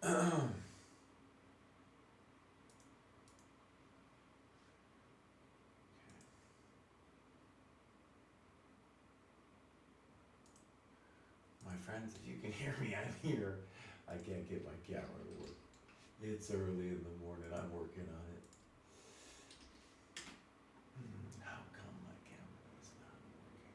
My friends, if you can hear me, I'm here. I can't get my camera to work. It's early in the morning. I'm working on it. How come my camera is not working?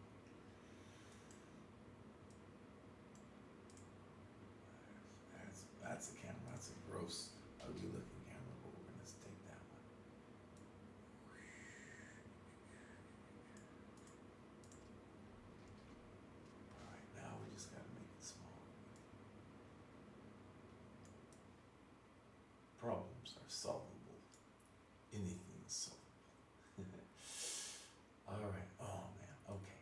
That's a camera. That's a gross, ugly looking camera, but we're gonna take that one. All right, now we just gotta make it small. Problems are solvable. Anything is solvable. All right. Oh man. Okay.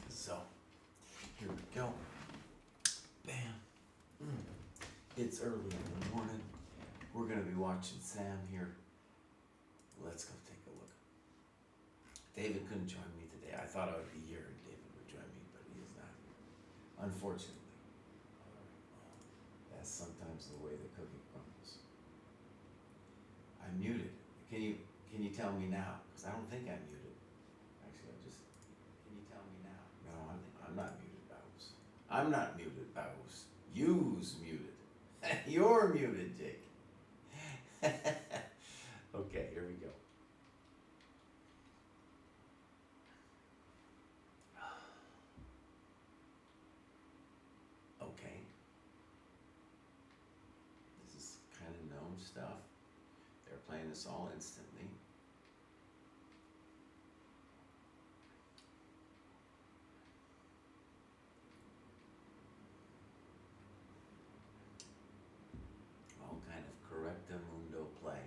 So here we go. Bam. It's early in the morning. We're gonna be watching Sam here. Let's go take a look. David couldn't join me today. I thought I would be here and David would join me, but he is not here. Unfortunately. That's sometimes the way the cookie crumbles. I'm muted. Can you tell me now? Because I don't think I'm muted. Actually, can you tell me now? No, I'm not muted, Bowes. I'm not muted, Bowes. You's muted. You're muted, Jake. Okay, here we go. Okay. This is kind of known stuff. They're playing this all instantly. All kind of correctamundo play.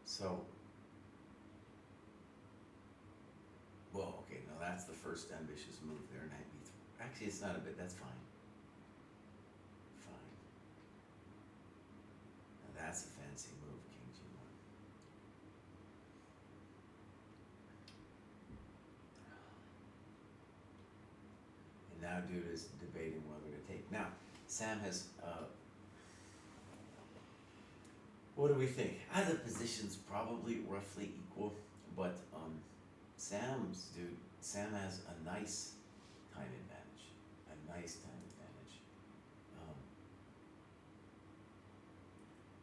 So, well, okay, now that's the first ambitious move there, knight b3. Actually, it's not a bit, that's fine. Fine. Now that's a fancy move, king g1. And now dude is debating whether to take. Now, Sam has, what do we think? The position's probably roughly equal, but Sam has a nice time advantage. A nice time advantage.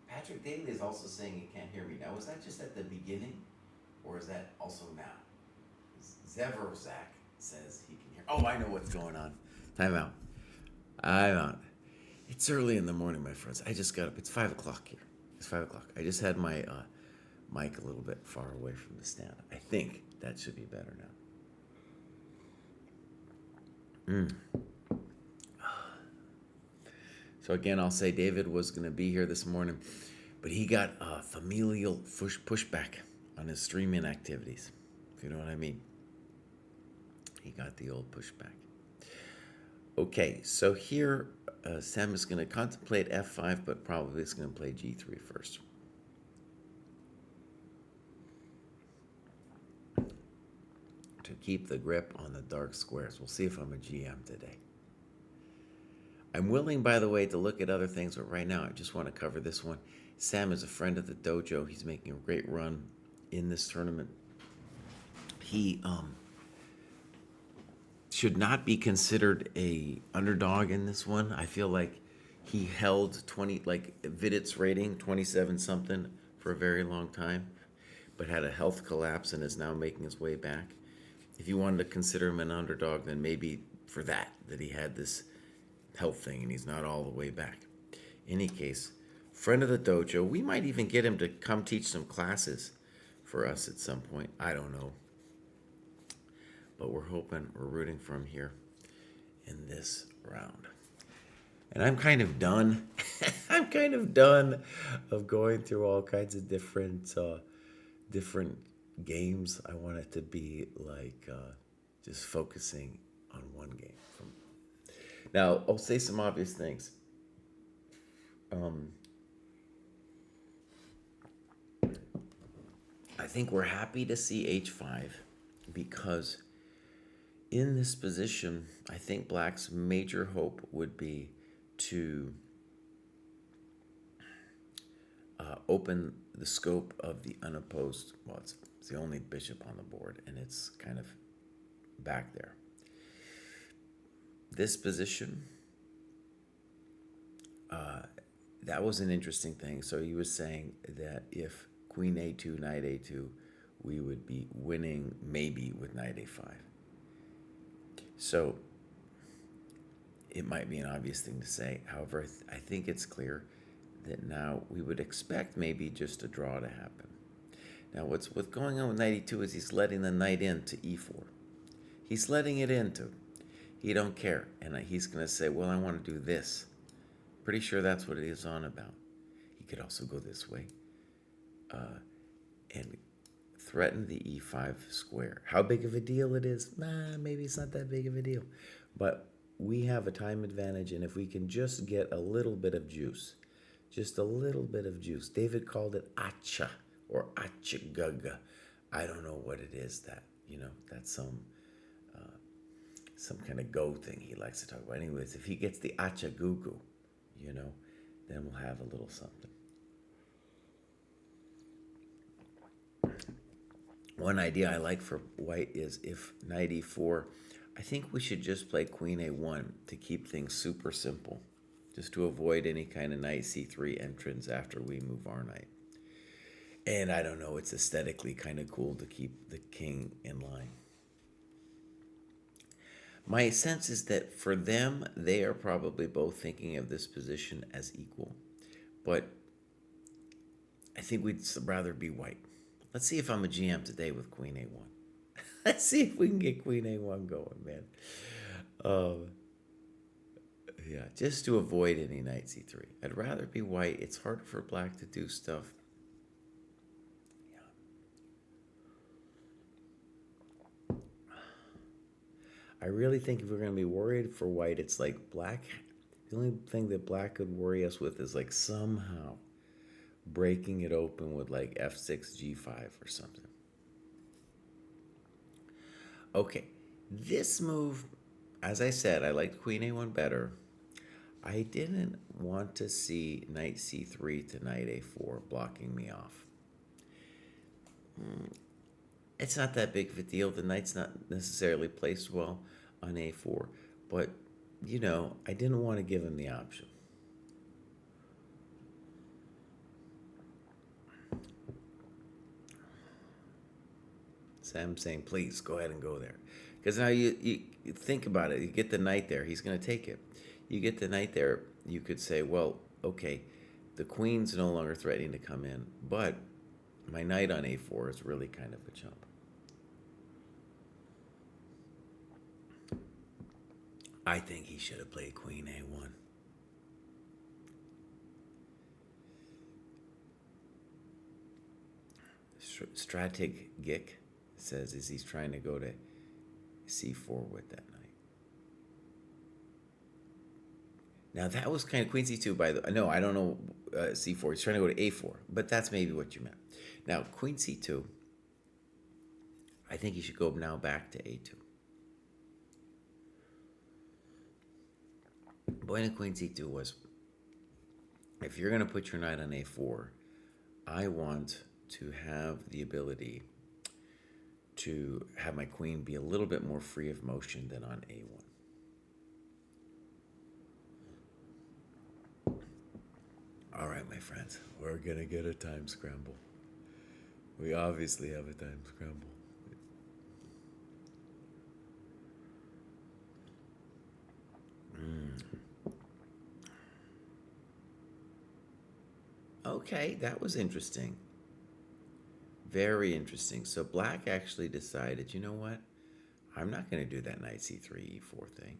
Patrick Daly is also saying he can't hear me. Now, was that just at the beginning, or is that also now? Zeverzak says he can hear. Oh, I know what's going on. Time out. I'm out. It's early in the morning, my friends. I just got up. It's 5 o'clock here. It's 5 o'clock. I just had my mic a little bit far away from the stand. I think that should be better now. So again, I'll say David was going to be here this morning, but he got familial pushback on his streaming activities, if you know what I mean. He got the old pushback. Okay, so here Sam is going to contemplate f5, but probably is going to play g3 first. To keep the grip on the dark squares. We'll see if I'm a GM today. I'm willing, by the way, to look at other things, but right now I just want to cover this one. Sam is a friend of the dojo. He's making a great run in this tournament. He should not be considered a underdog in this one. I feel like he held 20, like Vidit's rating, 27 something for a very long time, but had a health collapse and is now making his way back. If you wanted to consider him an underdog, then maybe for that he had this health thing and he's not all the way back. In any case, friend of the dojo. We might even get him to come teach some classes for us at some point. I don't know. But we're hoping, we're rooting for him here in this round. And I'm kind of done. I'm kind of done of going through all kinds of different games. I want it to be like just focusing on one game. Now, I'll say some obvious things. I think we're happy to see h5 because in this position, I think black's major hope would be to open the scope of the unopposed, well, it's the only bishop on the board, and it's kind of back there. This position, that was an interesting thing. So he was saying that if queen a2, knight a2, we would be winning maybe with knight a5. So it might be an obvious thing to say. However, I think it's clear that now we would expect maybe just a draw to happen. Now what's going on with knight e2 is he's letting the knight into e4. He's letting it into. He don't care. And he's going to say, well, I want to do this. Pretty sure that's what it is on about. He could also go this way and threaten the e5 square. How big of a deal it is? Nah, maybe it's not that big of a deal. But we have a time advantage, and if we can just get a little bit of juice, just a little bit of juice. David called it acha or achagaga. I don't know what it is that, that's some kind of go thing he likes to talk about. Anyways, if he gets the achagugu, then we'll have a little something. One idea I like for white is if knight e4, I think we should just play queen a1 to keep things super simple, just to avoid any kind of knight c3 entrance after we move our knight. And I don't know, it's aesthetically kind of cool to keep the king in line. My sense is that for them, they are probably both thinking of this position as equal. But I think we'd rather be white. Let's see if I'm a GM today with queen a1. Let's see if we can get queen a1 going, man. Yeah, just to avoid any knight c3. I'd rather be white. It's harder for black to do stuff. Yeah. I really think if we're going to be worried for white, it's like black. The only thing that black could worry us with is like somehow breaking it open with like f6, g5 or something. Okay, this move, as I said, I liked queen a1 better. I didn't want to see knight c3 to knight a4 blocking me off. It's not that big of a deal. The knight's not necessarily placed well on a4, but, I didn't want to give him the option. Sam's saying, please, go ahead and go there. Because now you think about it. You get the knight there. He's going to take it. You get the knight there. You could say, well, okay, the queen's no longer threatening to come in, but my knight on a4 is really kind of a jump. I think he should have played queen a1. Strateg Gick says is he's trying to go to c4 with that knight. Now that was kind of queen c2 by the, no, I don't know c4. He's trying to go to a4, but that's maybe what you meant. Now queen c2, I think he should go now back to a2. Point of queen c2 was, if you're going to put your knight on a4, I want to have the ability to have my queen be a little bit more free of motion than on a1. All right, my friends, we're going to get a time scramble. We obviously have a time scramble. Okay, that was interesting. Very interesting. So black actually decided, you know what? I'm not going to do that knight c3, e4 thing.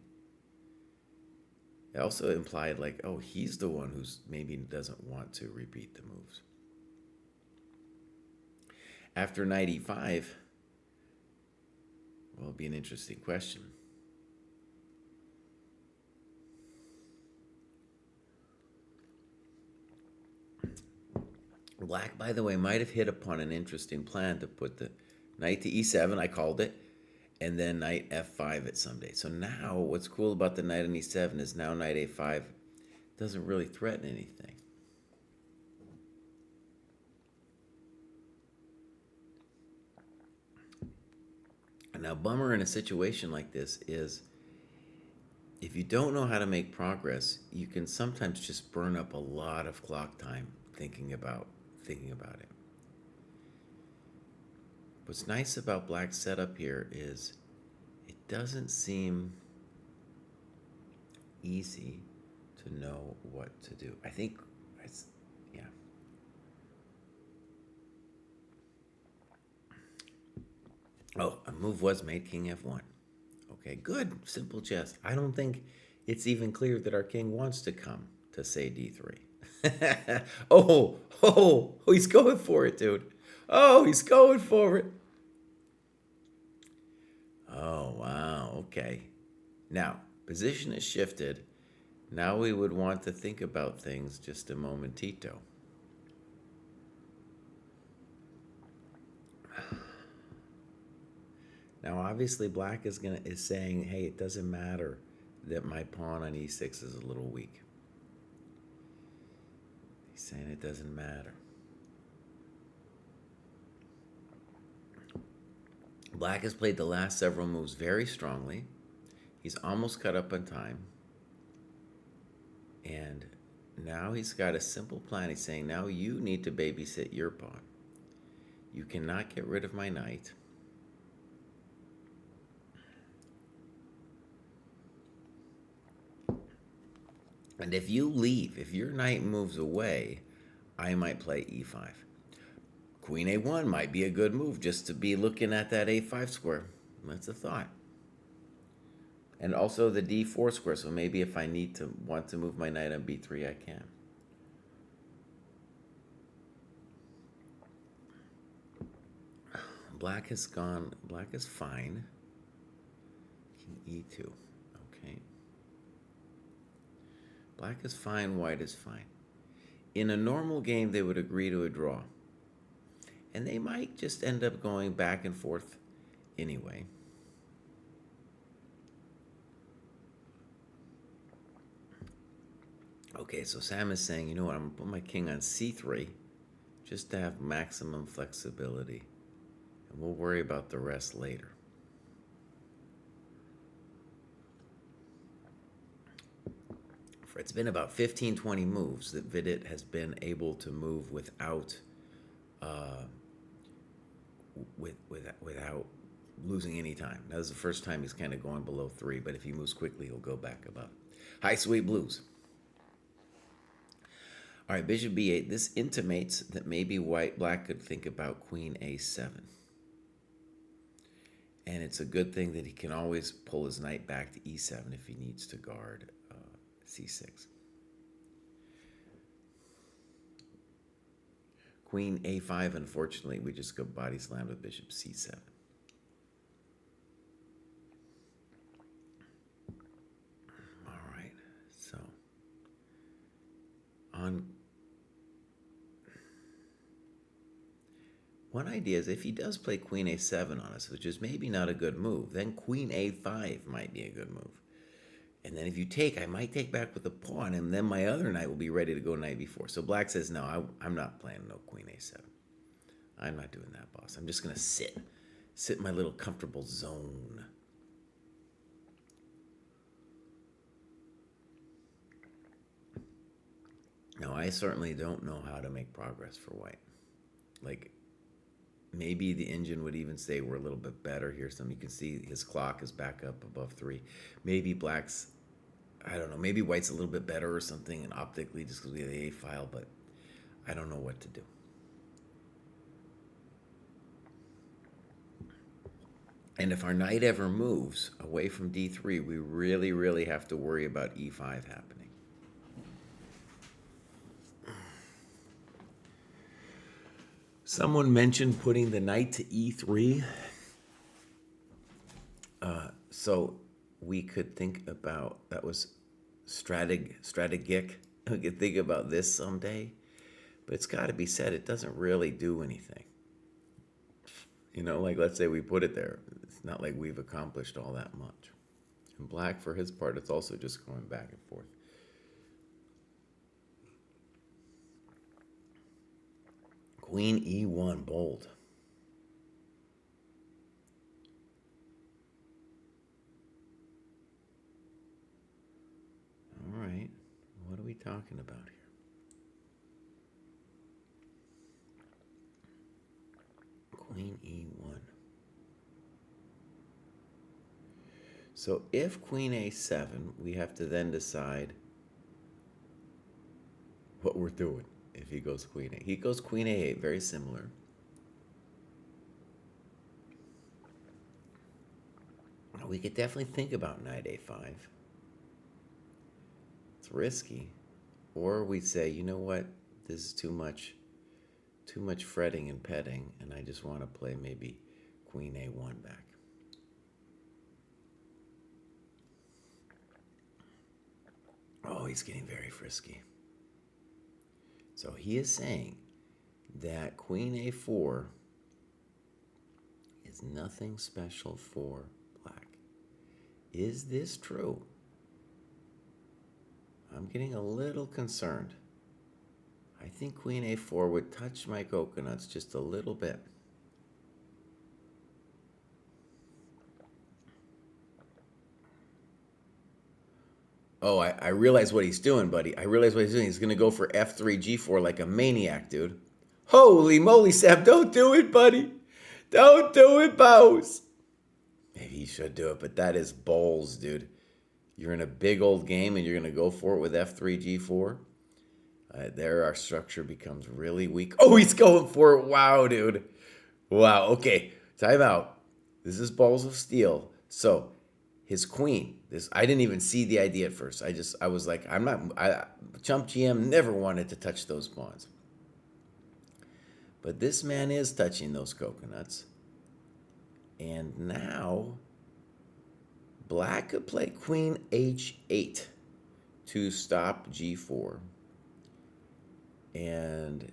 It also implied like, oh, he's the one who's maybe doesn't want to repeat the moves. After knight e5, well, it'll be an interesting question. Black, by the way, might have hit upon an interesting plan to put the knight to e7, I called it, and then knight f5 at some day. So now what's cool about the knight on e7 is now knight a5 doesn't really threaten anything. And now, bummer in a situation like this is if you don't know how to make progress, you can sometimes just burn up a lot of clock time thinking about it. What's nice about Black's setup here is it doesn't seem easy to know what to do. I think it's, yeah. Oh, a move was made, king f1. Okay, good, simple chess. I don't think it's even clear that our king wants to come to say d3. Oh, he's going for it, dude. Oh, he's going for it. Oh, wow, okay. Now, position is shifted. Now we would want to think about things just a momentito. Now, obviously, Black is saying, hey, it doesn't matter that my pawn on e6 is a little weak. He's saying it doesn't matter. Black has played the last several moves very strongly. He's almost cut up on time. And now he's got a simple plan. He's saying, now you need to babysit your pawn. You cannot get rid of my knight. And if you leave, if your knight moves away, I might play e5. Queen a1 might be a good move just to be looking at that a5 square. That's a thought. And also the d4 square, so maybe if I want to move my knight on b3, I can. Black is fine. King e2, okay. Black is fine, white is fine. In a normal game, they would agree to a draw. And they might just end up going back and forth anyway. Okay, so Sam is saying, you know what, I'm going to put my king on c3 just to have maximum flexibility. And we'll worry about the rest later. It's been about 15, 20 moves that Vidit has been able to move without without losing any time. That was the first time he's kind of going below 3, but if he moves quickly, he'll go back above. Hi, sweet blues. All right, bishop b8. This intimates that maybe black could think about queen a7. And it's a good thing that he can always pull his knight back to e7 if he needs to guard c6. Queen a5, unfortunately, we just got body slammed with bishop c7. All right, so one idea is if he does play queen a7 on us, which is maybe not a good move, then queen a5 might be a good move. And then if you take, I might take back with the pawn, and then my other knight will be ready to go knight b4. So black says, no, I'm not playing no queen a7. I'm not doing that, boss. I'm just going to sit in my little comfortable zone. Now, I certainly don't know how to make progress for white. Like, maybe the engine would even say we're a little bit better here. So you can see his clock is back up above 3. Maybe black's, I don't know, maybe white's a little bit better or something, and optically just because we have the A file, but I don't know what to do. And if our knight ever moves away from d3, we really, really have to worry about e5 happening. Someone mentioned putting the knight to e3. So we could think about, that was strategic. We could think about this someday. But it's got to be said, it doesn't really do anything. Like let's say we put it there. It's not like we've accomplished all that much. And black, for his part, it's also just going back and forth. Queen E1, bold. All right, what are we talking about here? Queen E1. So if Queen A7, we have to then decide what we're doing if he goes Queen A. He goes Queen A8, very similar. We could definitely think about Knight A5. It's risky. Or we say, you know what, this is too much fretting and petting, and I just want to play maybe Queen A1 back. Oh, he's getting very frisky. So he is saying that Queen A4 is nothing special for black. Is this true? I'm getting a little concerned. I think Queen A4 would touch my coconuts just a little bit. Oh, I realize what he's doing, buddy. I realize what he's doing. He's going to go for F3, G4 like a maniac, dude. Holy moly, Sam. Don't do it, buddy. Don't do it, Bose. Maybe he should do it, but that is balls, dude. You're in a big old game and you're going to go for it with F3, G4. There our structure becomes really weak. Oh, he's going for it. Wow, dude. Wow. Okay. Time out. This is balls of steel. So his queen. I didn't even see the idea at first. I was like, Chump GM never wanted to touch those pawns. But this man is touching those coconuts. And now black could play Queen H8 to stop G4. And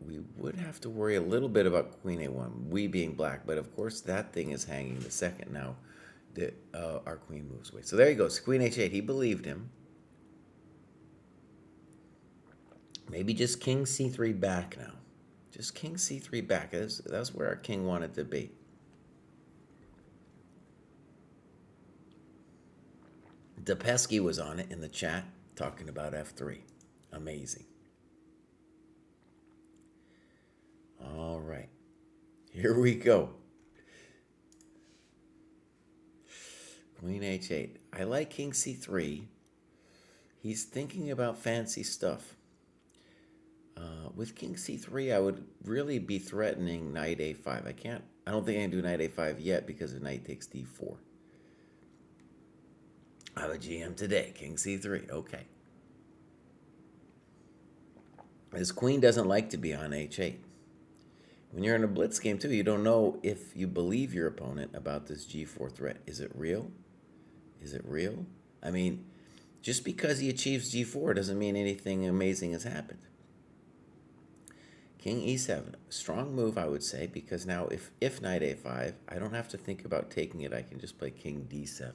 we would have to worry a little bit about Queen A1, we being black. But of course, that thing is hanging the second now that our queen moves away. So there he goes, Queen H8. He believed him. Maybe just King C3 back now. Just King C3 back. That's where our king wanted to be. Depesky was on it in the chat talking about F3. Amazing. All right. Here we go. Queen H8. I like King C3. He's thinking about fancy stuff. With King C3, I would really be threatening Knight A5. I don't think I can do Knight A5 yet because the knight takes D4. I have a GM today, King C3. Okay. His queen doesn't like to be on H8. When you're in a blitz game, too, you don't know if you believe your opponent about this G4 threat. Is it real? Is it real? I mean, just because he achieves G4 doesn't mean anything amazing has happened. King E7, strong move, I would say, because now if Knight A5, I don't have to think about taking it. I can just play King D7.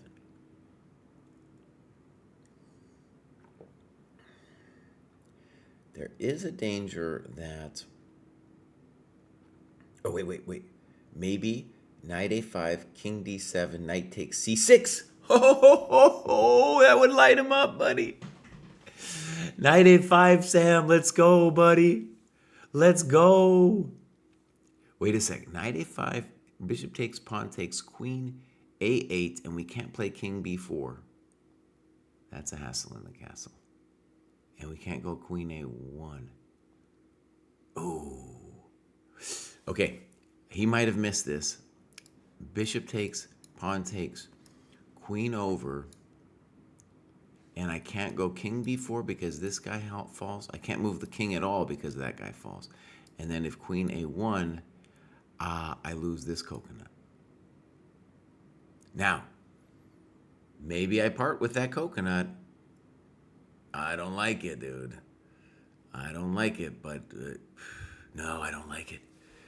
There is a danger that... Oh, wait. Maybe Knight A5, King D7, Knight takes C6. Oh, that would light him up, buddy. Knight A5, Sam. Let's go, buddy. Let's go. Wait a second. Knight A5, bishop takes, pawn takes, queen A8, and we can't play King B4. That's a hassle in the castle. And we can't go Queen A1. Oh. Okay, he might have missed this. Bishop takes, pawn takes, queen over. And I can't go King B4 because this guy falls. I can't move the king at all because that guy falls. And then if Queen A1, I lose this coconut. Now, maybe I part with that coconut. I don't like it, dude. I don't like it, but no, I don't like it.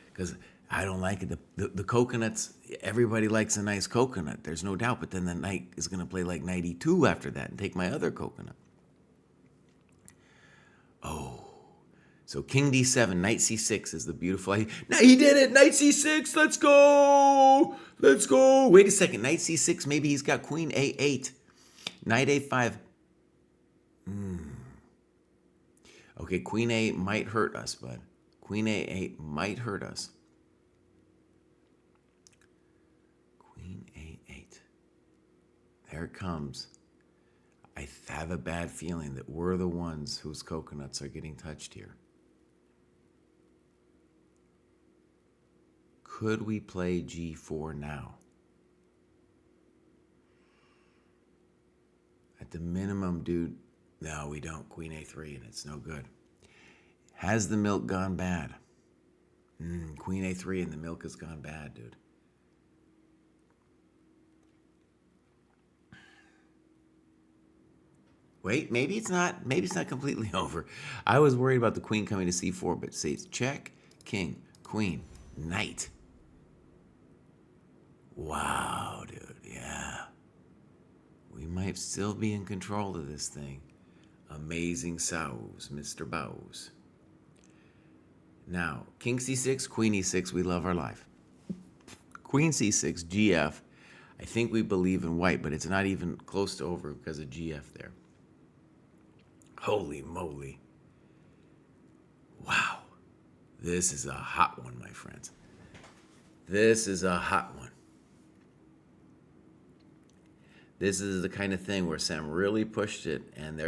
Because I don't like it. The coconuts, everybody likes a nice coconut. There's no doubt. But then the knight is going to play like knight e2 after that and take my other coconut. Oh. So king d7, knight c6 is the beautiful idea. Now he did it! Knight c6, let's go! Let's go! Wait a second, knight c6, maybe he's got queen a8. Knight a5. Okay, queen a might hurt us, bud. Queen a8 might hurt us. Queen a8. There it comes. I have a bad feeling that we're the ones whose coconuts are getting touched here. Could we play g4 now? At the minimum, dude, no, we don't. Queen a3, and it's no good. Has the milk gone bad? Queen a3, and the milk has gone bad, dude. Wait, maybe it's not. Maybe it's not completely over. I was worried about the queen coming to c4, but see, it's check, king, queen, knight. Wow, dude, yeah. We might still be in control of this thing. Amazing sows, Mr. Bows. Now, king c6, queen e6, we love our life. Queen c6, gf. I think we believe in white, but it's not even close to over because of gf there. Holy moly. Wow. This is a hot one, my friends. This is a hot one. This is the kind of thing where Sam really pushed it, and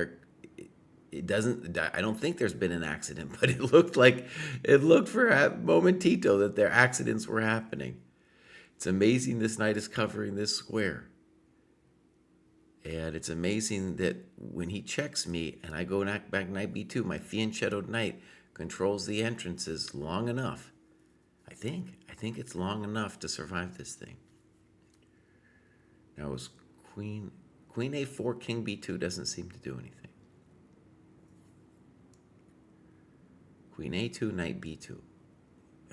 it doesn't. I don't think there's been an accident, but it looked for a momentito that their accidents were happening. It's amazing this knight is covering this square, and it's amazing that when he checks me and I go back knight b2, my fianchettoed knight controls the entrances long enough. I think it's long enough to survive this thing. Now it was queen a4, king b2 doesn't seem to do anything. Queen a2, knight b2.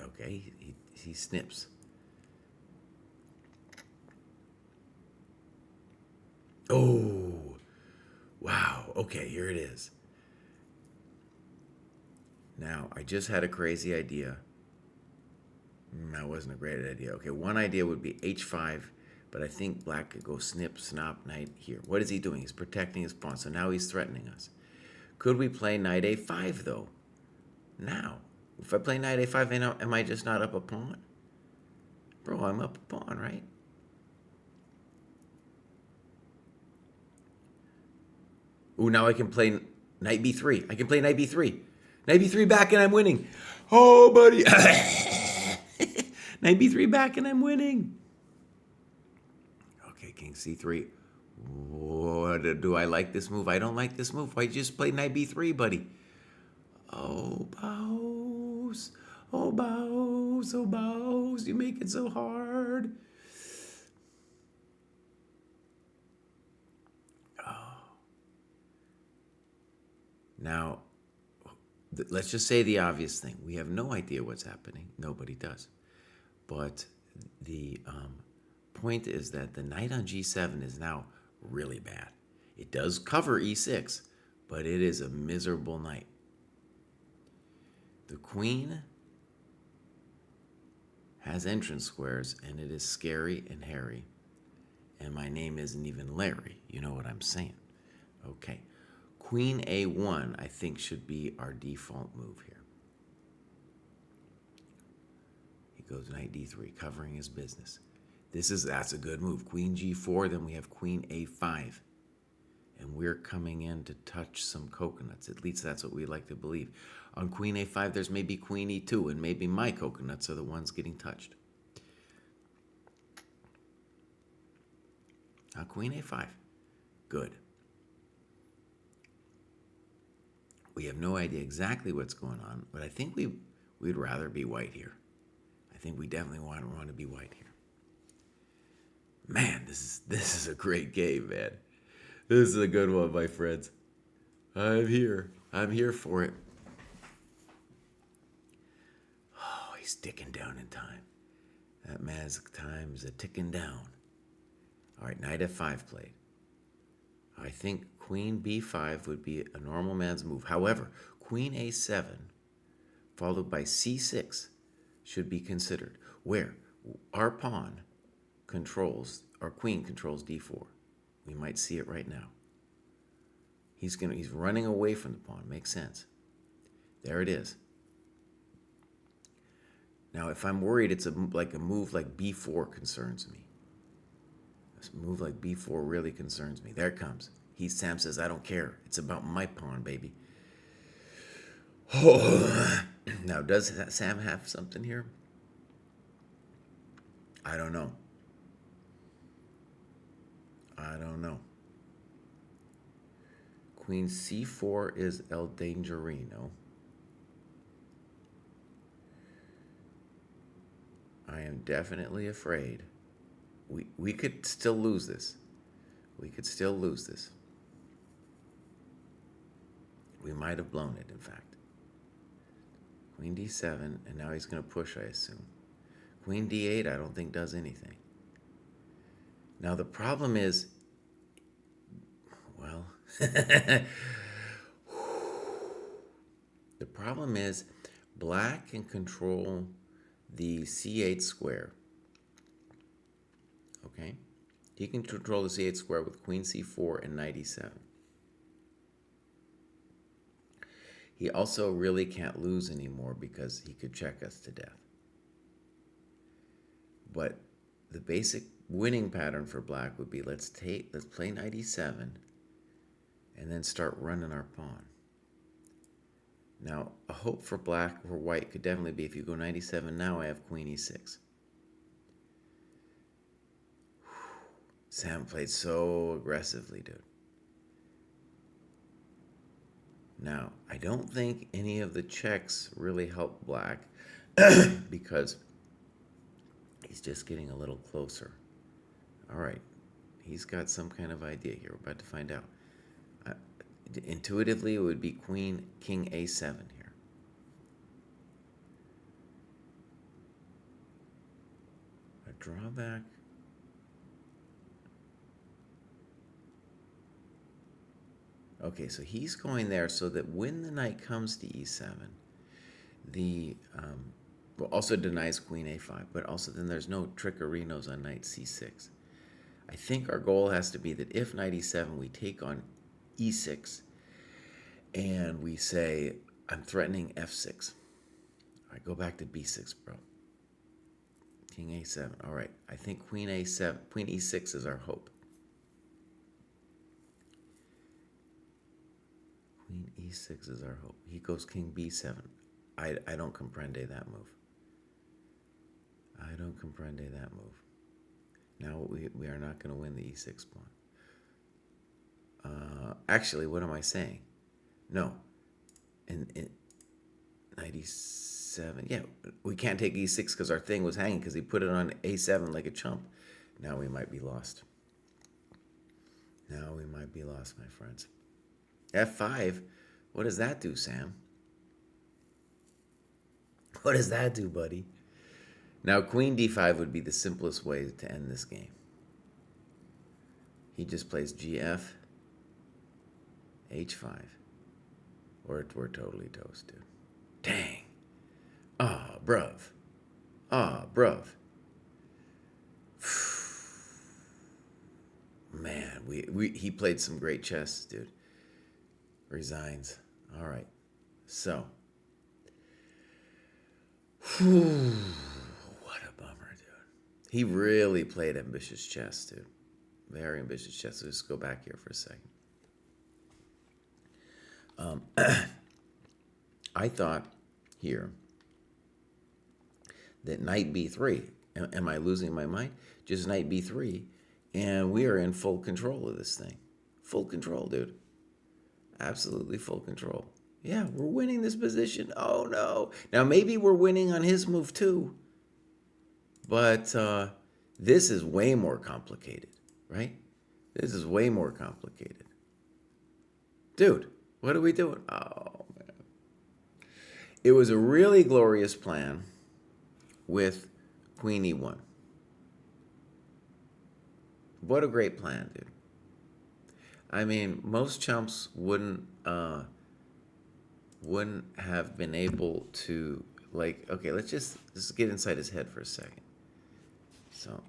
Okay, he snips. Oh, wow. Okay, here it is. Now, I just had a crazy idea. That wasn't a great idea. Okay, one idea would be h5, but I think black could go snip, snap, knight here. What is he doing? He's protecting his pawn, so now he's threatening us. Could we play knight a5, though? Now, if I play knight a5, am I just not up a pawn? Bro, I'm up a pawn, right? Ooh, now I can play knight b3. I can play knight b3. Knight b3 back and I'm winning. Oh, buddy. Knight b3 back and I'm winning. Okay, king c3. What, do I like this move? I don't like this move. Why just play knight b3, buddy? Oh, Bows. Oh, Bows. Oh, Bows. You make it so hard. Now, let's just say the obvious thing. We have no idea what's happening. Nobody does. But the point is that the knight on g7 is now really bad. It does cover e6, but it is a miserable knight. The queen has entrance squares, and it is scary and hairy. And my name isn't even Larry. You know what I'm saying? Okay. Queen a1, I think, should be our default move here. He goes knight d3, covering his business. That's a good move. Queen g4, then we have queen a5. And we're coming in to touch some coconuts. At least that's what we like to believe. On queen a5, there's maybe queen e2, and maybe my coconuts are the ones getting touched. Now queen a5. Good. We have no idea exactly what's going on, but I think we'd rather be white here. I think we definitely want to be white here. Man, this is a great game, man. This is a good one, my friends. I'm here. I'm here for it. he's ticking down in time. That man's time is a ticking down. All right, knight f5 played. I think queen b5 would be a normal man's move. However, queen a7 followed by c6 should be considered, where our pawn controls, our queen controls d4. We might see it right now. He's running away from the pawn. Makes sense. There it is. Now, if I'm worried, it's like a move like b4 concerns me. A move like b4 really concerns me. There it comes. Sam says, I don't care. It's about my pawn, baby. Oh. Now, does Sam have something here? I don't know. I don't know. Queen c4 is El Dangerino. I am definitely afraid. We could still lose this. We could still lose this. We might have blown it, in fact. Queen d7, and now he's going to push, I assume. Queen d8, I don't think does anything. Now, the problem is, well, the problem is black can control the c8 square. Okay? He can control the c8 square with queen c4 and knight e7. He also really can't lose anymore because he could check us to death. But the basic winning pattern for black would be let's play knight e7 and then start running our pawn. Now, a hope for black or white could definitely be if you go knight e7 now, I have queen e6. Sam played so aggressively, dude. Now, I don't think any of the checks really help black because he's just getting a little closer. All right, he's got some kind of idea here. We're about to find out. Intuitively, it would be king a7 here. A drawback. Okay, so he's going there so that when the knight comes to e7, well, also denies queen a5, but also then there's no trickerinos on knight c6. I think our goal has to be that if knight e7, we take on e6, and we say, I'm threatening f6. All right, go back to b6, bro. King a7. All right, I think queen a7, queen e6 is our hope. Queen e6 is our hope. He goes king b7. I don't comprende that move. I don't comprende that move. Now we are not going to win the e6 pawn. Actually, what am I saying? No. In knight e7. Yeah, we can't take e6 because our thing was hanging because he put it on a7 like a chump. Now we might be lost. Now we might be lost, my friends. f5, what does that do, Sam? What does that do, buddy? Now, queen d5 would be the simplest way to end this game. He just plays gf, h5. We're totally toast, dude. Dang. Ah, bruv. Ah, bruv. Man, he played some great chess, dude. Resigns. All right. So. What a bummer, dude. He really played ambitious chess, dude. Very ambitious chess. So let's go back here for a second. I thought here that knight b3, am I losing my mind? Just knight b3, and we are in full control of this thing. Full control, dude. Absolutely full control. Yeah, we're winning this position. Oh, no. Now, maybe we're winning on his move, too. But this is way more complicated, right? This is way more complicated. Dude, what are we doing? Oh, man. It was a really glorious plan. with queen e1. What a great plan, dude. I mean, most chumps wouldn't have been able to, like, okay, let's get inside his head for a second. So,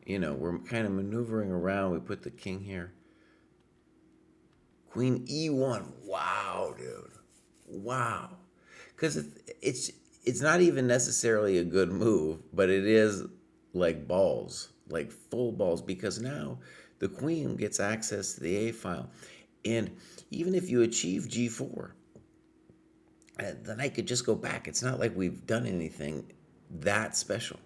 we're kind of maneuvering around. We put the king here. Queen e1. Wow, dude. Wow. Because it's not even necessarily a good move, but it is like balls, like full balls, because now the queen gets access to the A file. And even if you achieve g4, the knight could just go back. It's not like we've done anything that special.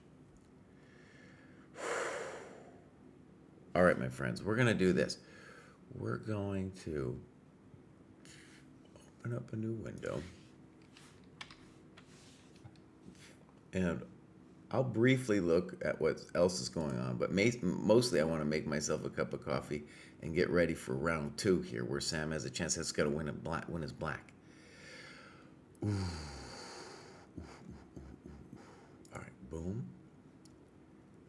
All right, my friends, we're going to do this. We're going to open up a new window. And I'll briefly look at what else is going on, but mostly I want to make myself a cup of coffee and get ready for round 2 here, where Sam has a chance. He's got to win his black. Ooh. All right, boom.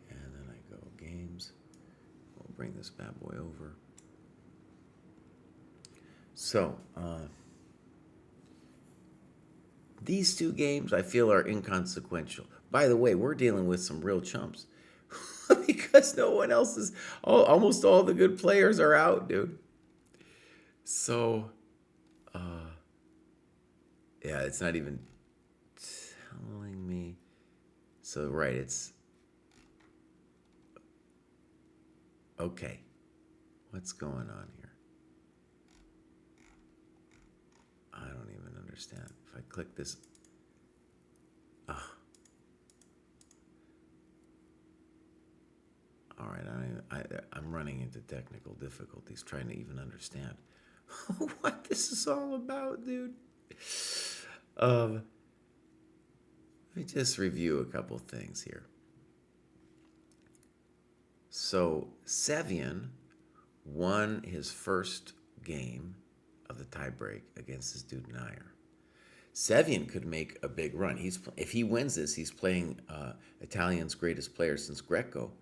And then I go games. We'll bring this bad boy over. So, these 2 games I feel are inconsequential. By the way, we're dealing with some real chumps because no one else is. Almost all the good players are out, dude. So, yeah, it's not even telling me. So, right, it's okay. What's going on here? I don't even understand. If I click this, all right, I'm running into technical difficulties trying to even understand what this is all about, dude. Let me just review a couple things here. So Sevian won his first game of the tiebreak against his dude Nair. Sevian could make a big run. If he wins this, he's playing Italian's greatest player since Greco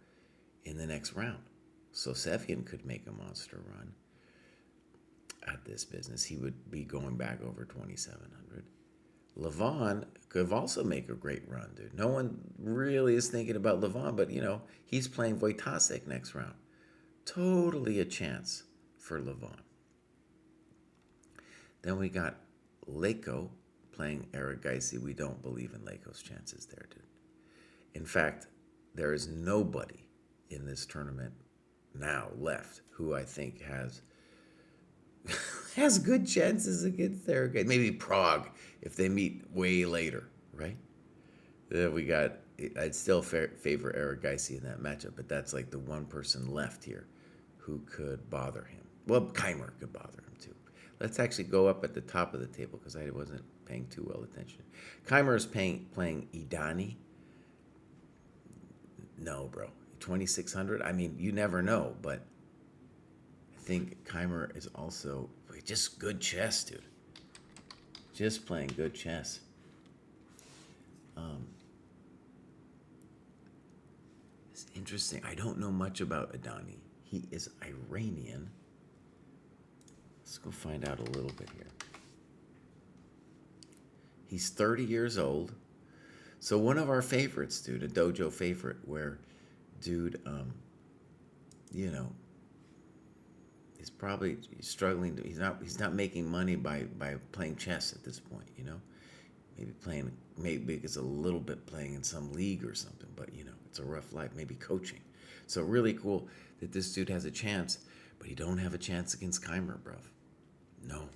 in the next round. So Sevian could make a monster run at this business. He would be going back over 2,700. Levon could also make a great run, dude. No one really is thinking about Levon, but he's playing Wojtaszek next round. Totally a chance for Levon. Then we got Leko playing Eric Geisy. We don't believe in Leko's chances there, dude. In fact, there is nobody in this tournament now left who I think has good chances against Eric Geisy. Maybe Prague if they meet way later, right? I'd still favor Eric Geisy in that matchup, but that's like the one person left here who could bother him. Well, Keimer could bother him too. Let's actually go up at the top of the table because I wasn't paying too well attention. Keimer is playing Idani. No, bro. 2,600? I mean, you never know, but I think Keimer is also just good chess, dude. Just playing good chess. It's interesting. I don't know much about Idani. He is Iranian. Let's go find out a little bit here. He's 30 years old. So one of our favorites, dude, a dojo favorite, where dude, he's probably struggling. He's not making money by playing chess at this point, Maybe it's a little bit playing in some league or something, but it's a rough life. Maybe coaching. So really cool that this dude has a chance, but he don't have a chance against Keimer, bruv. No.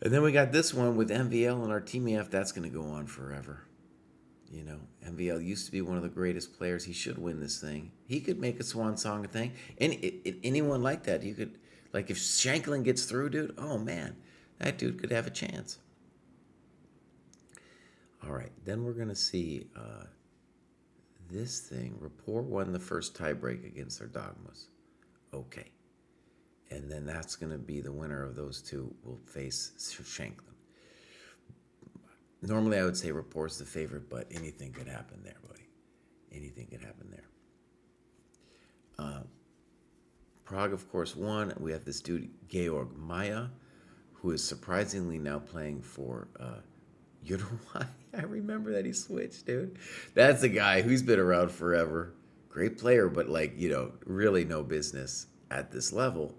And then we got this one with MVL and Artemiev. That's going to go on forever. MVL used to be one of the greatest players. He should win this thing. He could make a swan song thing. Anyone like that, you could, like if Shanklin gets through, dude, oh man, that dude could have a chance. All right, then we're going to see this thing. Rapport won the first tiebreak against their dogmas. Okay. And then that's going to be the winner of those two will face Shanklin. Normally, I would say Rapport's the favorite, but anything could happen there, buddy. Anything could happen there. Prague, of course, won. We have this dude, Georg Maya, who is surprisingly now playing for you know why? I remember that he switched, dude. That's a guy who's been around forever. Great player, but like, really no business at this level.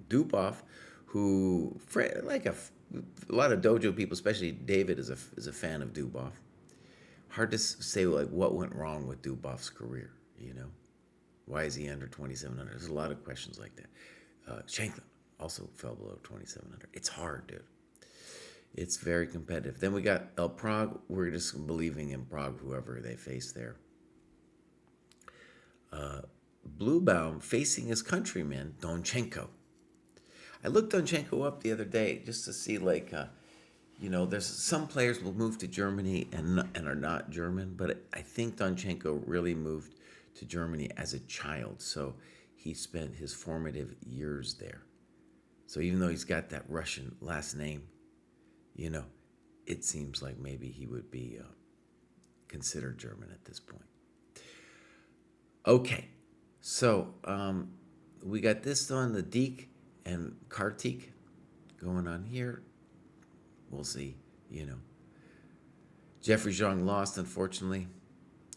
Dubov, who, like a lot of dojo people, especially David, is a fan of Dubov. Hard to say like what went wrong with Dubov's career. Why is he under 2,700? There's a lot of questions like that. Shanklin also fell below 2,700. It's hard, dude. It's very competitive. Then we got El Prague. We're just believing in Prague, whoever they face there. Bluebaum facing his countryman, Donchenko. I looked Donchenko up the other day just to see, like, there's some players will move to Germany and are not German, but I think Donchenko really moved to Germany as a child, so he spent his formative years there. So even though he's got that Russian last name, it seems like maybe he would be considered German at this point. Okay, so we got this one, the Deke and Kartik going on here. We'll see, Jeffrey Zhang lost, unfortunately.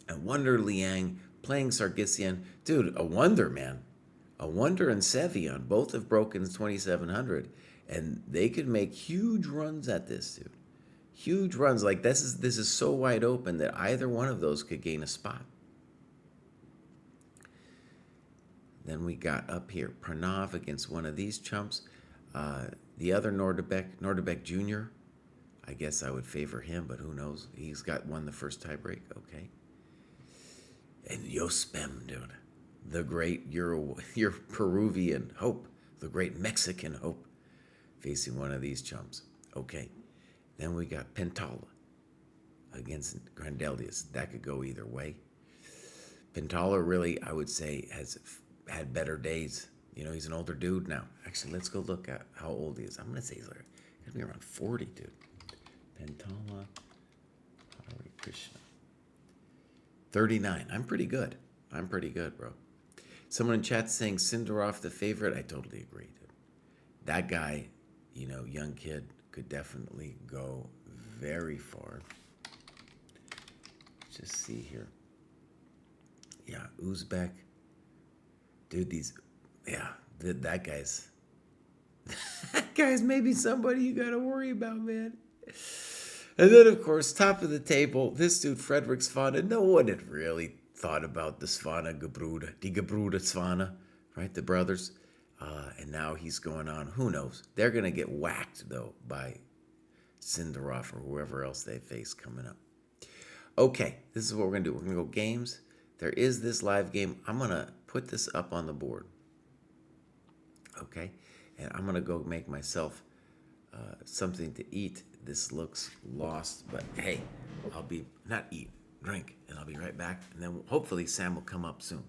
And Wonder Liang playing Sargsyan. Dude, a wonder, man. A wonder and Sevion both have broken 2,700. And they could make huge runs at this, dude. Huge runs. Like, this is so wide open that either one of those could gain a spot. Then we got up here Pranav against one of these chumps. The other Nordebek Jr., I guess I would favor him, but who knows? He's won the first tiebreak. Okay. And Yospem, dude. The great your Peruvian hope. The great Mexican hope. Facing one of these chumps. Okay. Then we got Pentala against Grandelius. That could go either way. Pentala really, I would say, has had better days. He's an older dude now. Actually, let's go look at how old he is. I'm going to say he's like, gotta be around 40, dude. Pentala Hari Krishna. 39. I'm pretty good, bro. Someone in chat saying Sindarov the favorite. I totally agree, dude. That guy, young kid, could definitely go very far. Just see here. Yeah, Uzbek. Dude, that guy's that guy's maybe somebody you gotta worry about, man. And then, of course, top of the table, this dude, Frederick Svana. No one had really thought about the Svana Gebruder, die Gebruder Svana, right? The brothers. And now he's going on. Who knows? They're going to get whacked, though, by Sindarov or whoever else they face coming up. Okay, this is what we're going to do. We're going to go games. There is this live game. I'm going to put this up on the board. Okay? And I'm going to go make myself something to eat. This looks lost, but hey, drink, and I'll be right back. And then hopefully Sam will come up soon.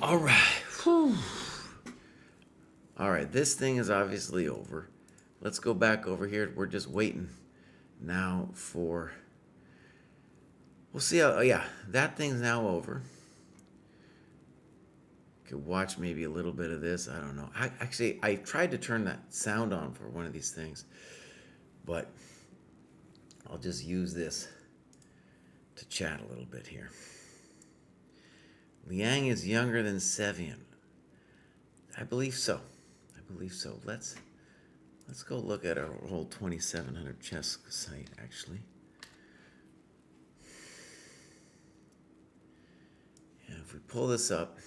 All right. Whew. All right, this thing is obviously over. Let's go back over here. We're just waiting now for. We'll see how. Oh, yeah, that thing's now over. Could watch maybe a little bit of this. I don't know. I tried to turn that sound on for one of these things, but I'll just use this to chat a little bit here. Liang is younger than Sevian. I believe so. I believe so. Let's go look at our whole 2700 chess site actually. And if we pull this up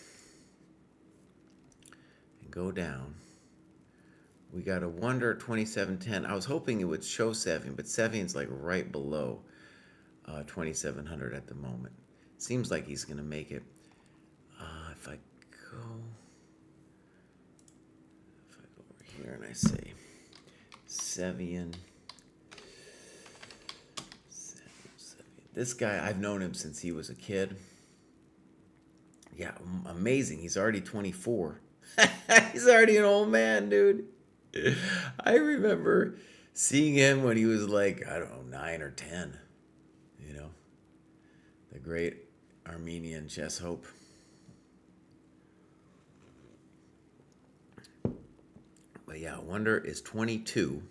and go down, we got a wonder 2710. I was hoping it would show Sevian, but Sevian's like right below 2700 at the moment. Seems like he's going to make it. If I go over here and I say Sevian. This guy, I've known him since he was a kid. Yeah, amazing. He's already 24. He's already an old man, dude. I remember seeing him when he was like, I don't know, 9 or 10. You know, the great Armenian chess hope. But yeah, Wonder is 22.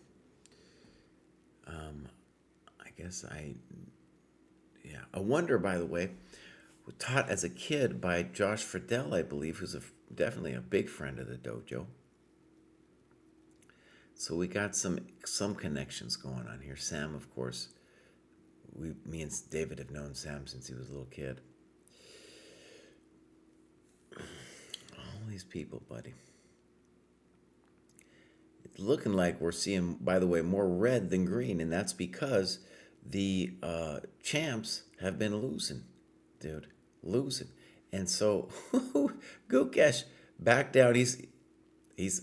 A Wonder, by the way, was taught as a kid by Josh Friedel, I believe, who's definitely a big friend of the dojo. So we got some connections going on here. Sam, of course, me and David have known Sam since he was a little kid. All these people, buddy. It's looking like we're seeing, by the way, more red than green, and that's because the champs have been losing, dude, losing. And so Gukesh back down. He's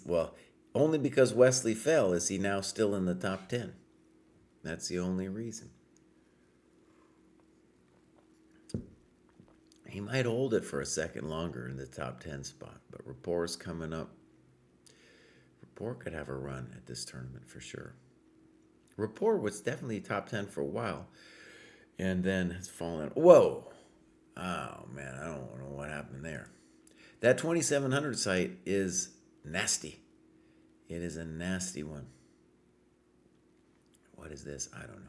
well, only because Wesley fell is he now still in the top 10. That's the only reason. He might hold it for a second longer in the top 10 spot, but Rapport's coming up. Rapport could have a run at this tournament for sure. Rapport was definitely top 10 for a while, and then has fallen. Whoa! Oh, man, I don't know what happened there. That 2700 site is nasty. It is a nasty one. What is this? I don't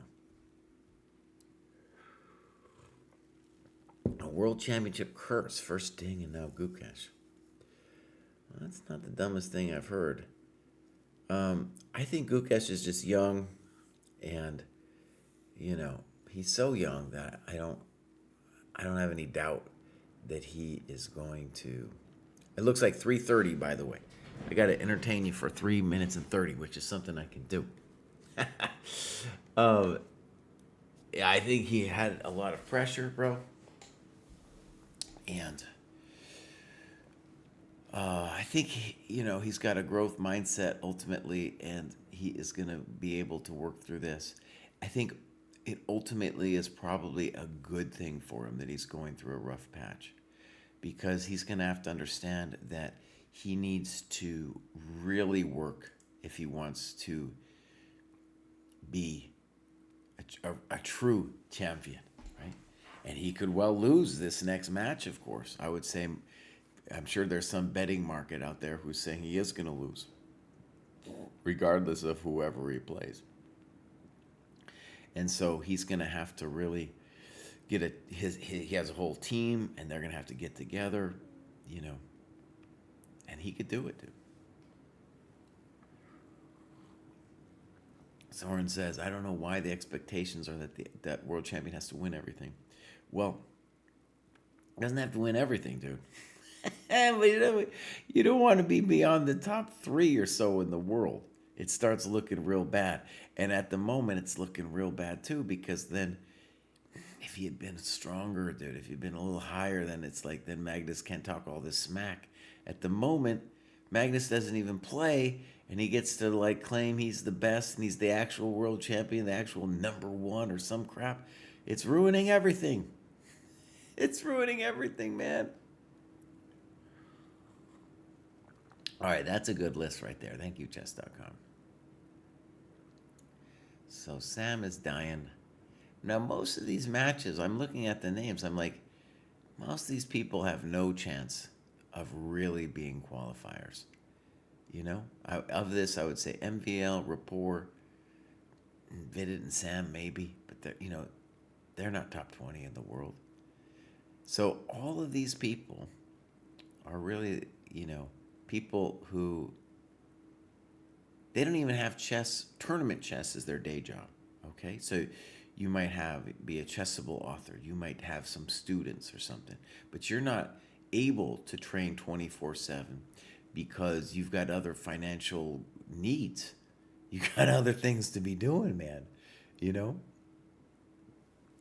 know. A World Championship curse. First Ding and now Gukesh. Well, that's not the dumbest thing I've heard. I think Gukesh is just young, and he's so young that I don't have any doubt that he is going to. It looks like 3:30, by the way. I got to entertain you for 3 minutes and 30, which is something I can do. Yeah, I think he had a lot of pressure, bro, and I think he's got a growth mindset ultimately, and he is going to be able to work through this. I think it ultimately is probably a good thing for him that he's going through a rough patch, because he's going to have to understand that he needs to really work if he wants to be a true champion, right? And he could well lose this next match, of course. I would say, I'm sure there's some betting market out there who's saying he is going to lose, regardless of whoever he plays. And so he's going to have to really get he has a whole team, and they're going to have to get together, and he could do it, dude. Soren says, I don't know why the expectations are that that world champion has to win everything. Well, he doesn't have to win everything, dude. But you don't want to be beyond the top 3 or so in the world. It starts looking real bad. And at the moment, it's looking real bad, too, because then if he had been stronger, dude, if he'd been a little higher, then it's like, then Magnus can't talk all this smack. At the moment, Magnus doesn't even play, and he gets to, claim he's the best, and he's the actual world champion, the actual #1 or some crap. It's ruining everything. It's ruining everything, man. All right, that's a good list right there. Thank you, chess.com. So Sam is dying. Now, most of these matches, I'm looking at the names, I'm like, most of these people have no chance of really being qualifiers. You know, of this, I would say MVL, Rapport, Vidit, and Sam maybe, but they're not top 20 in the world. So all of these people are really, people who they don't even have tournament chess as their day job. Okay, so you might be a chessable author, you might have some students or something, but you're not able to train 24/7 because you've got other financial needs. You got other things to be doing, man. You know,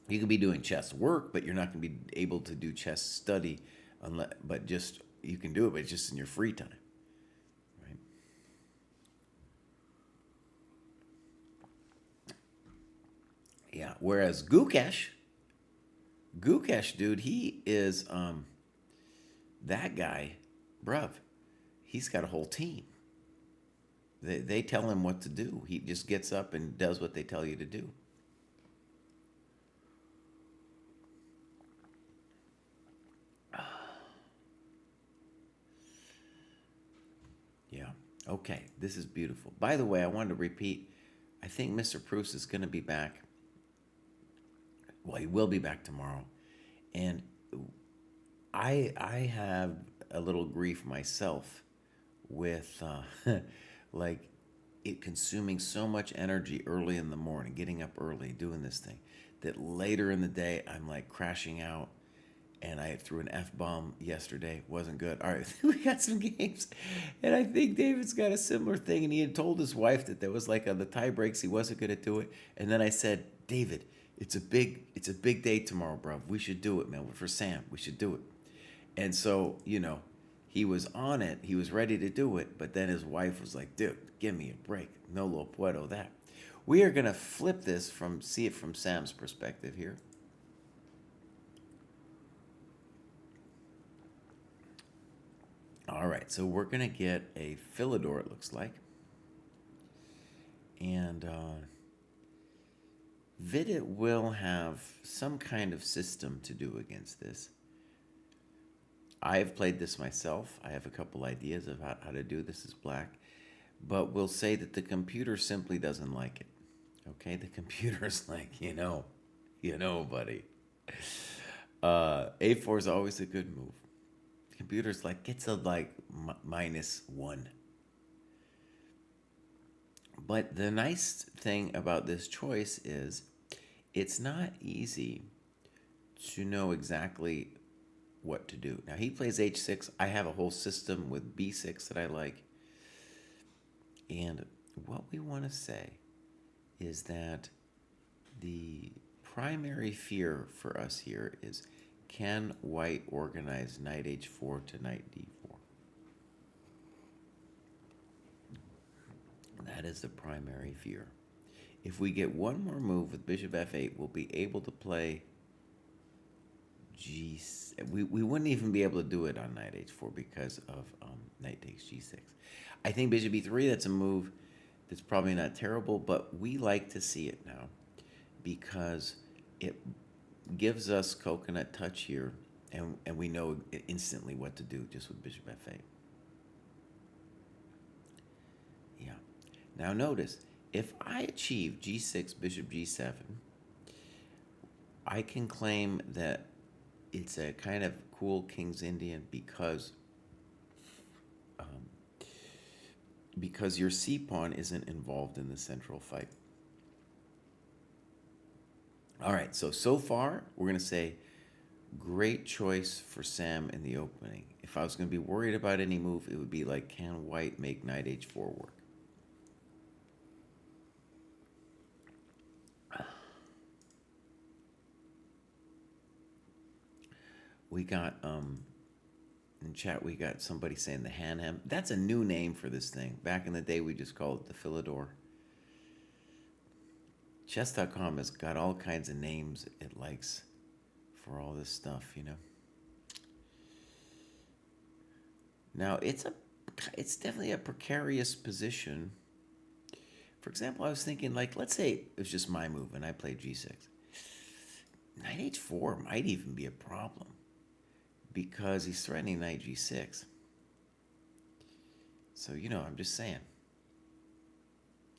you can be doing chess work, but you're not going to be able to do chess study unless, but just you can do it, but just in your free time, right? Yeah. Whereas Gukesh, dude, he is that guy, bruv. He's got a whole team. They tell him what to do. He just gets up and does what they tell you to do. Yeah. Okay. This is beautiful. By the way, I wanted to repeat. I think Mr. Pruess is going to be back. Well, he will be back tomorrow, and I have a little grief myself with like it consuming so much energy early in the morning, getting up early, doing this thing, that later in the day I'm like crashing out. And I threw an F bomb yesterday. Wasn't good. All right, we got some games, and I think David's got a similar thing. And he had told his wife that there was like on the tie breaks he wasn't going to do it. And then I said, David, it's a big day tomorrow, bro. We should do it, man. For Sam, we should do it. And so he was on it. He was ready to do it. But then his wife was like, dude, give me a break. No lo puedo that. We are gonna flip this see it from Sam's perspective here. All right, so we're going to get a Philidor, it looks like. And Vidit will have some kind of system to do against this. I've played this myself. I have a couple ideas of how to do this as black. But we'll say that the computer simply doesn't like it. Okay, the computer's like, buddy. A4 is always a good move. Computer's like, it's a -1. But the nice thing about this choice is it's not easy to know exactly what to do. Now he plays h6. I have a whole system with b6 that I like. And what we want to say is that the primary fear for us here is, can white organize knight h4 to knight d4? That is the primary fear. If we get one more move with bishop f8, we'll be able to play g. We wouldn't even be able to do it on knight h4 because of knight takes g6. I think bishop e3, that's a move that's probably not terrible, but we like to see it now because it gives us coconut touch here, and we know instantly what to do just with bishop f8. Yeah. Now notice, if I achieve g6, bishop g7, I can claim that it's a kind of cool King's Indian because your c-pawn isn't involved in the central fight. All right, so far, we're going to say great choice for Sam in the opening. If I was going to be worried about any move, it would be like, can white make knight h4 work? We got, in chat, we got somebody saying the Hanem. That's a new name for this thing. Back in the day, we just called it the Philidor. Chess.com has got all kinds of names it likes for all this stuff, Now, it's a it's definitely a precarious position. For example, I was thinking, like, let's say it was just my move and I played g6. Knight h4 might even be a problem because he's threatening knight g6. So, I'm just saying.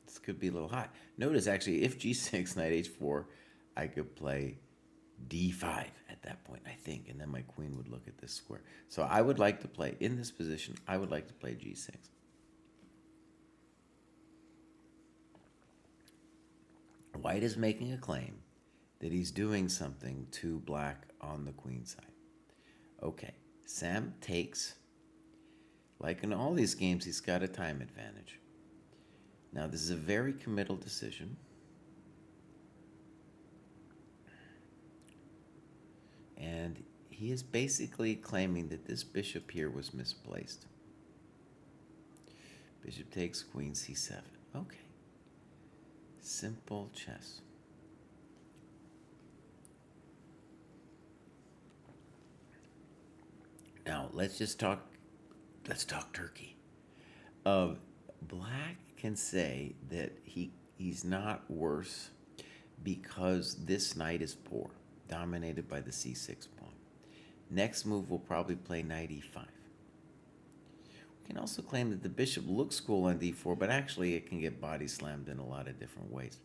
This could be a little hot. Notice, actually, if g6, knight h4, I could play d5 at that point, I think, and then my queen would look at this square. So I would like to play, in this position, I would like to play g6. White is making a claim that he's doing something to black on the queen side. Okay, Sam takes. Like in all these games, he's got a time advantage. Now, this is a very committal decision. And he is basically claiming that this bishop here was misplaced. Bishop takes queen c7. Okay. Simple chess. Now, let's talk turkey. Black can say that he's not worse because this knight is poor, dominated by the c6 pawn. Next move, we'll probably play knight e5. We can also claim that the bishop looks cool on d4, but actually it can get body slammed in a lot of different ways.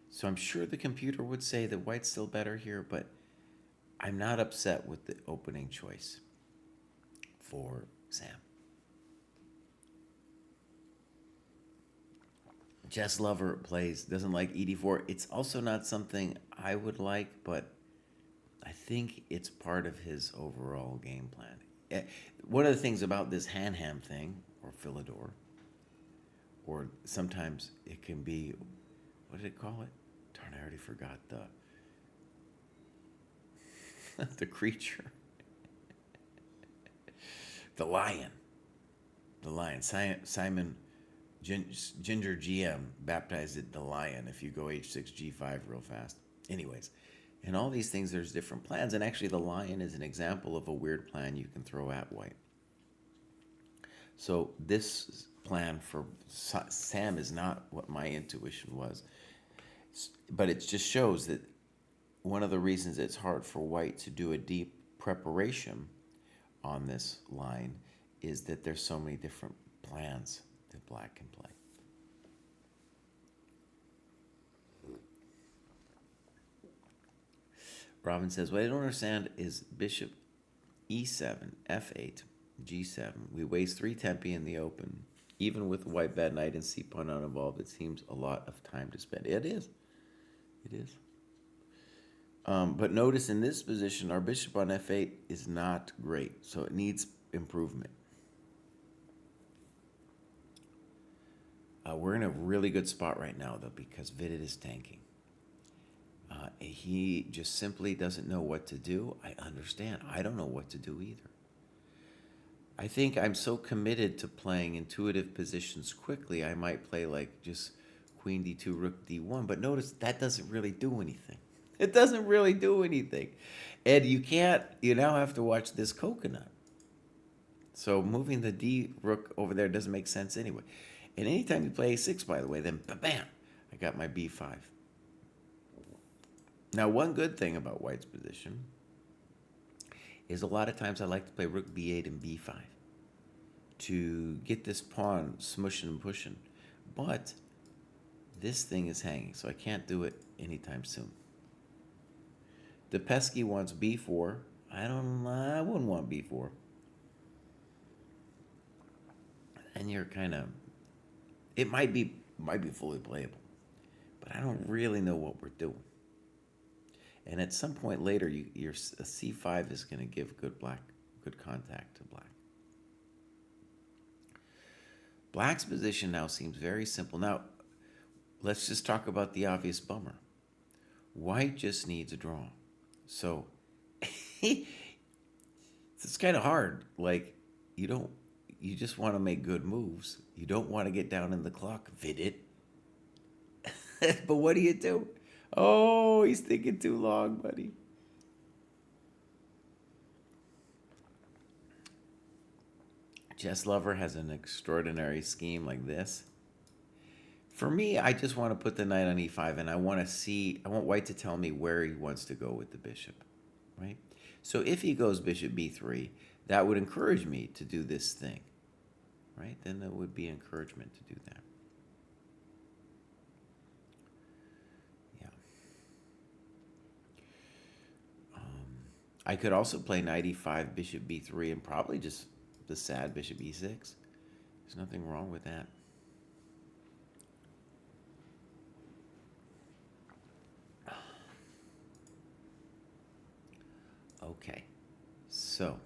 So I'm sure the computer would say that white's still better here, but I'm not upset with the opening choice for Sam. Chess Lover doesn't like ed4. It's also not something I would like, but I think it's part of his overall game plan. One of the things about this Hanham thing, or Philidor, or sometimes it can be, what did it call it? Darn, I already forgot the creature. The lion. Simon Ginger GM baptized it the lion if you go h6, g5 real fast. Anyways, in all these things, there's different plans. And actually, the lion is an example of a weird plan you can throw at white. So this plan for Sam is not what my intuition was. But it just shows that one of the reasons it's hard for white to do a deep preparation on this line is that there's so many different plans that black can play. Robin says, what I don't understand is bishop e7, f8, g7. We waste 3 tempi in the open. Even with white bad knight and c-pawn not involved, it seems a lot of time to spend. It is. It is. But notice in this position, our bishop on f8 is not great, so it needs improvement. We're in a really good spot right now, though, because Vidit is tanking. He just simply doesn't know what to do. I understand. I don't know what to do either. I think I'm so committed to playing intuitive positions quickly, I might play like just queen d2, rook d1. But notice that doesn't really do anything. It doesn't really do anything. And you now have to watch this coconut. So moving the d rook over there doesn't make sense anyway. And anytime you play a6, by the way, then bam, I got my b5. Now, one good thing about white's position is a lot of times I like to play rook b8 and b5 to get this pawn smushing and pushing. But this thing is hanging, so I can't do it anytime soon. The pesky wants b4. I wouldn't want b4. And you're kind of, it might be fully playable, but I don't really know what we're doing. And at some point later, your c5 is going to give good contact to black. Black's position now seems very simple. Now, let's just talk about the obvious bummer. White just needs a draw. So it's kind of hard. Like, you just want to make good moves. You don't want to get down in the clock, Vidit. But what do you do? Oh, he's thinking too long, buddy. Chess Lover has an extraordinary scheme like this. For me, I just want to put the knight on e5, and I want white to tell me where he wants to go with the bishop, right? So if he goes bishop b3, that would encourage me to do this thing, right? Then there would be encouragement to do that. Yeah. I could also play knight e5, bishop b3, and probably just the sad bishop e6. There's nothing wrong with that. Okay, so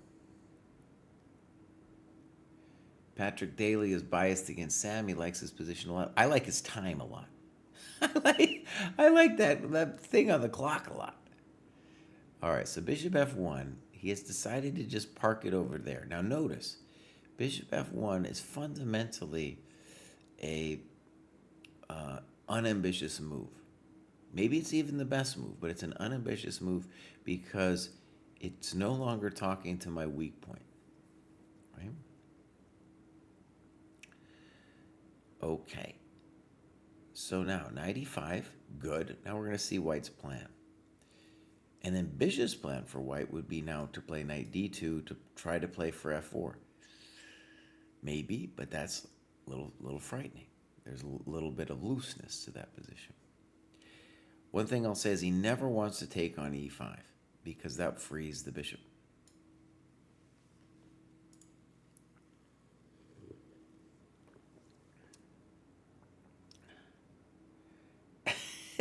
Patrick Daly is biased against Sam. He likes his position a lot. I like his time a lot. I like that thing on the clock a lot. All right, so bishop f1. He has decided to just park it over there. Now notice, bishop f1 is fundamentally a unambitious move. Maybe it's even the best move, but it's an unambitious move because it's no longer talking to my weak point, right? Okay. So now, knight e5, good. Now we're going to see white's plan. And then bishop's plan for white would be now to play knight d2 to try to play for f4. Maybe, but that's a little frightening. There's a little bit of looseness to that position. One thing I'll say is he never wants to take on e5 because that frees the bishop.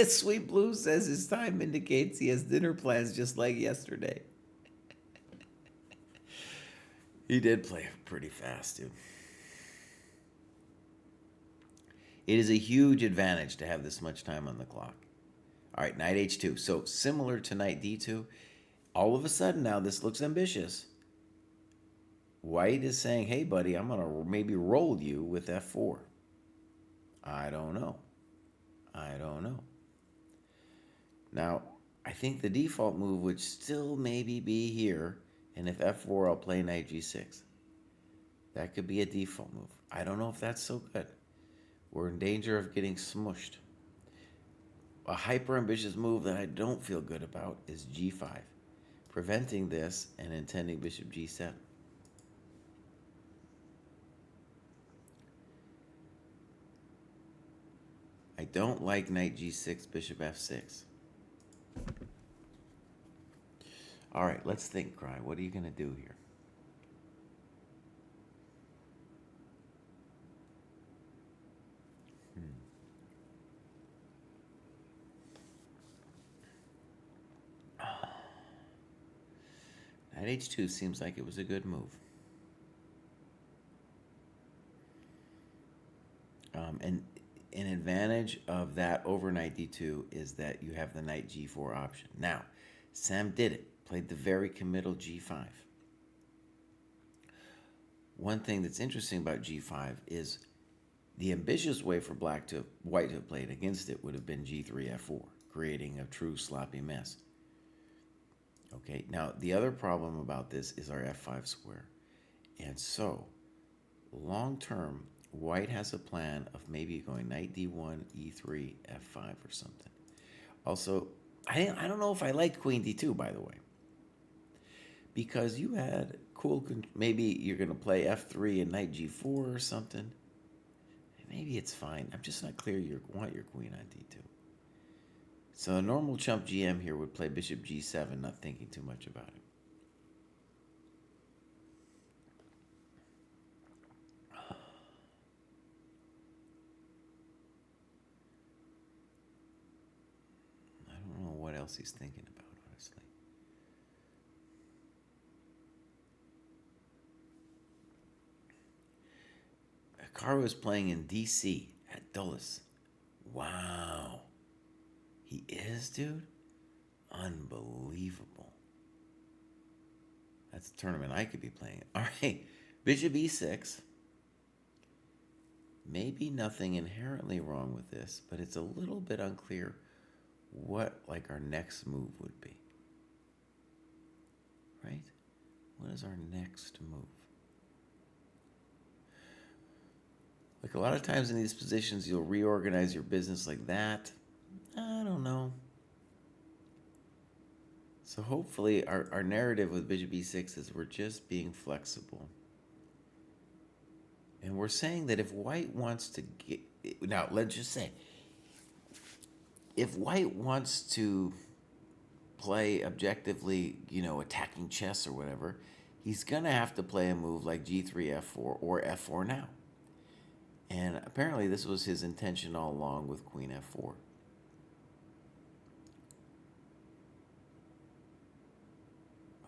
Sweet Blue says his time indicates he has dinner plans just like yesterday. He did play pretty fast, dude. It is a huge advantage to have this much time on the clock. All right, knight h2. So similar to knight d2, all of a sudden now this looks ambitious. White is saying, hey, buddy, I'm going to maybe roll you with f4. I don't know. Now, I think the default move would still maybe be here, and if f4, I'll play knight g6. That could be a default move. I don't know if that's so good. We're in danger of getting smushed. A hyper-ambitious move that I don't feel good about is g5, preventing this and intending bishop g7. I don't like knight g6, bishop f6. All right, let's think, Kraai. What are you going to do here? Knight h2 seems like it was a good move. And an advantage of that over knight d2 is that you have the knight g4 option. Now, Sam did it, played the very committal g5. One thing that's interesting about g5 is the ambitious way for white to have played against it would have been g3 f4, creating a true sloppy mess. Okay, now the other problem about this is our f5 square. And so, long term, white has a plan of maybe going knight d1, e3, f5 or something. Also, I don't know if I liked queen d2, by the way. Because you had maybe you're going to play f3 and knight g4 or something. Maybe it's fine. I'm just not clear you want your queen on d2. So a normal chump GM here would play bishop g7, not thinking too much about it. I don't know what else he's thinking about, honestly. Hikaru is playing in DC at Dulles. Wow. He is, dude? Unbelievable. That's a tournament I could be playing. All right. Bishop e6. Maybe nothing inherently wrong with this, but it's a little bit unclear what our next move would be. Right? What is our next move? Like a lot of times in these positions, you'll reorganize your business like that. I don't know. So hopefully our narrative with bishop e6 is we're just being flexible. And we're saying that if white wants to get... Now, let's just say, if white wants to play objectively, attacking chess or whatever, he's going to have to play a move like g3, f4, or f4 now. And apparently this was his intention all along with queen f4.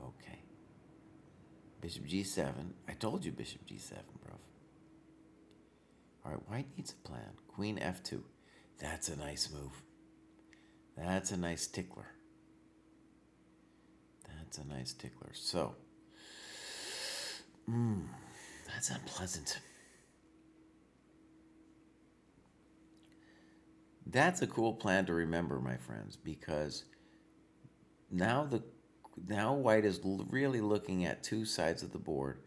Okay. Bishop g7. I told you bishop g7, bro. All right, white needs a plan. Queen f2. That's a nice move. That's a nice tickler. That's a nice tickler. So, that's unpleasant. That's a cool plan to remember, my friends, because now white is really looking at two sides of the board,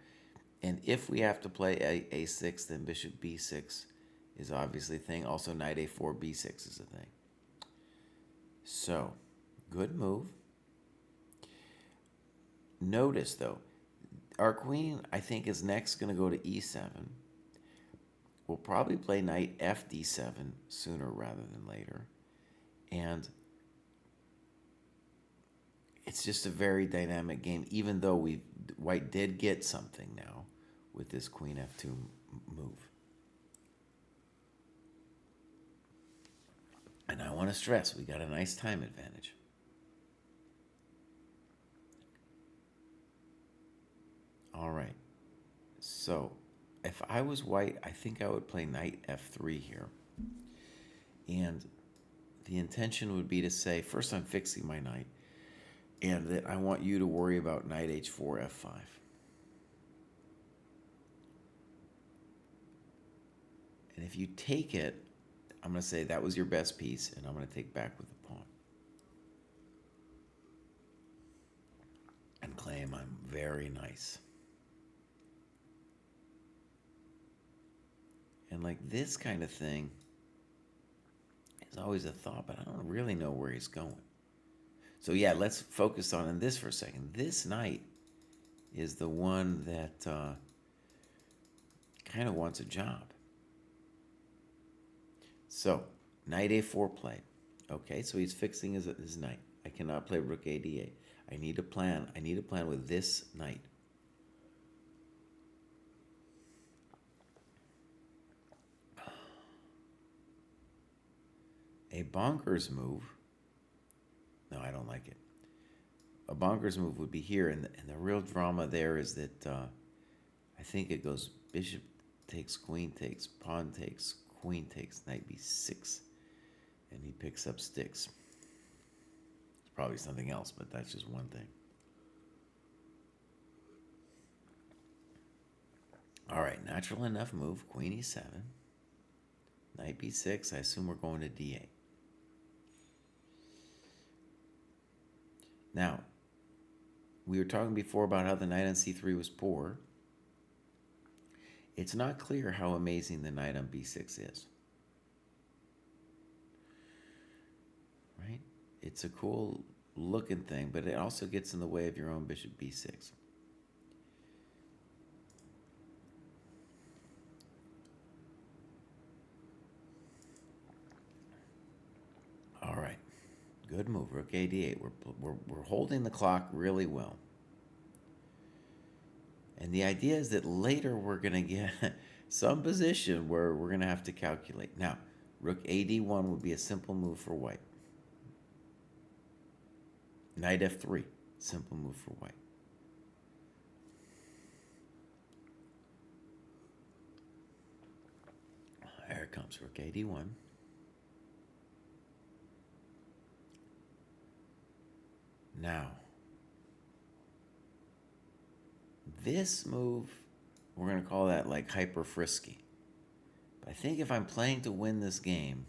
and if we have to play a6, then bishop b6 is obviously a thing. Also, knight a4, b6 is a thing. So, good move. Notice, though, our queen, I think, is next going to go to e7. We'll probably play knight fd7 sooner rather than later. And it's just a very dynamic game, even though white did get something now with this queen f2 move. And I want to stress, we got a nice time advantage. All right. So, if I was white, I think I would play knight f3 here. And the intention would be to say, first I'm fixing my knight, and that I want you to worry about knight h4, f5. And if you take it, I'm going to say that was your best piece, and I'm going to take back with the pawn. And claim I'm very nice. And like this kind of thing is always a thought, but I don't really know where he's going. So yeah, let's focus on this for a second. This knight is the one that kind of wants a job. So, knight a4 play. Okay, so he's fixing his knight. I cannot play rook a d8. I need a plan. I need a plan with this knight. A bonkers move. No, I don't like it. A bonkers move would be here, and the real drama there is that I think it goes bishop takes, queen takes, pawn takes, queen takes, knight b6, and he picks up sticks. It's probably something else, but that's just one thing. All right, natural enough move, queen e7, knight b6. I assume we're going to d8. Now, we were talking before about how the knight on c3 was poor. It's not clear how amazing the knight on b6 is. Right? It's a cool looking thing, but it also gets in the way of your own bishop b6. All right. Good move, rook a d8. We're holding the clock really well. And the idea is that later we're going to get some position where we're going to have to calculate. Now, rook a d1 would be a simple move for white. Knight f3, simple move for white. Here it comes, rook a d1. Now, this move, we're going to call that like hyper frisky. But I think if I'm playing to win this game,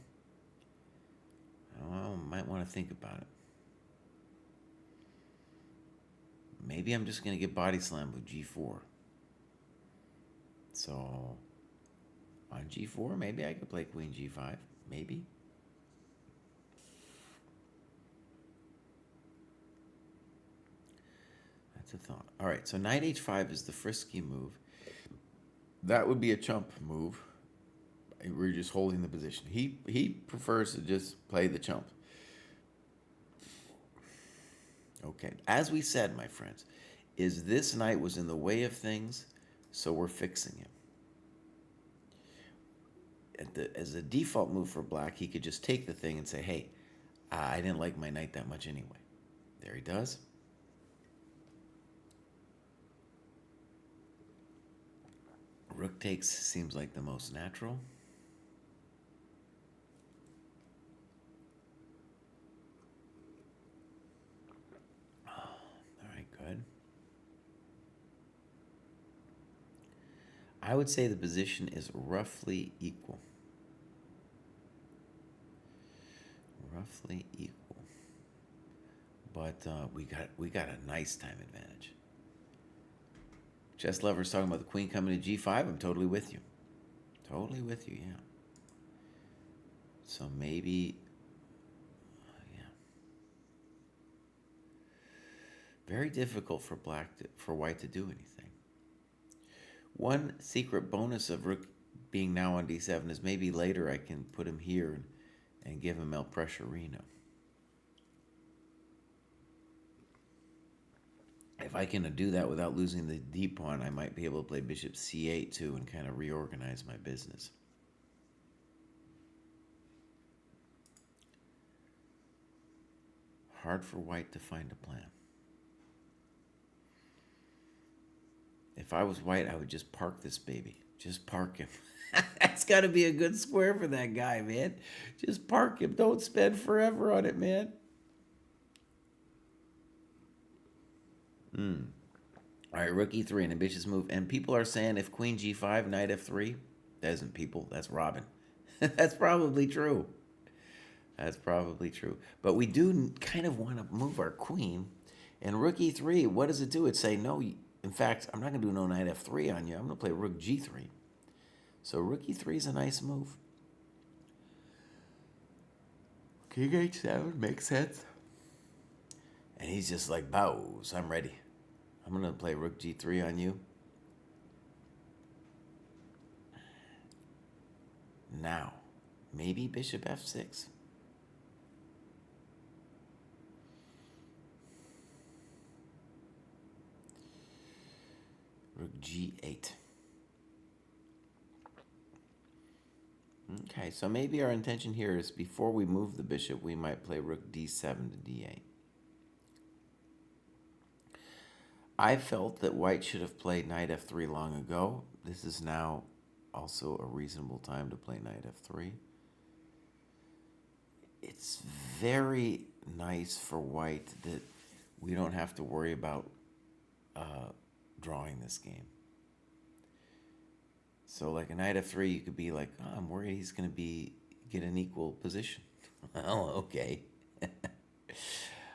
I might want to think about it. Maybe I'm just going to get body slammed with g4. So On g4, maybe I could play queen g5. Maybe. That's a thought. All right, so knight h5 is the frisky move. That would be a chump move. We're just holding the position. He prefers to just play the chump. Okay, as we said, my friends, is this knight was in the way of things, so we're fixing him. As a default move for black, he could just take the thing and say, hey, I didn't like my knight that much anyway. There he does. Rook takes seems like the most natural. All right, good. I would say the position is roughly equal. Roughly equal. But we got a nice time advantage. Chess lovers talking about the queen coming to g5. I'm totally with you. Totally with you, yeah. So maybe, yeah. Very difficult for white to do anything. One secret bonus of rook being now on d7 is maybe later I can put him here and give him El Pressurino. If I can do that without losing the d pawn, I might be able to play bishop c8 too and kind of reorganize my business. Hard for white to find a plan. If I was white, I would just park this baby. Just park him. That's got to be a good square for that guy, man. Just park him. Don't spend forever on it, man. All right, rook e3, an ambitious move. And people are saying if queen g5, knight f3. That isn't people. That's Robin. That's probably true. That's probably true. But we do kind of want to move our queen. And rook e3, what does it do? It say, no, in fact, I'm not going to do no knight f3 on you. I'm going to play rook g3. So rook e3 is a nice move. King h7 makes sense. And he's just like, bows, I'm ready. I'm going to play rook g3 on you. Now, maybe bishop f6. Rook g8. Okay, so maybe our intention here is before we move the bishop, we might play rook d7 to d8. I felt that white should have played knight f3 long ago. This is now also a reasonable time to play knight f3. It's very nice for white that we don't have to worry about drawing this game. So like a knight f3, you could be like, oh, I'm worried he's going to get an equal position. Well, okay.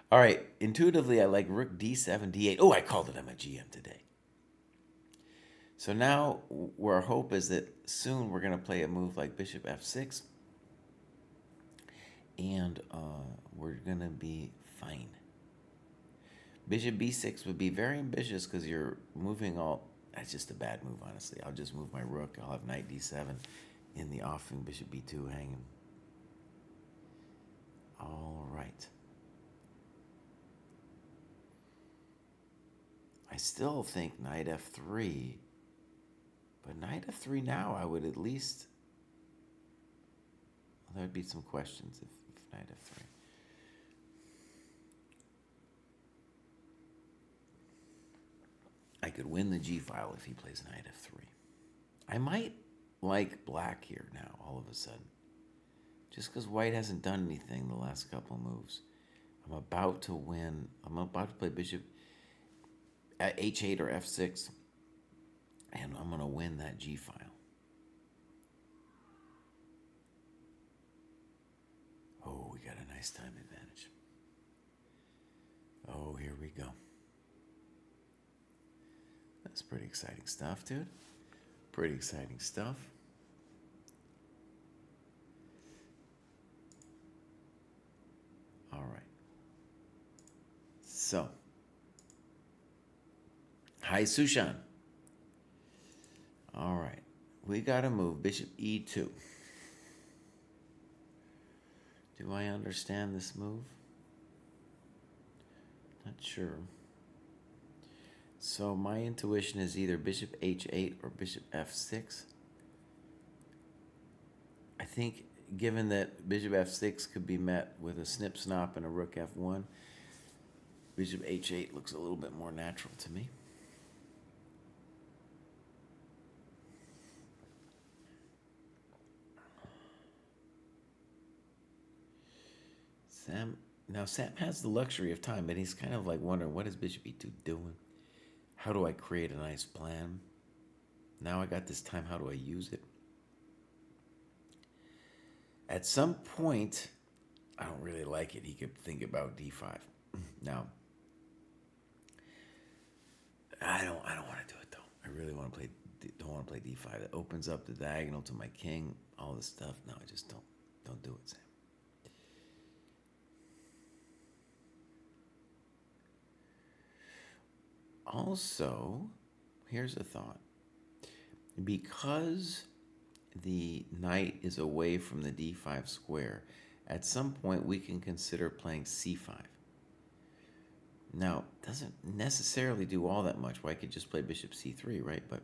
All right, intuitively, I like rook d7, d8. Oh, I called it. I'm a GM today. So now our hope is that soon we're going to play a move like bishop f6. And we're going to be fine. Bishop b6 would be very ambitious because you're moving all... That's just a bad move, honestly. I'll just move my rook. I'll have knight d7 in the offing, bishop b2 hanging. All right. I still think knight f3, but knight f3 now I would at least... Well, there would be some questions if knight f3. I could win the g-file if he plays knight f3. I might like black here now, all of a sudden. Just because white hasn't done anything the last couple moves. I'm about to win. I'm about to play bishop at h8 or f6. And I'm going to win that g-file. Oh, we got a nice time advantage. Oh, here we go. That's pretty exciting stuff, dude. Pretty exciting stuff. All right. So, hi, Sushan. All right. We got to move bishop e2. Do I understand this move? Not sure. So my intuition is either bishop h8 or bishop f6. I think given that bishop f6 could be met with a snip snop and a rook f1, bishop h8 looks a little bit more natural to me. Sam has the luxury of time, but he's kind of like wondering, what is bishop e2 doing? How do I create a nice plan? Now I got this time, how do I use it? At some point, I don't really like it. He could think about d5. Now, I don't want to do it though. I really want to play. Don't want to play d5. It opens up the diagonal to my king. All this stuff. No, I just don't do it, Sam. Also, here's a thought. Because the knight is away from the d5 square, at some point we can consider playing c5. Now, doesn't necessarily do all that much. Well, I could just play bishop c3, right? But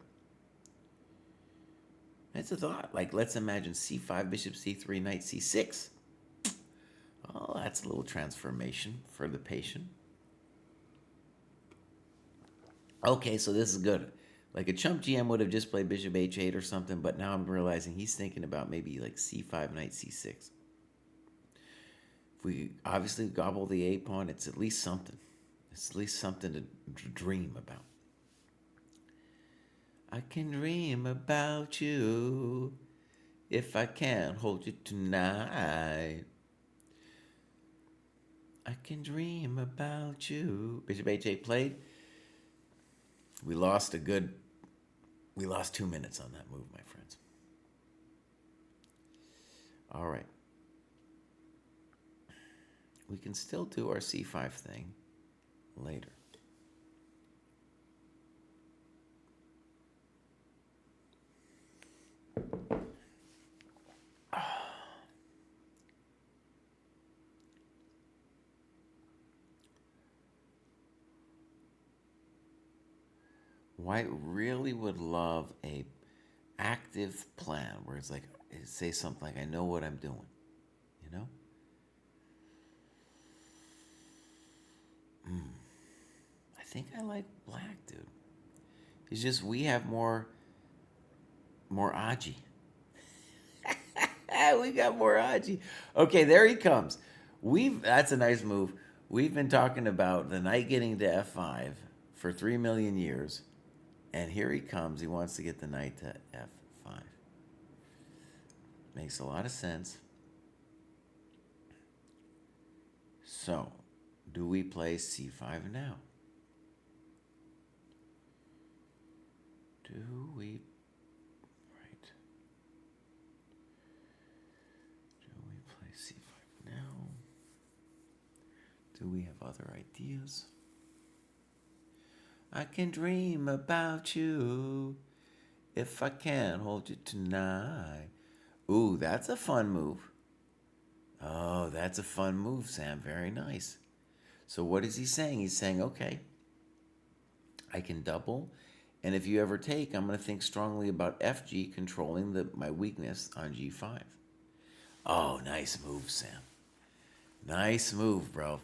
that's a thought. Like, let's imagine c5, bishop c3, knight c6. Oh, that's a little transformation for the patient. Okay, so this is good. Like a chump GM would have just played bishop h8 or something, but now I'm realizing he's thinking about maybe like c5, knight c6. If we obviously gobble the a pawn, it's at least something. It's at least something to dream about. I can dream about you if I can't hold you tonight. I can dream about you. Bishop h8 played. We lost 2 minutes on that move, my friends. All right. We can still do our c5 thing later. White really would love a active plan where it's like, say something like, I know what I'm doing, you know? I think I like black, dude. It's just we have more Aji. We got more Aji. Okay, there he comes. That's a nice move. We've been talking about the knight getting to f5 for 3 million years. And here he comes. He wants to get the knight to f5. Makes a lot of sense. So, do we play c5 now? Do we... Right. Do we play c5 now? Do we have other ideas? I can dream about you if I can't hold you tonight. Ooh, that's a fun move. Oh, that's a fun move, Sam. Very nice. So what is he saying? He's saying, okay, I can double. And if you ever take, I'm going to think strongly about FG controlling my weakness on G5. Oh, nice move, Sam. Nice move, bro.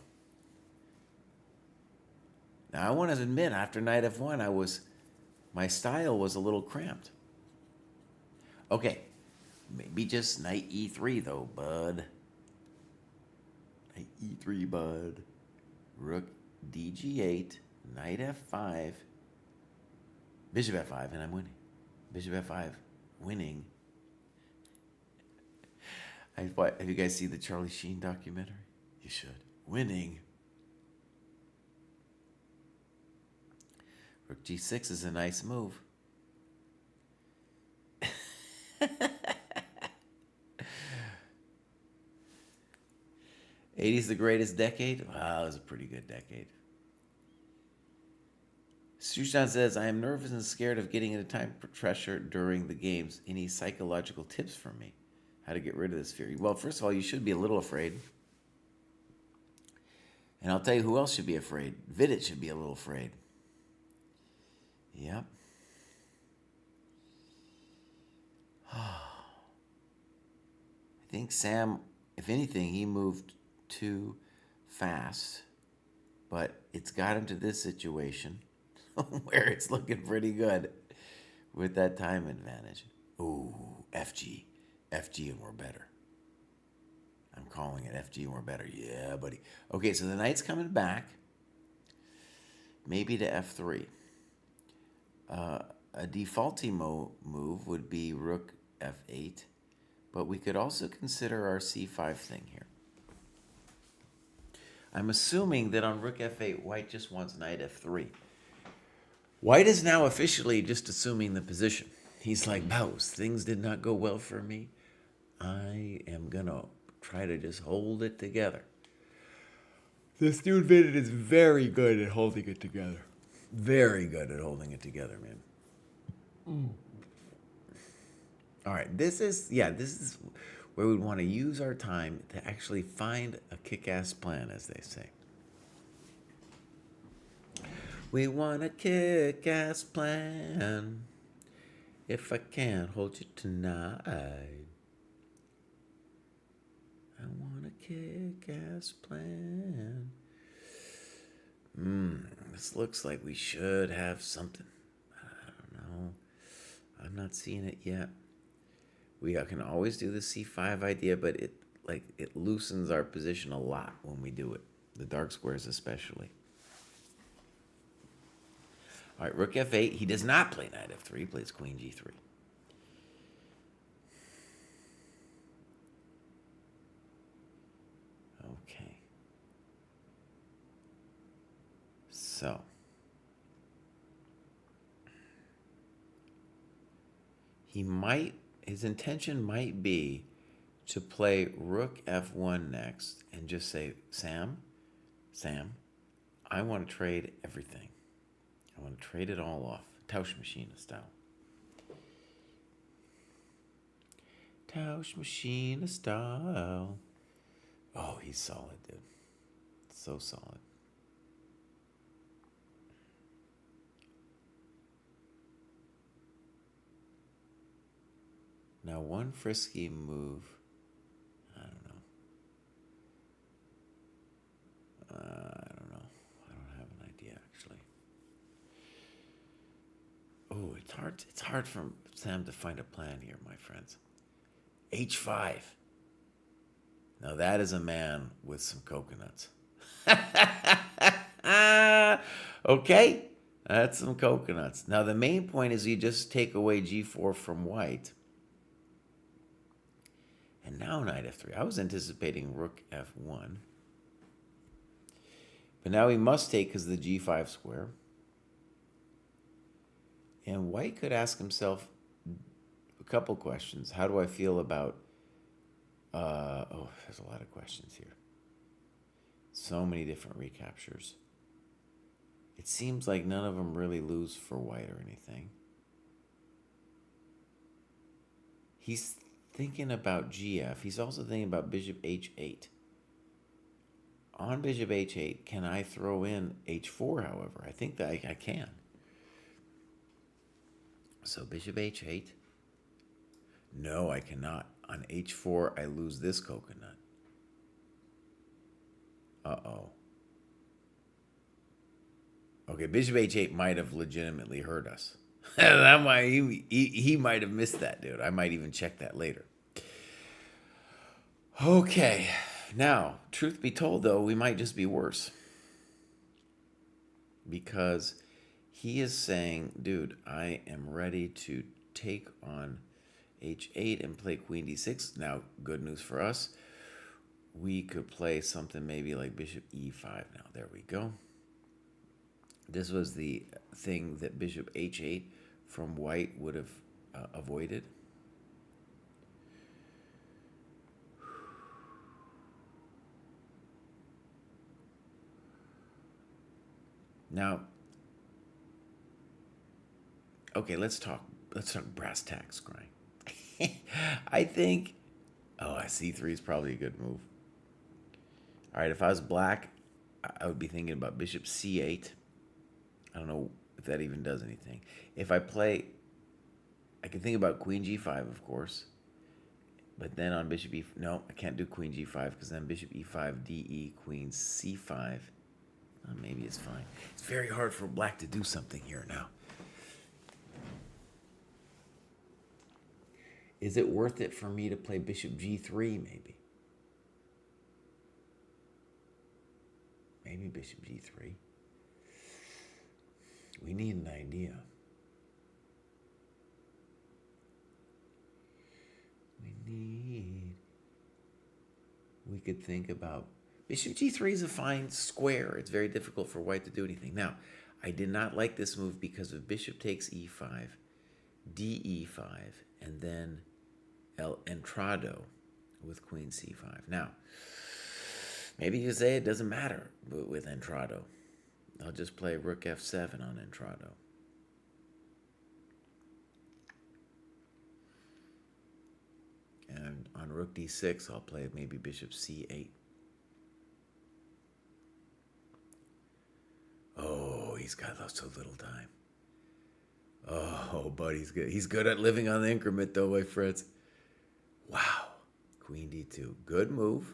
Now, I want to admit, after knight f1, my style was a little cramped. Okay, maybe just knight e3, though, bud. Knight e3, bud. Rook dg8, knight f5, bishop f5, and I'm winning. Bishop f5, winning. Have you guys seen the Charlie Sheen documentary? You should. Winning. Rook g6 is a nice move. '80s the greatest decade? Wow, it was a pretty good decade. Sushan says, I am nervous and scared of getting into time pressure during the games. Any psychological tips for me? How to get rid of this fear? Well, first of all, you should be a little afraid. And I'll tell you who else should be afraid. Vidit should be a little afraid. Yep. I think Sam, if anything, he moved too fast. But it's got him to this situation where it's looking pretty good with that time advantage. Ooh, FG. FG and we're better. I'm calling it FG and we're better. Yeah, buddy. Okay, so the knight's coming back. Maybe to F3. A defaulty move would be rook F8. But we could also consider our C5 thing here. I'm assuming that on rook F8, white just wants knight F3. White is now officially just assuming the position. He's like, Bows, things did not go well for me. I am going to try to just hold it together. This dude Vidit is very good at holding it together. Very good at holding it together, man. All right, this is where we want to use our time to actually find a kick-ass plan, as they say. We want a kick-ass plan. If I can't hold you tonight, I want a kick-ass plan. This looks like we should have something. I don't know. I'm not seeing it yet. We can always do the C5 idea, but it loosens our position a lot when we do it. The dark squares especially. All right, rook F8. He does not play knight F3. He plays queen G3. Okay. So. His intention might be to play rook F1 next and just say, Sam, I want to trade everything. I want to trade it all off. Tausch Machine style. Tausch Machine style. Oh, he's solid, dude. So solid. Now, one frisky move. I don't know. I don't have an idea, actually. Oh, it's hard for Sam to find a plan here, my friends. H5. Now, that is a man with some coconuts. Okay, that's some coconuts. Now, the main point is you just take away G4 from white. And now knight F3. I was anticipating rook F1. But now he must take because of the G5 square. And white could ask himself a couple questions. How do I feel about... there's a lot of questions here. So many different recaptures. It seems like none of them really lose for white or anything. He's thinking about GF. He's also thinking about bishop H8. On bishop H8, can I throw in H4, however? I think that I can. So bishop H8. No, I cannot. On H4, I lose this coconut. Uh-oh. Okay, bishop H8 might have legitimately hurt us. That might, he might have missed that, dude. I might even check that later. Okay. Now, truth be told, though, we might just be worse. Because he is saying, dude, I am ready to take on H8 and play queen D6. Now, good news for us. We could play something maybe like bishop E5 now. There we go. This was the thing that bishop H8 from white would have avoided. Now, okay, let's talk brass tacks, Kraai. I think, oh, c3 is probably a good move. All right, if I was black, I would be thinking about bishop c8. I don't know if that even does anything. If I play, I can think about queen g5, of course. But then on bishop e, no, I can't do queen g5 because then bishop e5, de, queen c5. Maybe it's fine. It's very hard for black to do something here now. Is it worth it for me to play bishop g3 maybe? Maybe bishop g3. We need an idea. We could think about bishop g3 is a fine square. It's very difficult for white to do anything. Now, I did not like this move because of bishop takes e5, de5, and then el entrado with queen c5. Now, maybe you say it doesn't matter with entrado. I'll just play rook f7 on entrado. And on rook d6, I'll play maybe bishop c8. Oh, he's got so little time. Oh, but he's good. He's good at living on the increment, though, my friends. Wow. Queen d2. Good move.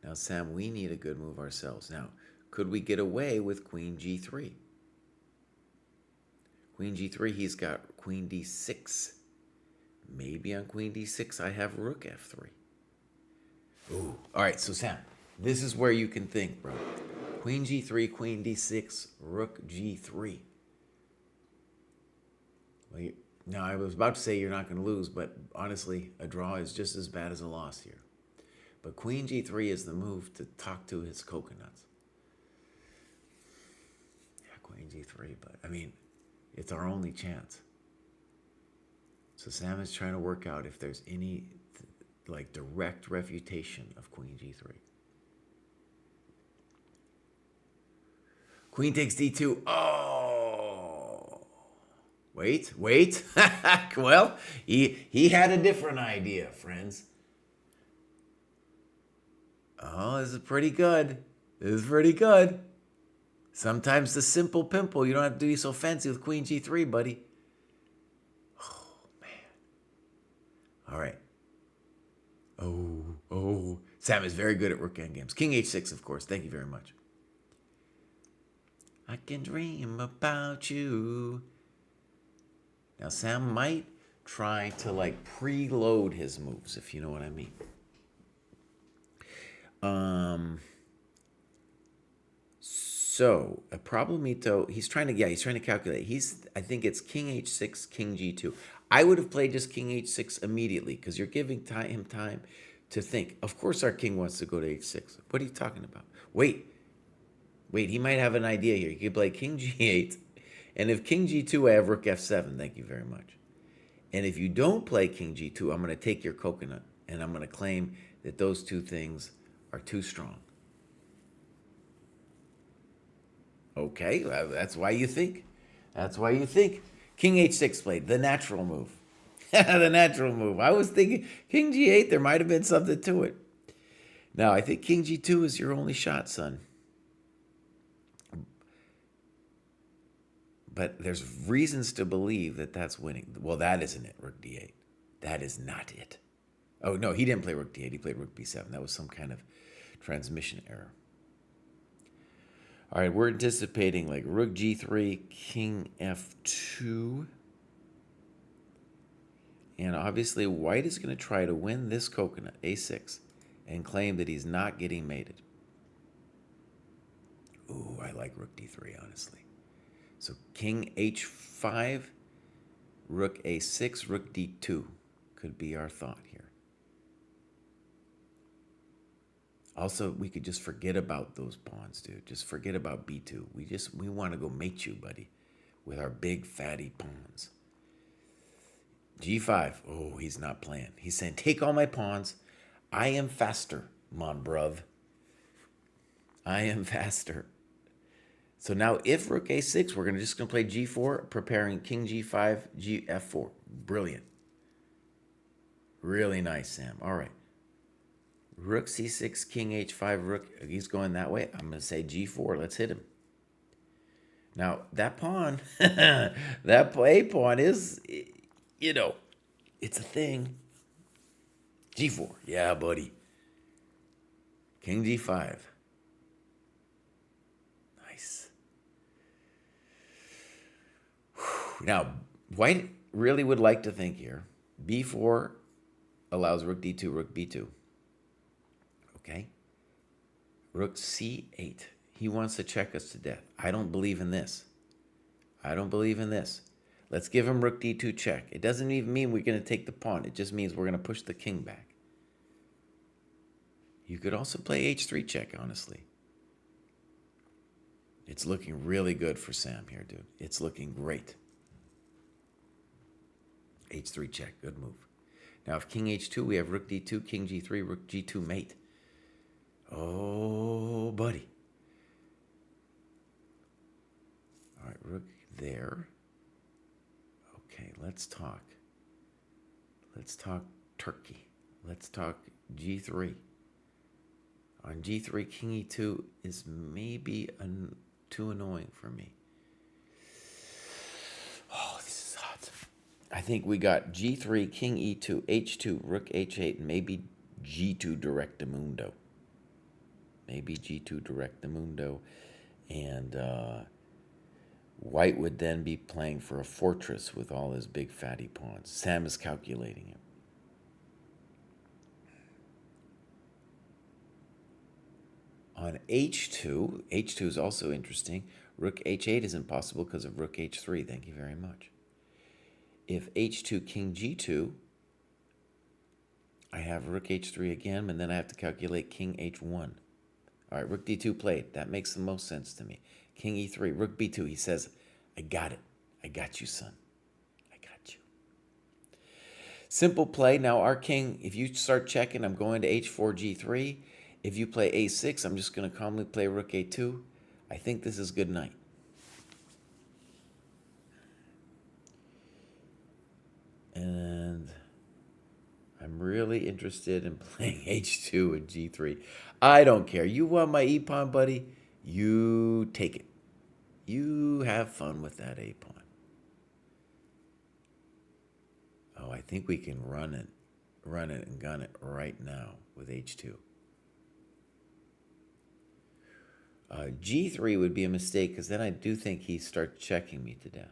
Now, Sam, we need a good move ourselves. Now, could we get away with queen g3? Queen g3, he's got queen d6. Maybe on queen d6, I have rook f3. Ooh. All right, so Sam, this is where you can think, bro. Queen g3, queen d6, rook g3. Well, now, I was about to say you're not going to lose, but honestly, a draw is just as bad as a loss here. But queen g3 is the move to talk to his coconuts. Yeah, queen g3, but I mean, it's our only chance. So Sam is trying to work out if there's any like direct refutation of queen g3. Queen takes d2. Oh, wait. Well, he had a different idea, friends. Oh, this is pretty good. Sometimes the simple pimple, you don't have to be so fancy with queen g3, buddy. Oh, man. All right. Oh. Sam is very good at rook endgames. King h6, of course. Thank you very much. I can dream about you. Now, Sam might try to like preload his moves, if you know what I mean. So a problemito, he's trying to calculate. I think it's king h6, king g2. I would have played just king h6 immediately because you're giving him time to think. Of course our king wants to go to h6. What are you talking about? Wait, he might have an idea here. He could play king g8, and if king g2, I have rook f7. Thank you very much. And if you don't play king g2, I'm going to take your coconut, and I'm going to claim that those two things are too strong. Okay, that's why you think. King h6 played, the natural move. The natural move. I was thinking king g8, there might have been something to it. Now, I think king g2 is your only shot, son. But there's reasons to believe that that's winning. Well, that isn't it, rook d8. That is not it. Oh, no, he didn't play rook d8. He played rook b7. That was some kind of transmission error. All right, we're anticipating like rook g3, king f2. And obviously, white is going to try to win this coconut, a6, and claim that he's not getting mated. Ooh, I like rook d3, honestly. So king h5, rook a6, rook d2 could be our thought here. Also, we could just forget about those pawns, dude. Just forget about b2. We want to go mate you, buddy, with our big fatty pawns. g5. Oh, he's not playing. He's saying, take all my pawns. I am faster, mon bruv. I am faster. So now if rook a6, we're just going to play g4, preparing king g5, f4. Brilliant. Really nice, Sam. All right. Rook c6, king h5, rook. He's going that way. I'm going to say g4. Let's hit him. Now, that pawn, that a pawn is, it's a thing. g4. Yeah, buddy. King g5. Nice. Now, white really would like to think here. b4 allows rook d2, rook b2. Okay? Rook c8. He wants to check us to death. I don't believe in this. I don't believe in this. Let's give him rook d2 check. It doesn't even mean we're going to take the pawn. It just means we're going to push the king back. You could also play h3 check, honestly. It's looking really good for Sam here, dude. It's looking great. h3 check. Good move. Now, if king h2, we have rook d2, king g3, rook g2 mate. Oh, buddy. All right, rook there. Okay, let's talk. Let's talk Turkey. Let's talk g3. On g3, king e2 is maybe too annoying for me. Oh, this is hot. I think we got g3, king e2, h2, rook h8, and maybe g2 directamundo. Maybe g2 directamundo. And white would then be playing for a fortress with all his big fatty pawns. Sam is calculating it. On h2, h2 is also interesting. Rook h8 is impossible because of rook h3. Thank you very much. If h2, king g2, I have rook h3 again, and then I have to calculate king h1. All right, rook d2 played. That makes the most sense to me. King e3, rook b2. He says, I got it. I got you, son. I got you. Simple play. Now, our king, if you start checking, I'm going to h4, g3. If you play a6, I'm just going to calmly play rook a2. I think this is good night. And I'm really interested in playing h2 and g3. I don't care. You want my e-pawn, buddy? You take it. You have fun with that a-pawn. Oh, I think we can run it and gun it right now with h2. G3 would be a mistake because then I do think he starts checking me to death.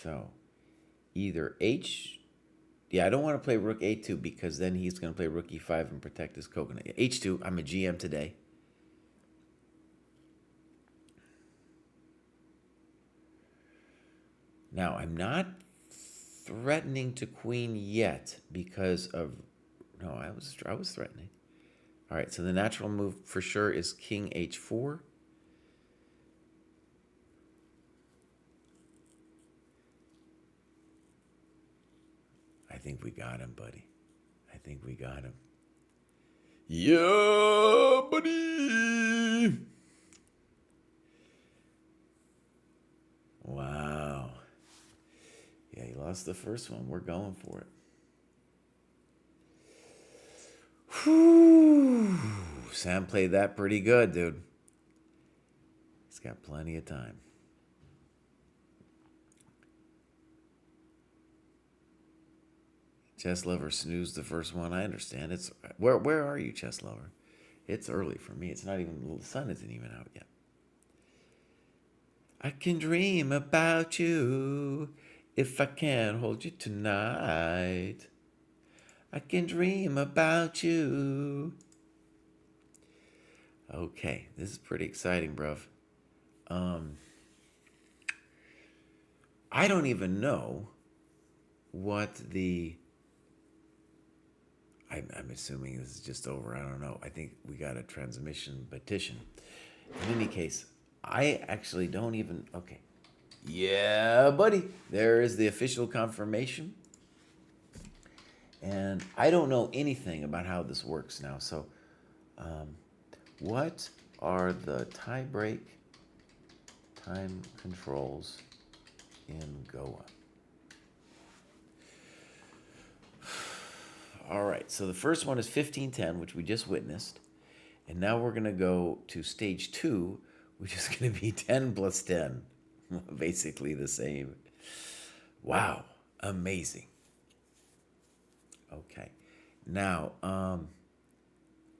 So either yeah, I don't want to play rook a2 because then he's going to play rook e5 and protect his coconut. h2, I'm a GM today. Now, I'm not threatening to queen yet because of... No, I was threatening. All right, so the natural move for sure is king h4. I think we got him, buddy. I think we got him. Yeah, buddy! Wow. Yeah, he lost the first one. We're going for it. Whew. Sam played that pretty good, dude. He's got plenty of time. Chess Lover snoozed the first one. I understand. It's where are you, Chess Lover? It's early for me. It's not even, the sun isn't even out yet. I can dream about you if I can't hold you tonight. I can dream about you. Okay, this is pretty exciting, bruv. I don't even know what the... I'm assuming this is just over. I don't know. I think we got a transmission petition. In any case, I actually don't even... Okay. Yeah, buddy. There is the official confirmation. And I don't know anything about how this works now. So What are the tie-break time controls in Goa? All right, so the first one is 15-10, which we just witnessed. And now we're going to go to stage 2, which is going to be 10 plus 10. Basically the same. Wow, amazing. Okay, now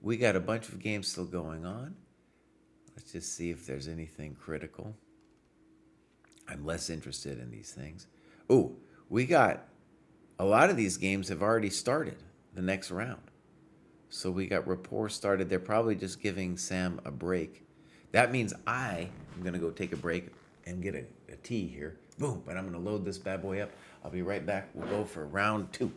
we got a bunch of games still going on. Let's just see if there's anything critical. I'm less interested in these things. Oh, we got a lot of these games have already started the next round. So we got rapport started. They're probably just giving Sam a break. That means I am going to go take a break and get a tea here. Boom, but I'm going to load this bad boy up. I'll be right back. We'll go for round 2.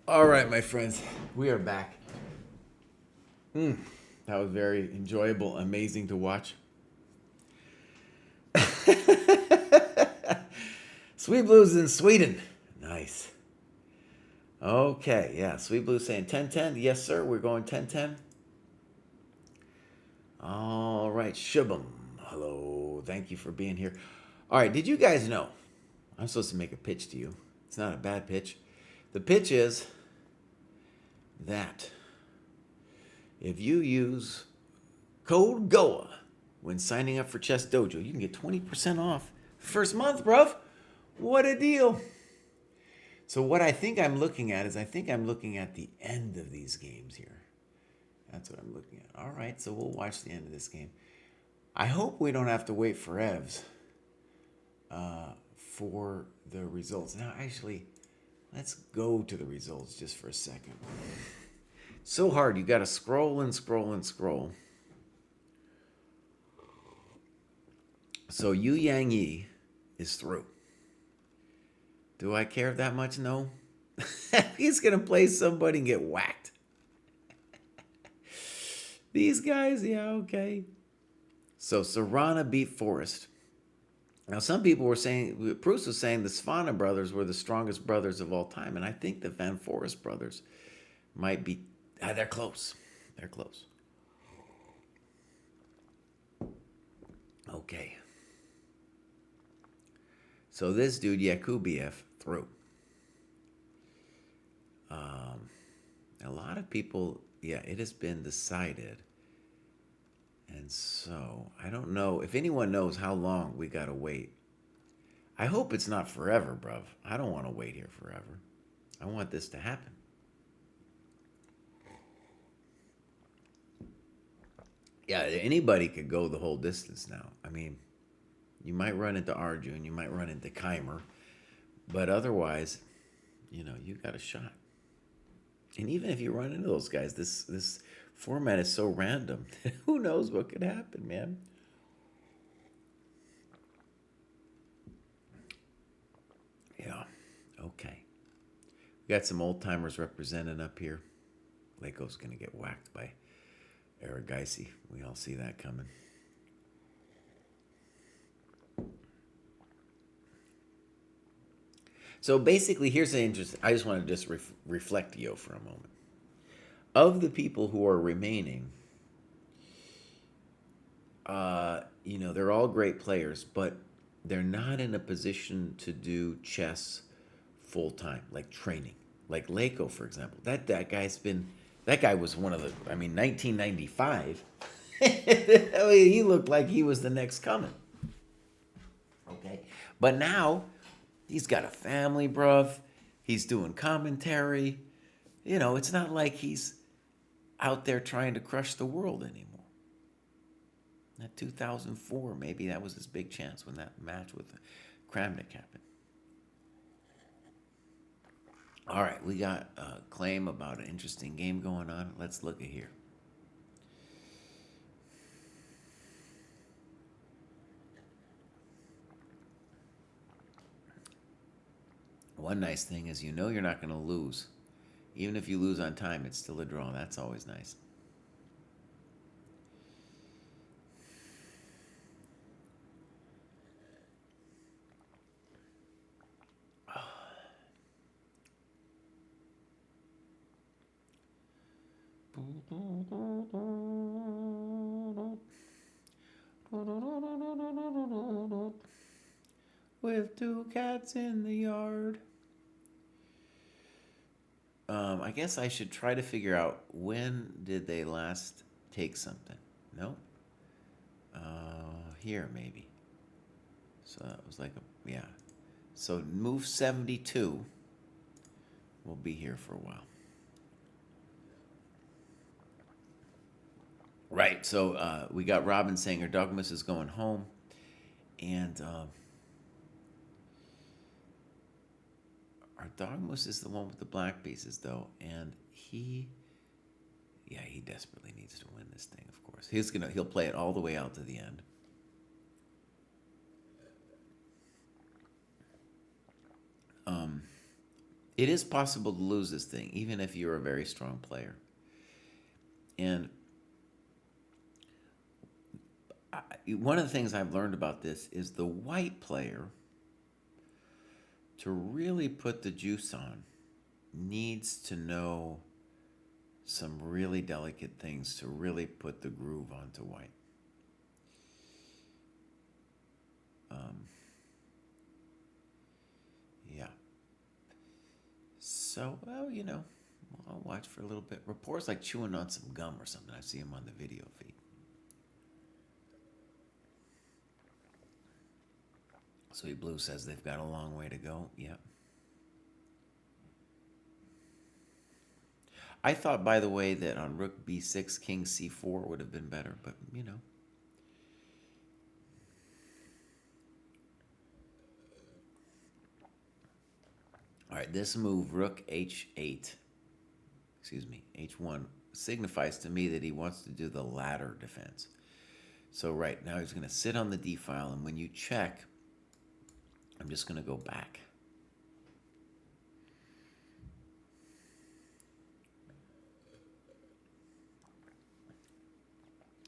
All right, my friends, we are back. That was very enjoyable, amazing to watch. Sweet Blues in Sweden. Nice. Okay, yeah, Sweet Blues saying 10-10. Yes, sir, we're going 10-10. All right, Shubham. Hello, thank you for being here. All right, did you guys know? I'm supposed to make a pitch to you. It's not a bad pitch. The pitch is that if you use code GOA when signing up for Chess Dojo, you can get 20% off first month, bruv. What a deal. So what I think I'm looking at is I think I'm looking at the end of these games here. That's what I'm looking at. All right, so we'll watch the end of this game. I hope we don't have to wait for Evs for the results. Now, actually, let's go to the results just for a second. So hard. You got to scroll and scroll and scroll. So Yu Yang Yi is through. Do I care that much? No. He's going to play somebody and get whacked. These guys, yeah, okay. So Serrana beat Forrest. Now, some people were saying, Pruess was saying the Svana brothers were the strongest brothers of all time. And I think the Van Forest brothers might be, they're close. They're close. Okay. So this dude, Yakubiev, through. A lot of people, yeah, it has been decided. And so, I don't know. If anyone knows how long we got to wait, I hope it's not forever, bruv. I don't want to wait here forever. I want this to happen. Yeah, anybody could go the whole distance now. I mean, you might run into Arjun, you might run into Keimer, but otherwise, you know, you got a shot. And even if you run into those guys, this format is so random. Who knows what could happen, man? Yeah, okay. We got some old timers represented up here. Lako's gonna get whacked by Aragaisi. We all see that coming. So basically, here's the interesting. I just want to just reflect, Yo, for a moment. Of the people who are remaining, you know, they're all great players, but they're not in a position to do chess full time, like training. Like Lako, for example. That guy was one of the, I mean, 1995. He looked like he was the next coming. Okay. But now, he's got a family, bruv. He's doing commentary. You know, it's not like he's out there trying to crush the world anymore. That 2004, maybe that was his big chance when that match with Kramnik happened. All right, we got a claim about an interesting game going on. Let's look at here. One nice thing is you know you're not going to lose. Even if you lose on time, it's still a draw. That's always nice. With two cats in the yard. I guess I should try to figure out when did they last take something. No? Here, maybe. So that was like a, yeah. So move 72. We'll be here for a while. Right, so we got Robin saying her Dogmas is going home. And our Dogmus is the one with the black pieces, though. And he desperately needs to win this thing, of course. He'll play it all the way out to the end. It is possible to lose this thing, even if you're a very strong player. And one of the things I've learned about this is the white player, to really put the juice on, needs to know some really delicate things to really put the groove onto white. Yeah. So, well, I'll watch for a little bit. Rapport's like chewing on some gum or something. I see him on the video feed. Sweet Blue says they've got a long way to go. Yep. I thought, by the way, that on Rook B6, King C4 would have been better, but All right, this move, Rook H8, H1, signifies to me that he wants to do the ladder defense. So right now he's going to sit on the D file, and when you check, I'm just going to go back.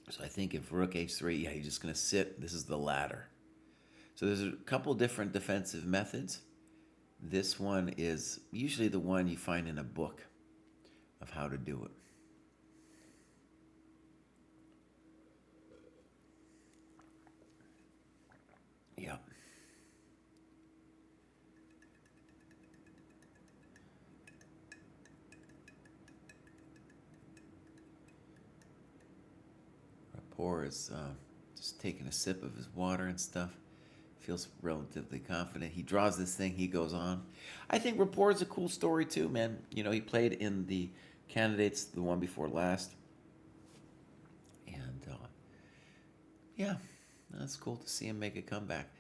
So I think if Rook H3, yeah, he's just going to sit. This is the ladder. So there's a couple different defensive methods. This one is usually the one you find in a book of how to do it. Yep. Rapport is just taking a sip of his water and stuff. Feels relatively confident. He draws this thing, he goes on. I think Rapport is a cool story too, man. He played in the candidates, the one before last. And yeah, that's cool to see him make a comeback.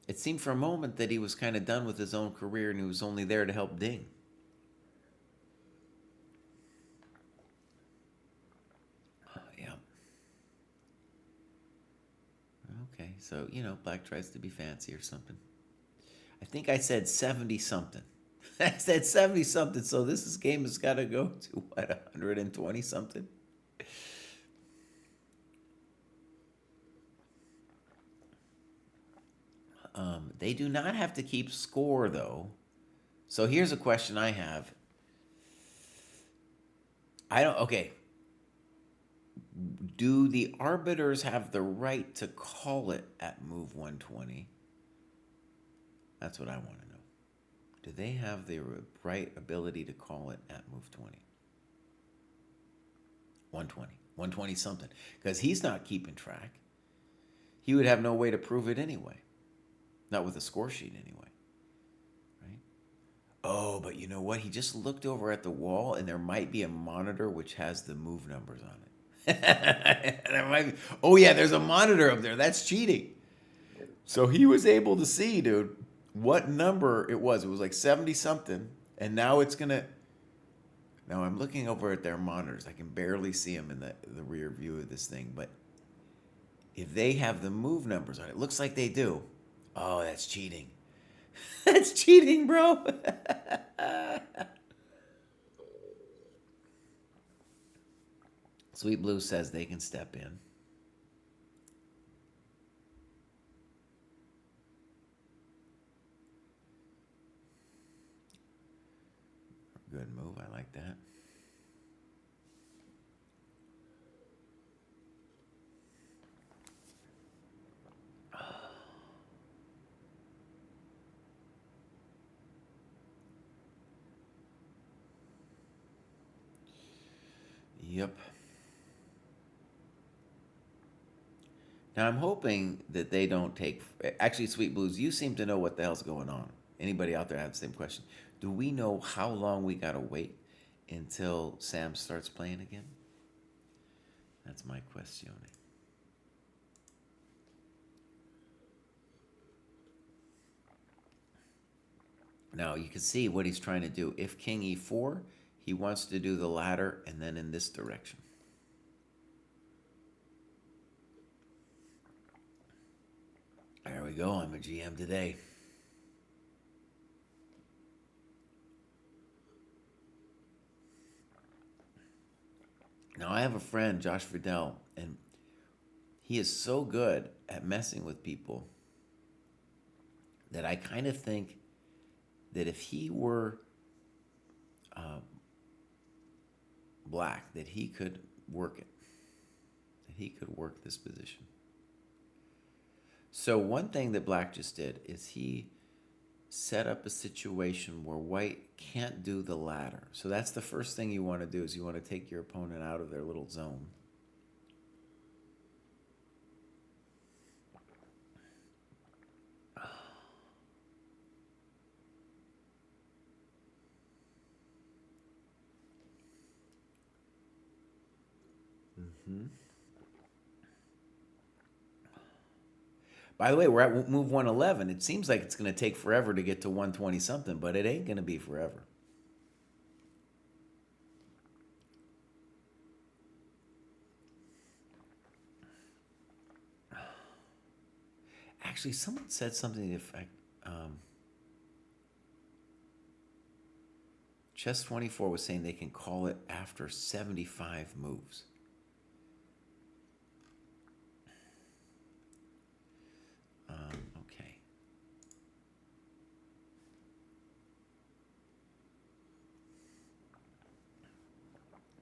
It seemed for a moment that he was kind of done with his own career and he was only there to help Ding. Yeah. Okay, so, Black tries to be fancy or something. I think I said 70 something. I said 70 something, so this game has got to go to, what, 120 something? They do not have to keep score, though. So here's a question I have. Okay. Do the arbiters have the right to call it at move 120? That's what I want to know. Do they have the right ability to call it at move 20? 120. 120 something. Because he's not keeping track. He would have no way to prove it anyway. Not with a score sheet anyway. Right? Oh, but you know what? He just looked over at the wall and there might be a monitor which has the move numbers on it. There might be, oh yeah, there's a monitor up there. That's cheating. So he was able to see, dude, what number it was. It was like 70 something. And now it's going to... Now I'm looking over at their monitors. I can barely see them in the rear view of this thing. But if they have the move numbers on it, looks like they do. Oh, that's cheating. That's cheating, bro. Sweet Blue says they can step in. Good move. I like that. Yep. Now I'm hoping that they don't take... Actually, Sweet Blues, you seem to know what the hell's going on. Anybody out there have the same question? Do we know how long we gotta wait until Sam starts playing again? That's my question. Now you can see what he's trying to do. If King E4, he wants to do the ladder and then in this direction. There we go. I'm a GM today. I have a friend, Josh Friedel, and he is so good at messing with people that I kind of think that if he were black, that he could work it, that he could work this position. So one thing that black just did is he set up a situation where white can't do the ladder. So that's the first thing you want to do, is you want to take your opponent out of their little zone. By the way, we're at move 111. It seems like it's going to take forever to get to 120 something, but it ain't going to be forever. Actually, someone said something to the effect, Chess 24 was saying they can call it after 75 moves. Okay.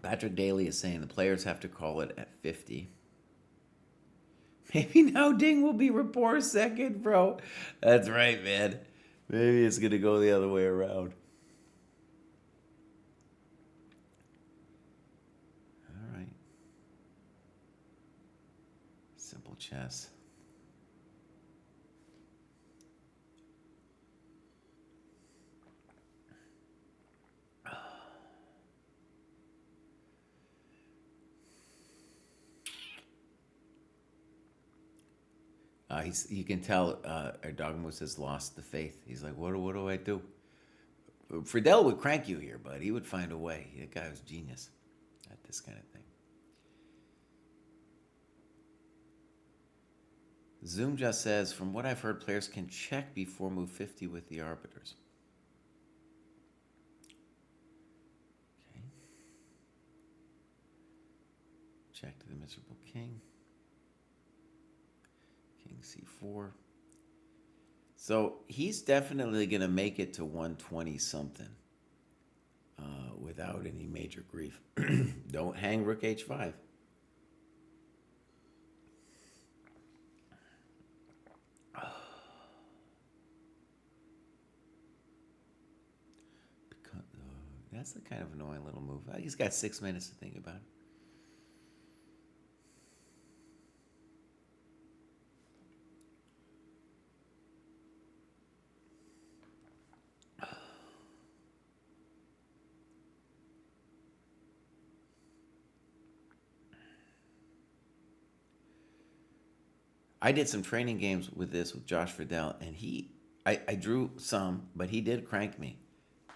Patrick Daly is saying the players have to call it at 50. Maybe now Ding will be rapport second, bro. That's right, man. Maybe it's going to go the other way around. All right. Simple chess. You can tell Dogmus has lost the faith. He's like, what do I do? Friedel would crank you here, but he would find a way. That guy was genius at this kind of thing. Zoom just says, from what I've heard, players can check before move 50 with the arbiters. Okay. Check to the miserable king. King c4. So he's definitely going to make it to 120 something without any major grief. Don't hang rook h5. That's the kind of annoying little move. He's got 6 minutes to think about it. I did some training games with this with Josh Friedel, and I drew some, but he did crank me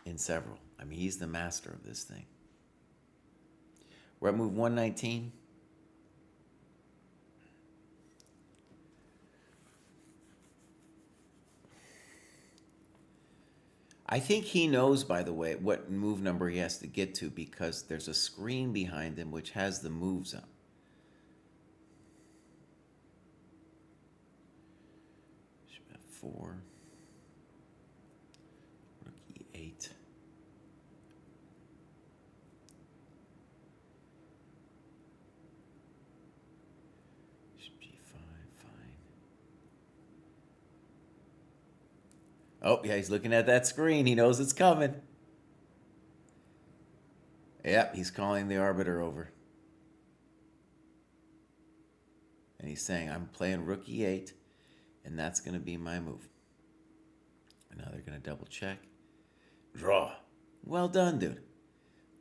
in several. I mean, he's the master of this thing. We're at move 119. I think he knows, by the way, what move number he has to get to, because there's a screen behind him which has the moves up. Bishop f4. Rook e8. Bishop g5, fine. Oh, yeah, he's looking at that screen. He knows it's coming. Yep, he's calling the arbiter over. And he's saying, I'm playing rook e8, and that's going to be my move. And now they're going to double check. Draw. Well done, dude.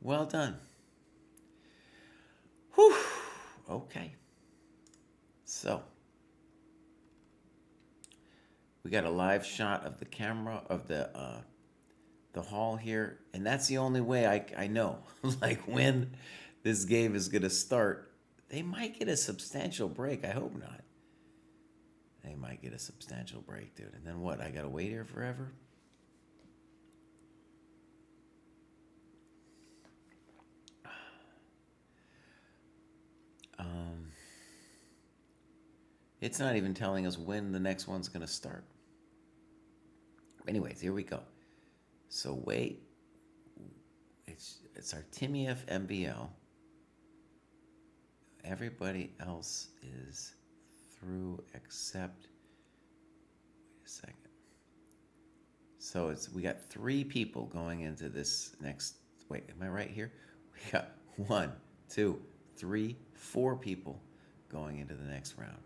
Well done. Whew. Okay. So, we got a live shot of the camera of the hall here, and that's the only way I know. Like, when this game is going to start. They might get a substantial break. I hope not. They might get a substantial break, dude. And then what? I got to wait here forever? It's not even telling us when the next one's going to start. Anyways, here we go. So wait. It's Artemiev MBL. Everybody else is through except... Wait a second. So we got 3 people going into this next... Wait, am I right here? We got 1, 2, 3, 4 people going into the next round.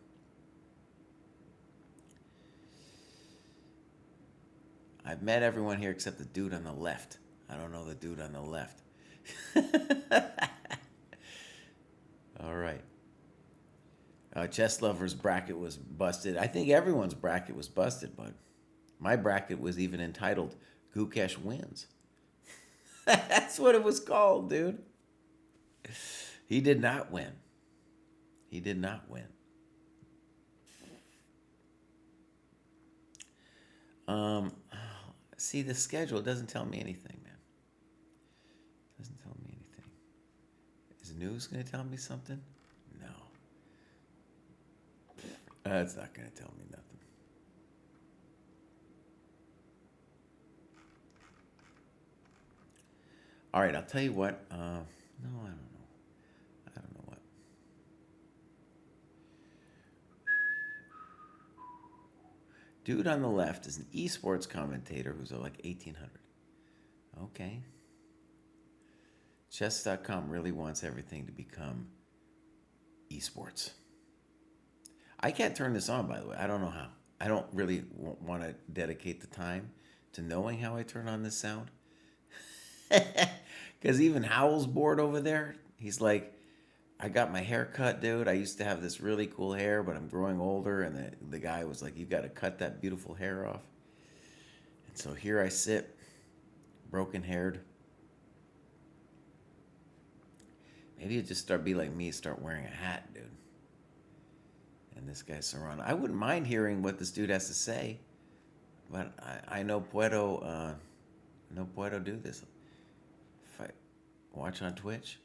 I've met everyone here except the dude on the left. I don't know the dude on the left. All right. Chess Lover's bracket was busted. I think everyone's bracket was busted, but my bracket was even entitled Gukesh Wins. That's what it was called, dude. He did not win. He did not win. See, the schedule doesn't tell me anything, man. It doesn't tell me anything. Is news going to tell me something? No. It's not going to tell me nothing. All right, I'll tell you what. No, I don't know. I don't know what. Dude on the left is an esports commentator who's like 1800. Okay. Chess.com really wants everything to become esports. I can't turn this on, by the way. I don't know how. I don't really want to dedicate the time to knowing how I turn on this sound. Because even Howell's bored over there. He's like, I got my hair cut, dude. I used to have this really cool hair, but I'm growing older. And the guy was like, you got to cut that beautiful hair off. And so here I sit, broken-haired. Maybe you just be like me, start wearing a hat, dude. And this guy's Serrano. I wouldn't mind hearing what this dude has to say, but I no puedo do this. If I watch on Twitch,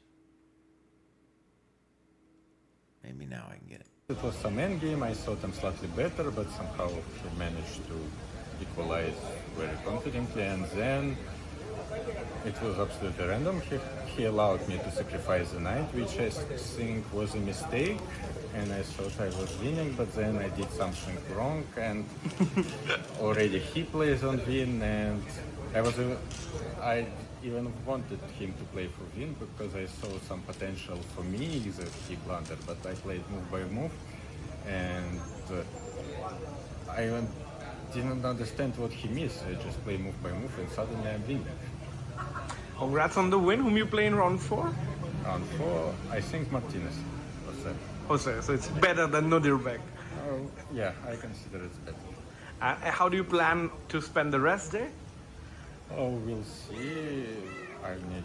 maybe now I can get it. It was some endgame. I thought I'm slightly better, but somehow he managed to equalize very confidently. And then it was absolutely random. He allowed me to sacrifice the knight, which I think was a mistake. And I thought I was winning, but then I did something wrong, and already he plays on win, and I even wanted him to play for win because I saw some potential for me that he blundered, but I played move by move, and I even didn't understand what he missed. I just play move by move, and suddenly I'm winning. Congrats on the win. Whom you play in round 4? Round 4, I think Martinez was that. Jose, so it's better than Nodirbek. Oh, yeah, I consider it's better. How do you plan to spend the rest day? Oh, we'll see. I need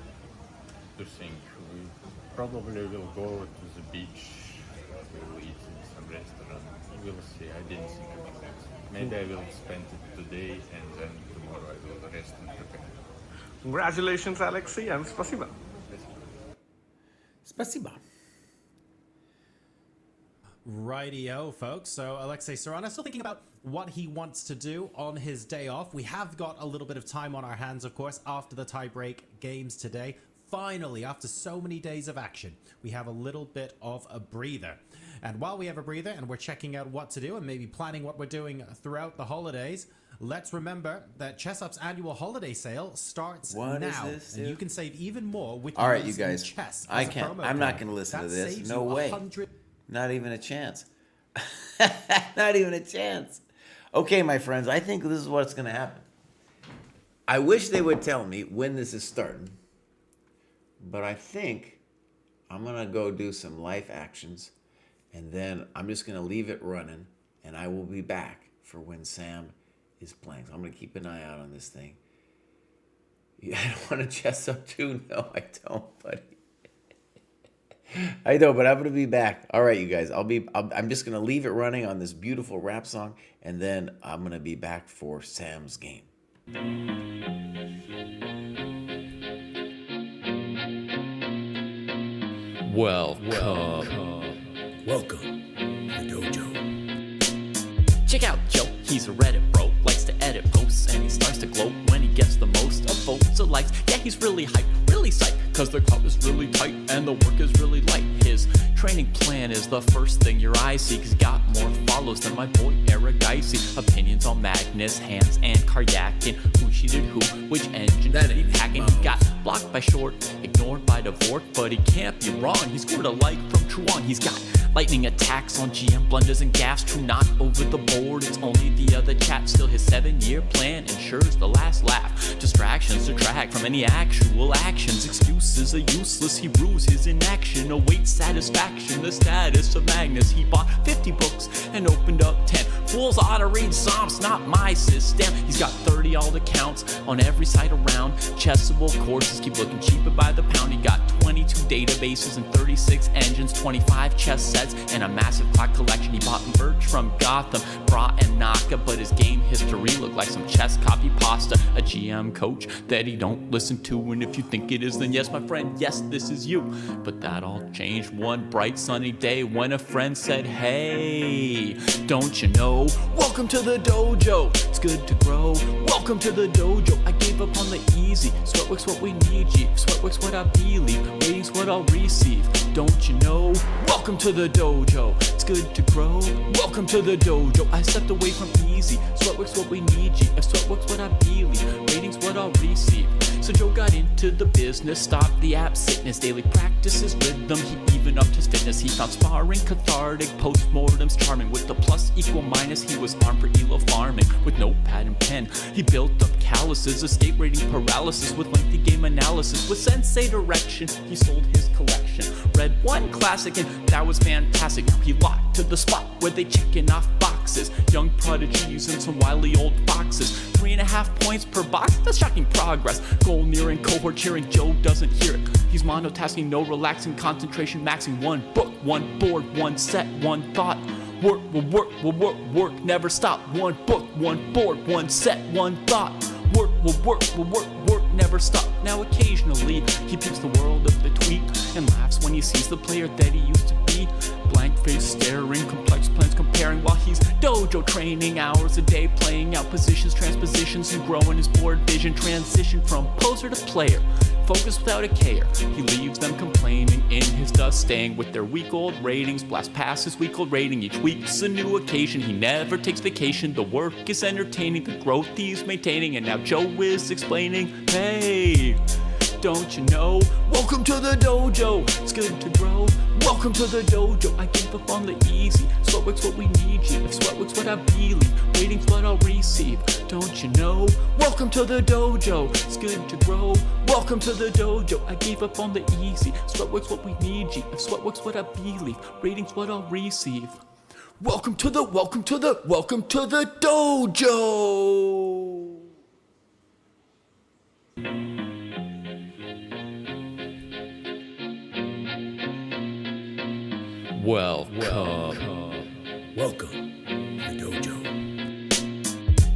to think. We probably will go to the beach. We'll eat in some restaurant. We'll see. I didn't think about that. Maybe I will spend it today, and then tomorrow I will rest and prepare. Congratulations, Alexei, and spasiba. Spasiba. Rightio, folks. So Alexei Serrano still thinking about what he wants to do on his day off. We have got a little bit of time on our hands, of course, after the tie-break games today. Finally, after so many days of action, we have a little bit of a breather. And while we have a breather and we're checking out what to do and maybe planning what we're doing throughout the holidays, let's remember that ChessUp's annual holiday sale starts now. Is this, and you can save even more with all right, your you guys. chess. I can't. I'm not going to listen to this. No way. Not even a chance. Not even a chance. Okay, my friends, I think this is what's going to happen. I wish they would tell me when this is starting, but I think I'm going to go do some life actions, and then I'm just going to leave it running, and I will be back for when Sam is playing. So I'm going to keep an eye out on this thing. Yeah, I don't want to chess up too. No, I don't, buddy. I know, but I'm going to be back. All right, you guys. I'm just going to leave it running on this beautiful rap song, and then I'm going to be back for Sam's game. Welcome to Dojo. Check out Joe, he's a Reddit bro, likes to edit posts, and he starts to gloat when he gets the most of votes or likes. Yeah, he's really hyped, really psyched, cause the crowd is really tight and the work is really light. His training plan is the first thing your eyes see, cause he got more follows than my boy Eric Dicey. Opinions on Magnus, Hans, and Karyakin, who cheated who, which engine did he packing. He got blocked by Short, ignored by Dvorak, but he can't be wrong, he scored a like from Truong. He's got lightning attacks on GM blunders and gaffes, true not over the board, it's only the other chat. Still his 7-year plan ensures the last laugh. Distractions detract from any actual actions. Excuses are useless, he rues his inaction. Awaits satisfaction, the status of Magnus. He bought 50 books and opened up 10. Fools ought to read Psalms, not my system. He's got 30 alt accounts on every site around. Chessable courses keep looking cheaper by the pound. He got 22 databases and 36 engines, 25 chess sets, and a massive clock collection. He bought merch from Gotham, Bra and Naka, but his game history looked like some chess copy pasta. A GM coach that he don't listen to, and if you think it is, then yes, my friend, yes, this is you. But that all changed one bright sunny day when a friend said, hey, don't you know, welcome to the dojo, it's good to grow. Welcome to the dojo, I gave up on the easy. Sweatwork's what we need, G. Sweatwork's what I believe, ratings what I'll receive. Don't you know, welcome to the dojo, it's good to grow. Welcome to the dojo, I stepped away from easy. Sweatwork's what we need, G. If Sweatwork's what I believe, ratings what I'll receive. So Joe got into the business, stopped the app sickness, daily practices rhythm, he even upped his fitness. He found sparring cathartic, postmortems charming. With the plus equal minus, he was armed for elo farming. With notepad and pen, he built up calluses, escape rating paralysis with lengthy game analysis. With sensei direction, he sold his collection. Read one classic and that was fantastic. Now he locked to the spot where they checking off boxes. Young prodigies and some wily old foxes. 3.5 points per box, that's shocking progress. Goal nearing, cohort cheering, Joe doesn't hear it. He's monotasking, no relaxing, concentration maxing. One book, one board, one set, one thought. Work will work, will work, work, never stop. One book, one board, one set, one thought. Work will work, will work, work, never stop. Now occasionally, he peeps the world of the tweet and laughs when he sees the player that he used to be. Blank face staring, complex plans comparing while he's dojo training. Hours a day playing out positions, transpositions, and growing his board vision. Transition from poser to player, focus without a care. He leaves them complaining in his dust, staying with their week-old ratings. Blast past his week-old rating, each week's a new occasion. He never takes vacation, the work is entertaining, the growth he's maintaining. And now Joe is explaining, hey, don't you know, welcome to the dojo, it's good to grow. Welcome to the dojo, I gave up on the easy. Sweatwork's what we need, G. If Sweatwork's what I believe, ratings what I'll receive. Don't you know, welcome to the dojo, it's good to grow. Welcome to the dojo, I gave up on the easy. Sweatwork's what we need, G. If Sweatwork's what I believe, ratings what I'll receive. Welcome to the dojo. Welcome to the dojo.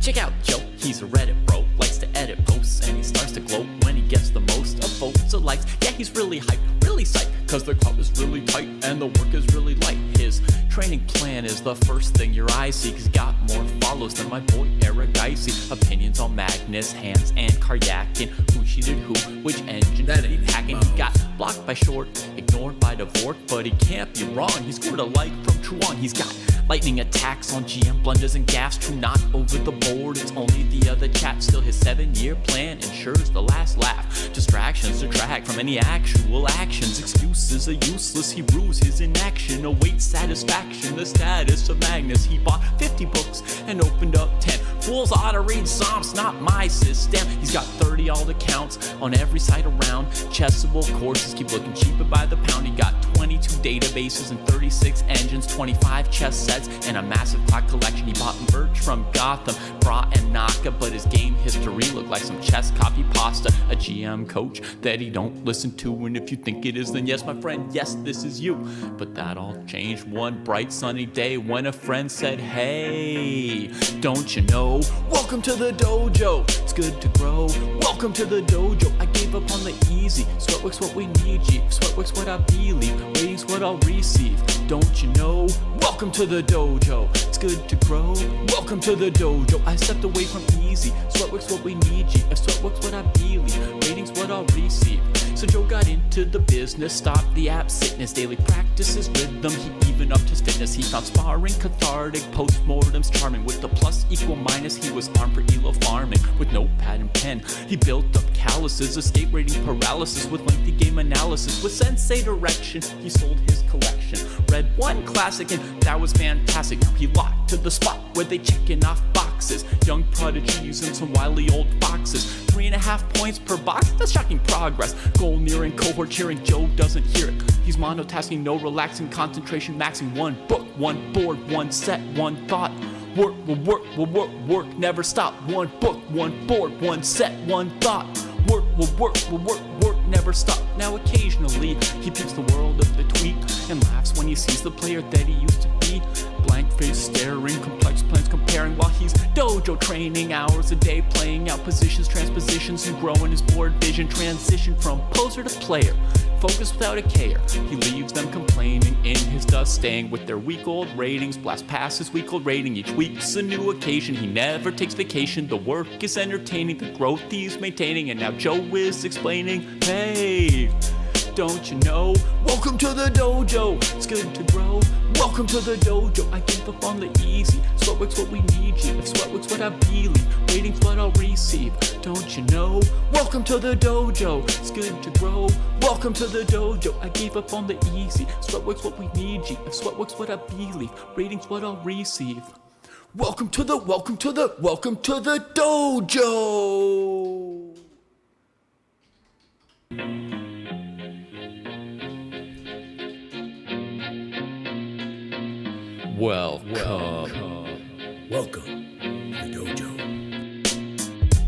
Check out Joe, he's a Reddit bro, likes to edit posts, and he starts to gloat when he gets the most of votes or likes. Yeah, he's really hyped, really psyched, cause the crowd is really tight and the work is really light. His training plan is the first thing your eyes see, cause he got more follows than my boy Eric Dicey. Opinions on Magnus, Hans, and Karyakin, who cheated who, which engine did he packing. He got blocked by Short, ignored by Dvorak, but he can't be wrong, he scored a like from Truong. He's got lightning attacks on GM blunders and gaffes, true not over the board, it's only the other chat. Still his 7-year plan ensures the last laugh. Distractions detract from any actual actions. Excuses are useless, he rues his inaction. Awaits satisfaction, the status of Magnus. He bought 50 books and opened up 10. Fools ought to read Psalms, not my system. He's got 30 alt accounts on every site around. Chessable courses keep looking cheaper by the pound. He got 22 databases and 36 engines, 25 chess sets, and a massive clock collection. He bought merch from Gotham, Bra and Naka, but his game history looked like some chess copy pasta. A GM coach that he don't listen to, and if you think it is, then yes, my friend, yes, this is you. But that all changed one bright sunny day when a friend said, hey, don't you know, welcome to the dojo, it's good to grow. Welcome to the dojo, I gave up on the easy. easy. Sweatwork's what we need, G. Sweatwork's what I believe. Ratings what I'll receive. Don't you know? Welcome to the dojo. It's good to grow. Welcome to the dojo. I stepped away from easy. Sweatwork's what we need, G. If sweatwork's what I believe. Ratings what I'll receive. So Joe got into the business, stopped the abstinence, daily practices, rhythm, he even upped his fitness. He found sparring cathartic, postmortems charming. With the plus equal minus, he was armed for ELO farming. With notepad and pen, he built up calluses, escape rating paralysis with lengthy game analysis. With sensei direction, he sold his collection. Read one classic and that was fantastic. Now he locked to the spot where they checking off boxes. Young prodigies and some wily old foxes. 3.5 points per box, that's shocking progress. Goal nearing, cohort cheering, Joe doesn't hear it. He's monotasking, no relaxing, concentration maxing. One book, one board, one set, one thought. Work will work, will work, work, never stop. One book, one board, one set, one thought. Work will work, will work, work, never stop. Now occasionally, he peeps the world of the tweet and laughs when he sees the player that he used to be. Blank face staring, complex plans comparing while he's dojo training. Hours a day playing out positions, transpositions, and growing his board vision. Transition from poser to player, focus without a care. He leaves them complaining in his dust, staying with their week-old ratings. Blast past his week-old rating, each week's a new occasion. He never takes vacation, the work is entertaining, the growth he's maintaining. And now Joe is explaining, hey, don't you know? Welcome to the dojo, it's good to grow. Welcome to the dojo, I give up on the easy. Sweatwork's what we need, G. If sweatwork's what I believe, ratings what I'll receive. Don't you know? Welcome to the dojo, it's good to grow. Welcome to the dojo, I gave up on the easy. Sweatwork's what we need, G. If sweatwork's what I believe, ratings what I'll receive. Welcome to the dojo! Welcome to the dojo.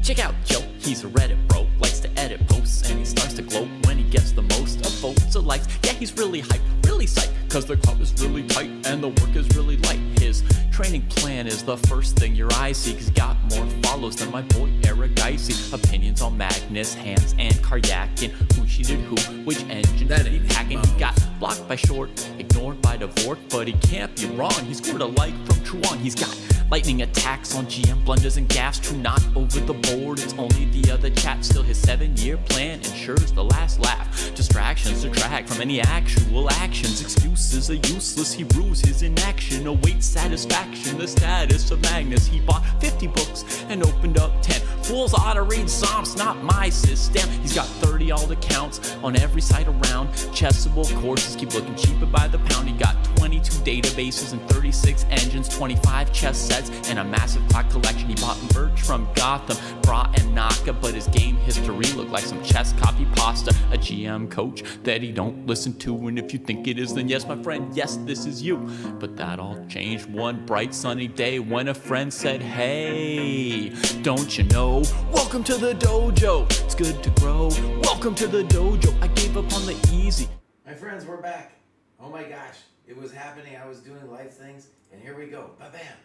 Check out Joe, he's a Reddit bro, likes to edit posts, and he starts to gloat when he gets the most of votes or likes. Yeah, he's really hyped, really psyched, cause the crowd is really tight and the work is really light. His training plan is the first thing your eyes see, cause he got more follows than my boy Eric Dicey. Opinions on Magnus, Hans, and Karyakin. Who cheated who, which engine That did he ain't packing? Mouse. He got blocked by Short, ignored by Dvorak, but he can't be wrong. He scored a like from Truong. He's got lightning attacks on GM blunders and gaffes. True, not over the board, it's only the other chat. Still his 7-year plan ensures the last laugh. Distractions detract from any actual actions. Excuses are useless, he rues his inaction. Awaits satisfaction, the status of Magnus. He bought 50 books and opened up 10. Fools ought to read Psalms, not my system. He's got 30 alt accounts on every site around. Chessable courses keep looking cheaper by the pound. He got 22 databases and 36 engines, 25 chess sets, and a massive clock collection. He bought merch from Gotham, Bra and Naka, but his game history looked like some chess copy pasta. A GM coach that he don't listen to, and if you think it is, then yes, my friend, yes, this is you. But that all changed one bright sunny day when a friend said, hey, don't you know? Welcome to the dojo, it's good to grow. Welcome to the dojo, I gave up on the easy. My friends, we're back. Oh my gosh, it was happening. I was doing live things, and here we go. Ba-bam.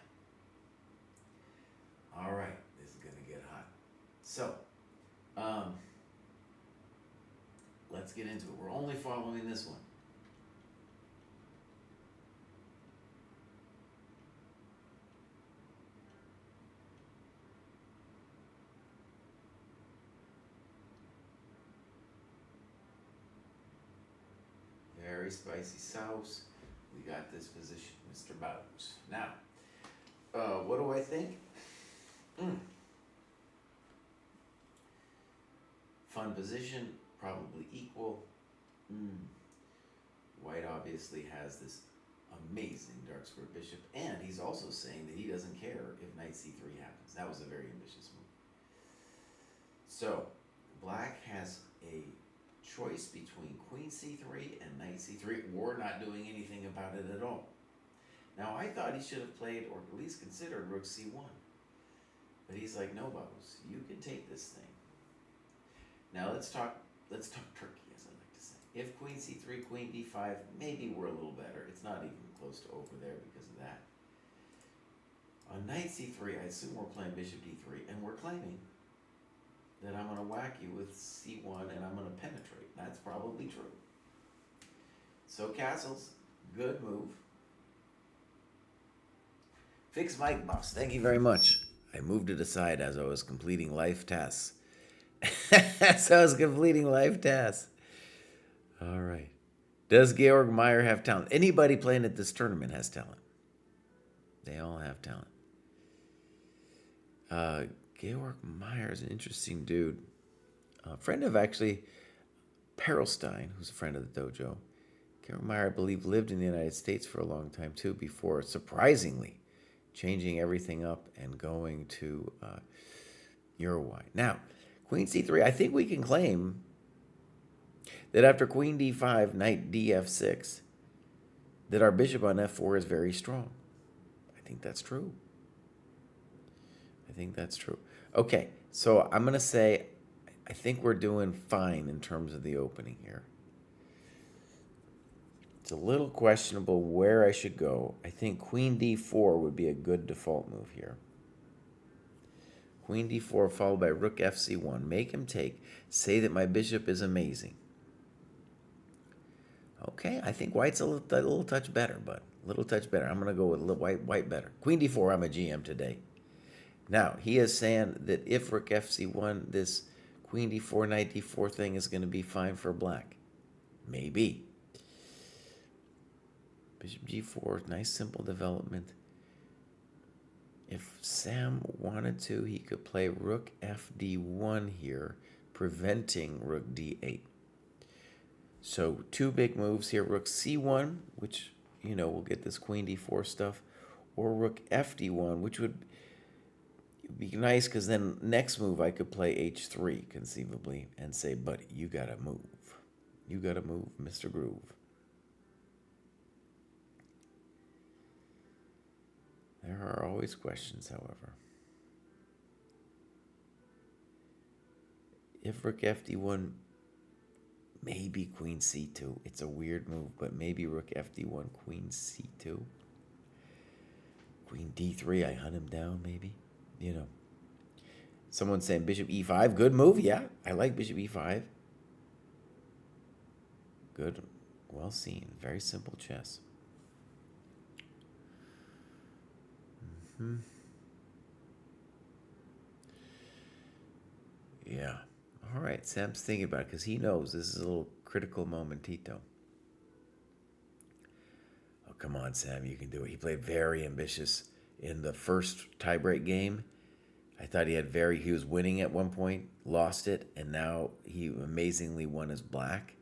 All right, this is gonna get hot. So, let's get into it. We're only following this one. Very spicy sauce. We got this position, Mr. Bowers. Now, what do I think? Fun position, probably equal. White obviously has this amazing dark square bishop, and he's also saying that he doesn't care if knight c3 happens. That was a very ambitious move. So, black has a choice between queen c3 and knight c3, or not doing anything about it at all. Now, I thought he should have played, or at least considered, rook c1. But he's like, no, Bubbles, you can take this thing. Now, let's talk turkey, as I like to say. If queen c3, queen d5, maybe we're a little better. It's not even close to over there because of that. On knight c3, I assume we're playing bishop d3, and we're claiming that I'm going to whack you with c1 and I'm going to penetrate. That's probably true. So castles, good move. Fix mic boss, thank you very much. I moved it aside as I was completing life tasks. As I was completing life tasks. All right. Does Georg Meyer have talent? Anybody playing at this tournament has talent. They all have talent. Georg Meyer is an interesting dude. A friend of actually Perelstein, who's a friend of the dojo. Georg Meyer, I believe, lived in the United States for a long time too before, surprisingly, changing everything up and going to Uruguay. Now, Queen c3, I think we can claim that after Queen d5, Knight df6, that our bishop on f4 is very strong. I think that's true. I think that's true. Okay, so I'm going to say I think we're doing fine in terms of the opening here. It's a little questionable where I should go. I think Queen d4 would be a good default move here. Queen d4 followed by Rook fc1. Make him take. Say that my bishop is amazing. Okay, I think white's a little touch better, but a little touch better. I'm going to go with white better. Queen d4, I'm a GM today. Now, he is saying that if Rook fc1, this Queen d4, Knight d4 thing is going to be fine for black. Maybe. Bishop g4, nice simple development. If Sam wanted to, he could play Rook fd1 here, preventing Rook d8. So two big moves here, Rook c1, which, you know, we'll get this Queen d4 stuff, or Rook fd1, which would be nice because then next move I could play h3 conceivably and say, buddy, you gotta move. You gotta move, Mr. Groove. There are always questions, however. If Rook fd1, maybe Queen c2. It's a weird move, but maybe Rook fd1, Queen c2. Queen d3, I hunt him down, maybe. You know. Someone's saying Bishop e5. Good move, yeah. I like Bishop e5. Good. Well seen. Very simple chess. Yeah. All right. Sam's thinking about it because he knows this is a little critical momentito. Oh, come on, Sam. You can do it. He played very ambitious in the first tiebreak game. I thought he was winning at one point, lost it, and now he amazingly won his black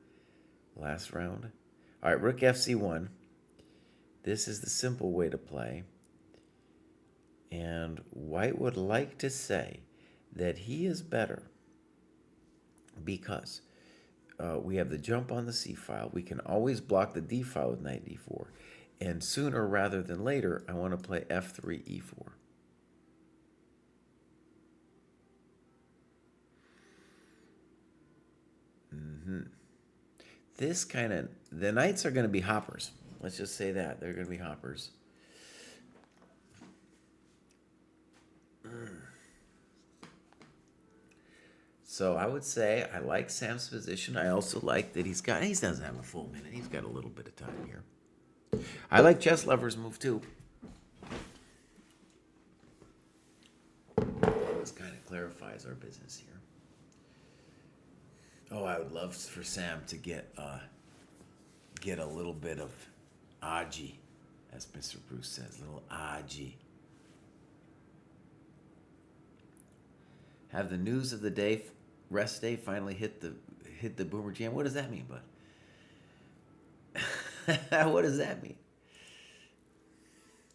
last round. All right, Rook fc1. This is the simple way to play. And white would like to say that he is better because we have the jump on the c file. We can always block the d file with knight d4. And sooner rather than later, I want to play f3 e4. This kind of, the knights are going to be hoppers. Let's just say that. They're going to be hoppers. So I would say I like Sam's position. I also like that he doesn't have a full minute. He's got a little bit of time here. I like Chess Lover's move too. This kind of clarifies our business here. Oh, I would love for Sam to get a little bit of aji, as Mr. Pruess says, little aji. Have the news of the day, rest day, finally hit the Boomer Jam? What does that mean, bud? What does that mean?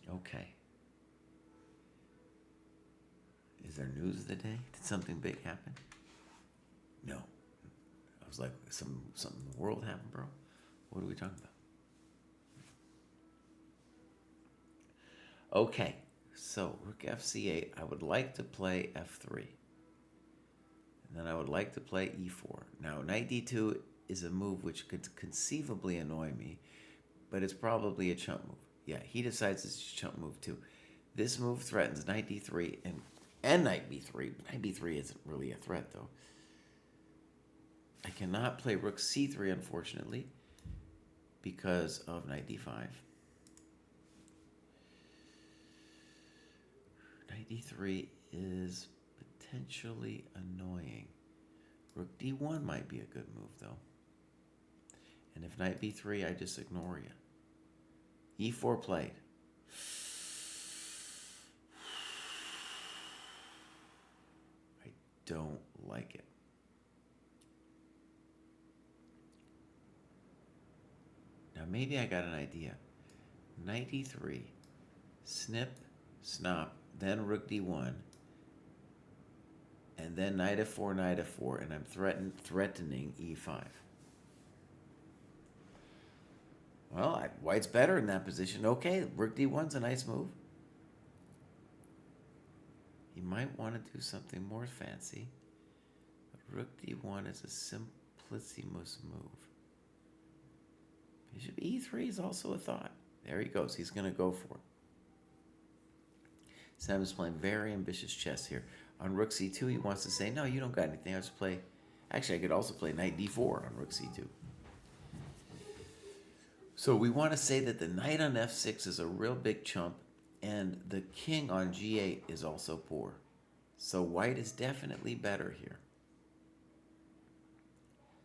Okay. Is there news of the day? Did something big happen? No. I was like, something in the world happened, bro. What are we talking about? Okay, so Rook fc8. I would like to play f3. And then I would like to play e4. Now, knight d2 is a move which could conceivably annoy me, but it's probably a chump move. Yeah, he decides it's a chump move too. This move threatens knight d3, and And knight b3. Knight b3 isn't really a threat, though. I cannot play rook c3, unfortunately, because of knight d5. Knight d3 is potentially annoying. Rook d1 might be a good move, though. And if knight b3, I just ignore you. e4 played. I don't like it. Now maybe I got an idea. Knight e3, snip, snop, then rook d1, and then knight f4, and I'm threatening e5. Well, white's better in that position. Okay, rook d1's a nice move. You might want to do something more fancy. But rook d1 is a simplissimous move. Bishop e3 is also a thought. There he goes. He's going to go for it. Sam is playing very ambitious chess here. On rook c2, he wants to say, no, you don't got anything. I'll just play... Actually, I could also play knight d4 on rook c2. So we want to say that the knight on f6 is a real big chump, and the king on g8 is also poor. So white is definitely better here.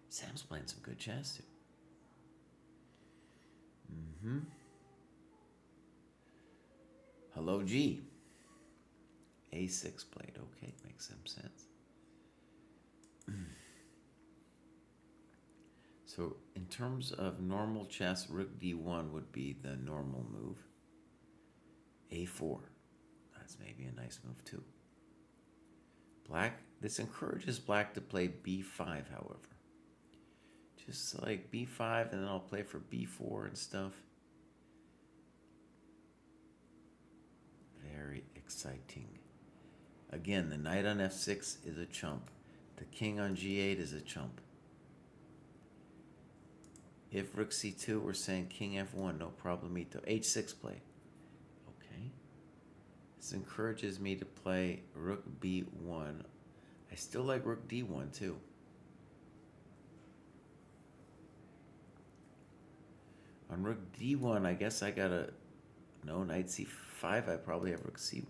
Sam's playing some good chess, too. Hello, G. A6 played. Okay, makes some sense. So in terms of normal chess, rook d1 would be the normal move. a4. That's maybe a nice move too. Black, this encourages black to play b5, however. Just like b5, and then I'll play for b4 and stuff. Very exciting. Again, the knight on f6 is a chump. The king on g8 is a chump. If rook c2, we're saying king f1, no problemito. h6 play. Okay. This encourages me to play rook b1. I still like rook d1 too. On rook d1, I guess I gotta... No, knight c5, I probably have rook c1.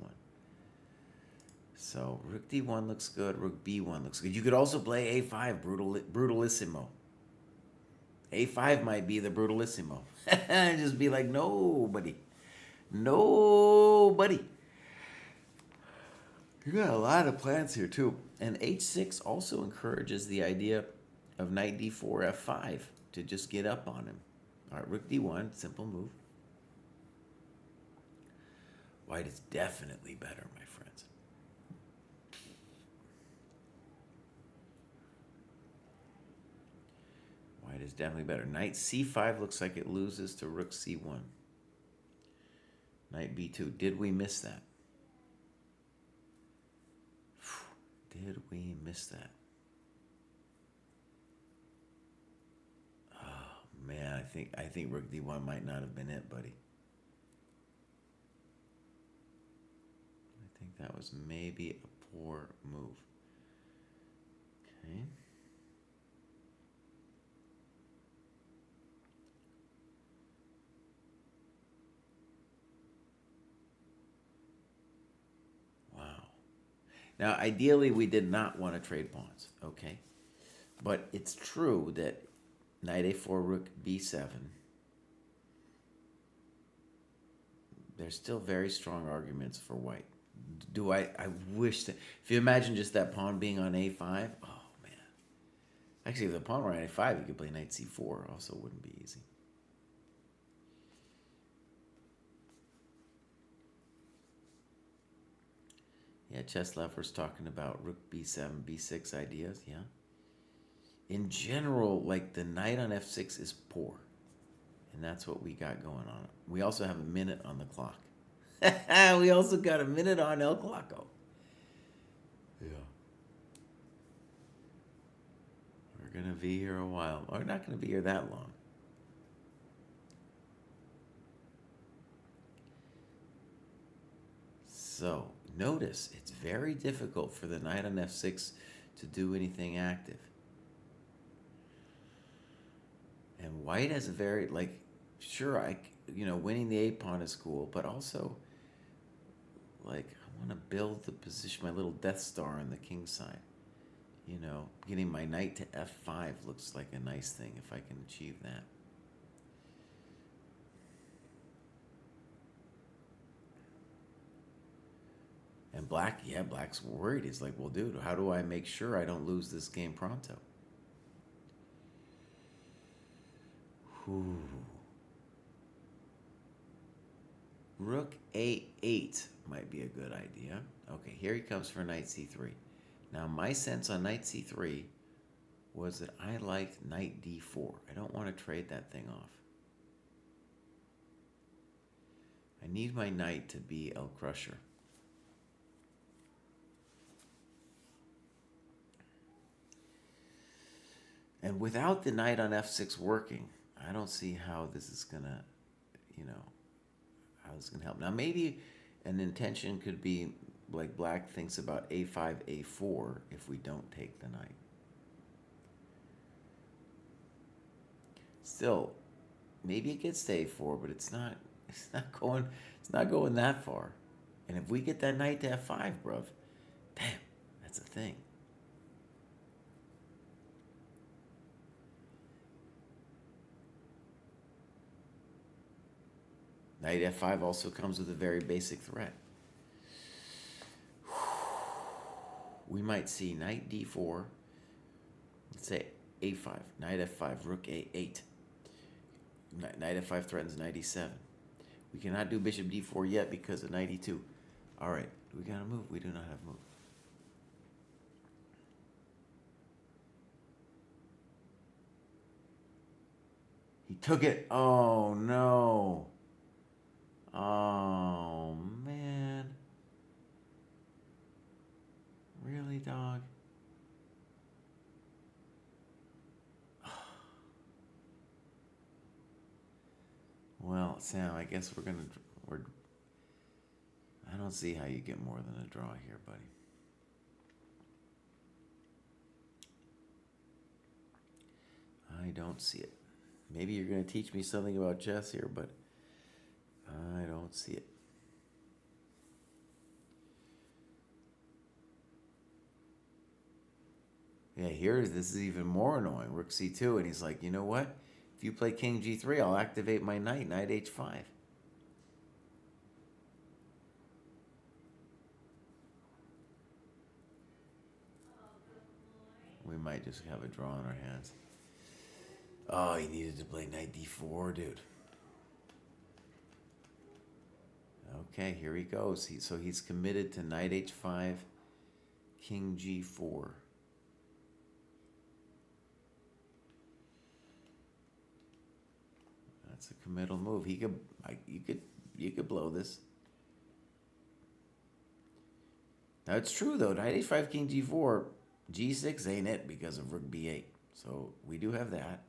So rook d1 looks good, rook b1 looks good. You could also play a5, brutalissimo. a5 might be the brutalissimo. Just be like, nobody. Nobody. You got a lot of plans here, too. And h6 also encourages the idea of knight d4, f5 to just get up on him. All right, rook d1, simple move. White is definitely better, my friends. White is definitely better. Knight c5 looks like it loses to rook c1. Knight b2. Did we miss that? Did we miss that? Oh man, I think rook d1 might not have been it, buddy. I think that was maybe a poor move. Okay. Now, ideally, we did not want to trade pawns, okay? But it's true that knight a4, rook b7, there's still very strong arguments for white. I wish that, if you imagine just that pawn being on a5, oh, man. Actually, if the pawn were on a5, you could play knight c4, also wouldn't be easy. Yeah, chess lovers talking about rook b7, b6 ideas, yeah. In general, like the knight on f6 is poor. And that's what we got going on. We also have a minute on the clock. We also got a minute on El Clocko. Yeah. We're going to be here a while. We're not going to be here that long. So, notice it's very difficult for the knight on f6 to do anything active. And white has a very, like, sure, winning the a-pawn is cool, but also, like, I want to build the position, my little Death Star on the king side. Getting my knight to f5 looks like a nice thing if I can achieve that. And black's worried. He's like, well, dude, how do I make sure I don't lose this game pronto? Ooh. Rook a8 might be a good idea. Okay, here he comes for knight c3. Now, my sense on knight c3 was that I liked knight d4. I don't want to trade that thing off. I need my knight to be El Crusher. And without the knight on f6 working, I don't see how this is gonna, how this is gonna help. Now maybe an intention could be like black thinks about a5, a4 if we don't take the knight. Still, maybe it gets to a4, but it's not going that far. And if we get that knight to f5, bruv, damn, that's a thing. Knight f5 also comes with a very basic threat. We might see knight d4, let's say a5, knight f5, rook a8. Knight f5 threatens knight e7. We cannot do bishop d4 yet because of knight e2. All right, we gotta move. We do not have move. He took it. Oh, no. Oh, man. Really, dog? Well, Sam, I guess I don't see how you get more than a draw here, buddy. I don't see it. Maybe you're going to teach me something about chess here, but I don't see it. Yeah, this is even more annoying. Rook c2, and he's like, you know what? If you play king g3, I'll activate my knight h5. We might just have a draw in our hands. Oh, he needed to play knight d4, dude. Okay, here he goes. So he's committed to knight h5, king g4. That's a committal move. You could blow this. Now it's true though. Knight h5, king g4, g6 ain't it because of rook b8. So we do have that.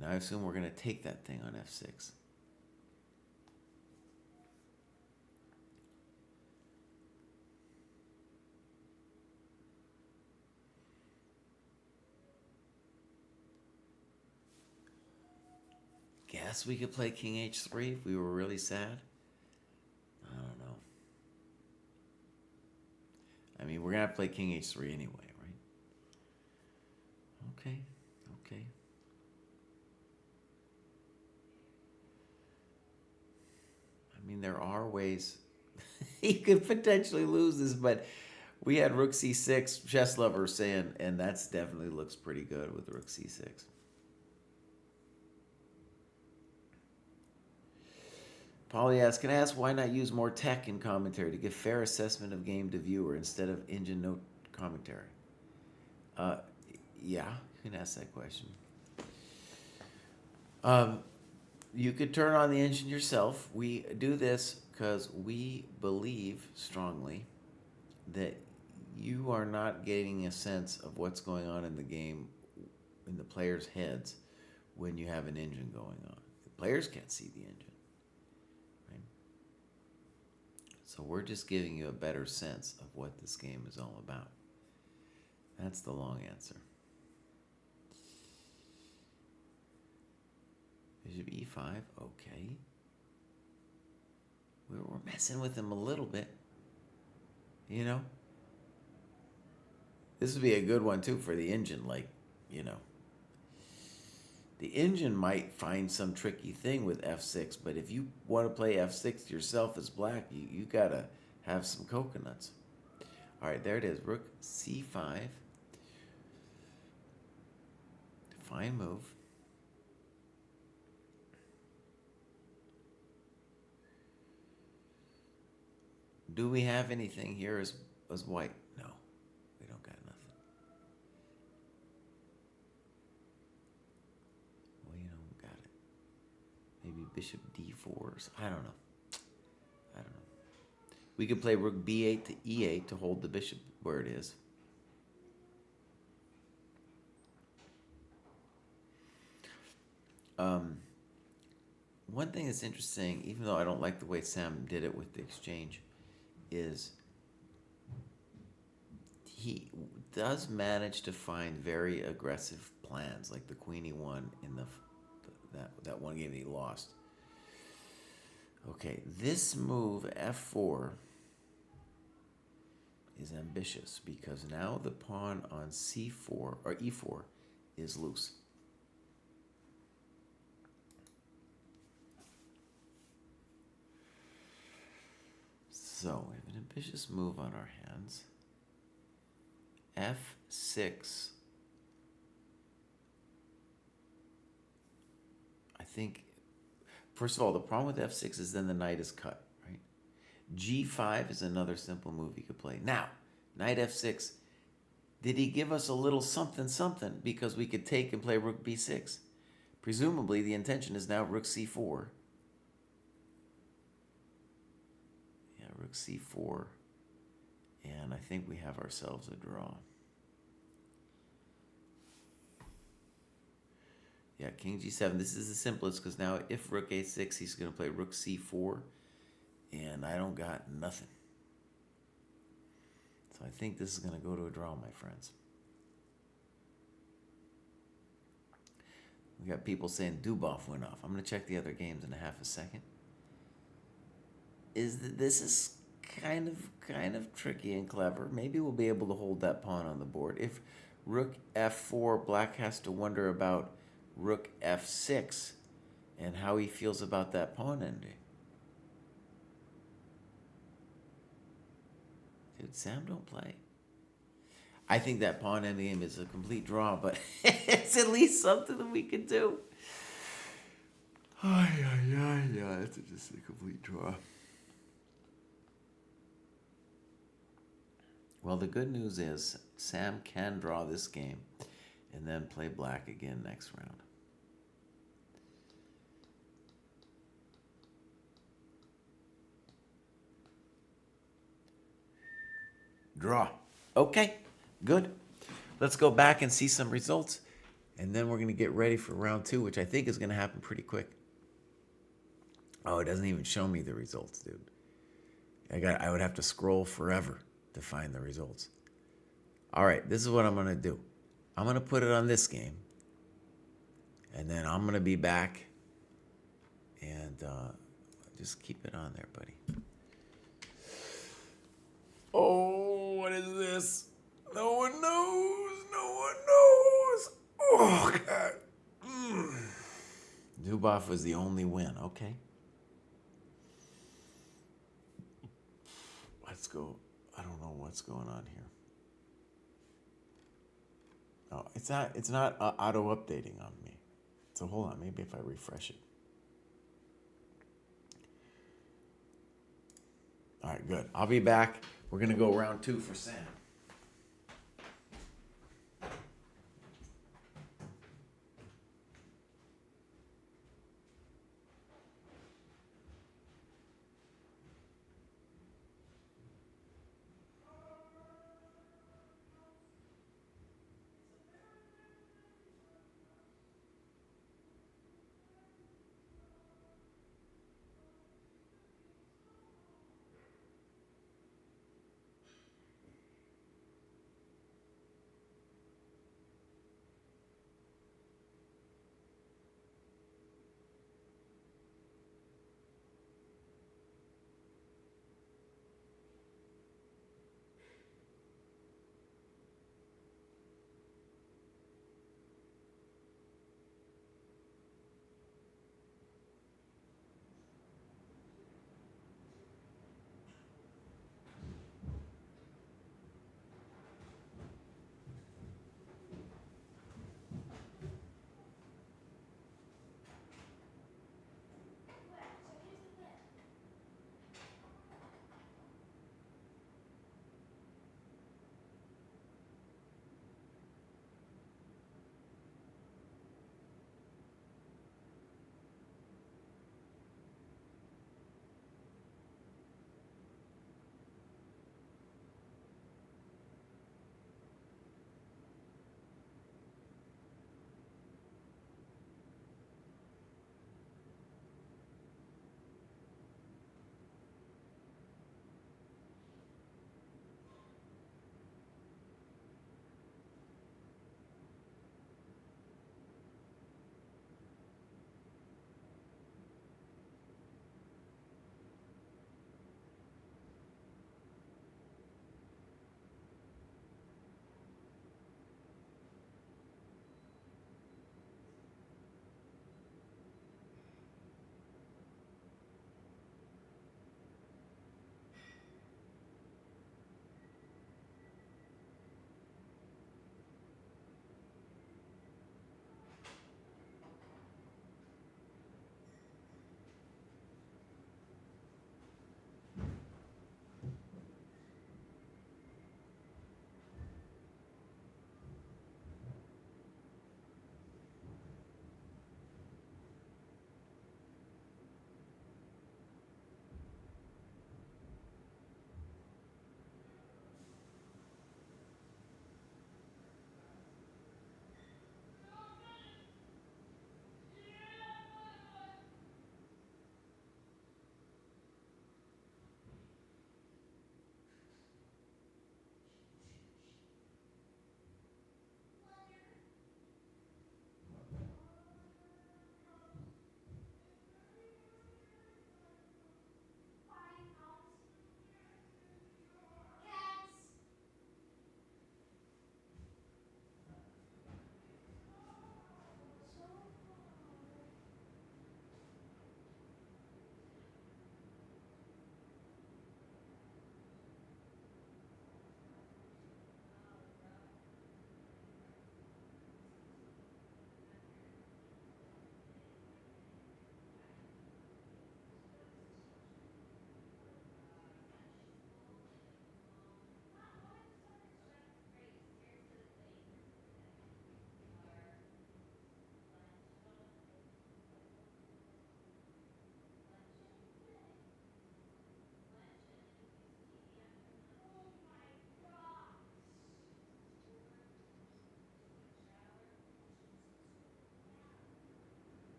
Now I assume we're going to take that thing on f6. Guess we could play king h3 if we were really sad. I don't know. I mean, we're going to have to play king h3 anyway, right? Okay. I mean, there are ways he could potentially lose this, but we had rook c6, chess lover saying, and that's definitely looks pretty good with rook c6. Polly asks, can I ask why not use more tech in commentary to give fair assessment of game to viewer instead of engine note commentary? Yeah, you can ask that question. You could turn on the engine yourself. We do this because we believe strongly that you are not getting a sense of what's going on in the game, in the players' heads, when you have an engine going on. The players can't see the engine. So we're just giving you a better sense of what this game is all about. That's the long answer. Bishop e5, okay. We're messing with him a little bit. You know? This would be a good one too for the engine, like, you know. The engine might find some tricky thing with f6, but if you want to play f6 yourself as black, you gotta have some coconuts. All right, there it is. Rook c5. Fine move. Do we have anything here as white? No, we don't got nothing. We don't got it. Maybe bishop d4. I don't know. We could play rook b8 to e8 to hold the bishop where it is. One thing that's interesting, even though I don't like the way Sam did it with the exchange, is he does manage to find very aggressive plans, like the queen e1 in that one game that he lost. Okay, this move f4 is ambitious because now the pawn on c4 or e4 is loose. So we have an ambitious move on our hands. f6. I think, first of all, the problem with f6 is then the knight is cut, right? g5 is another simple move he could play. Now, knight f6. Did he give us a little something something because we could take and play rook b6? Presumably, the intention is now rook c4. Rook c4, and I think we have ourselves a draw. Yeah, king g7. This is the simplest because now if rook a6, he's going to play rook c4, and I don't got nothing. So I think this is going to go to a draw, my friends. We got people saying Dubov went off. I'm going to check the other games in a half a second. This is kind of tricky and clever. Maybe we'll be able to hold that pawn on the board. If rook f4, black has to wonder about rook f6 and how he feels about that pawn ending. Dude, Sam don't play. I think that pawn endgame is a complete draw, but it's at least something that we can do. Yeah, it's just a complete draw. Well, the good news is Sam can draw this game and then play black again next round. Draw. Okay, good. Let's go back and see some results, and then we're going to get ready for round 2, which I think is going to happen pretty quick. Oh, it doesn't even show me the results, dude. I would have to scroll forever to find the results. All right, this is what I'm going to do. I'm going to put it on this game, and then I'm going to be back, and just keep it on there, buddy. Oh, what is this? No one knows. No one knows. Oh, God. Dubov was the only win. Okay. Let's go. I don't know what's going on here. Oh, it's not auto-updating on me. So hold on, maybe if I refresh it. All right, good. I'll be back. We're going to go round 2 for Sam.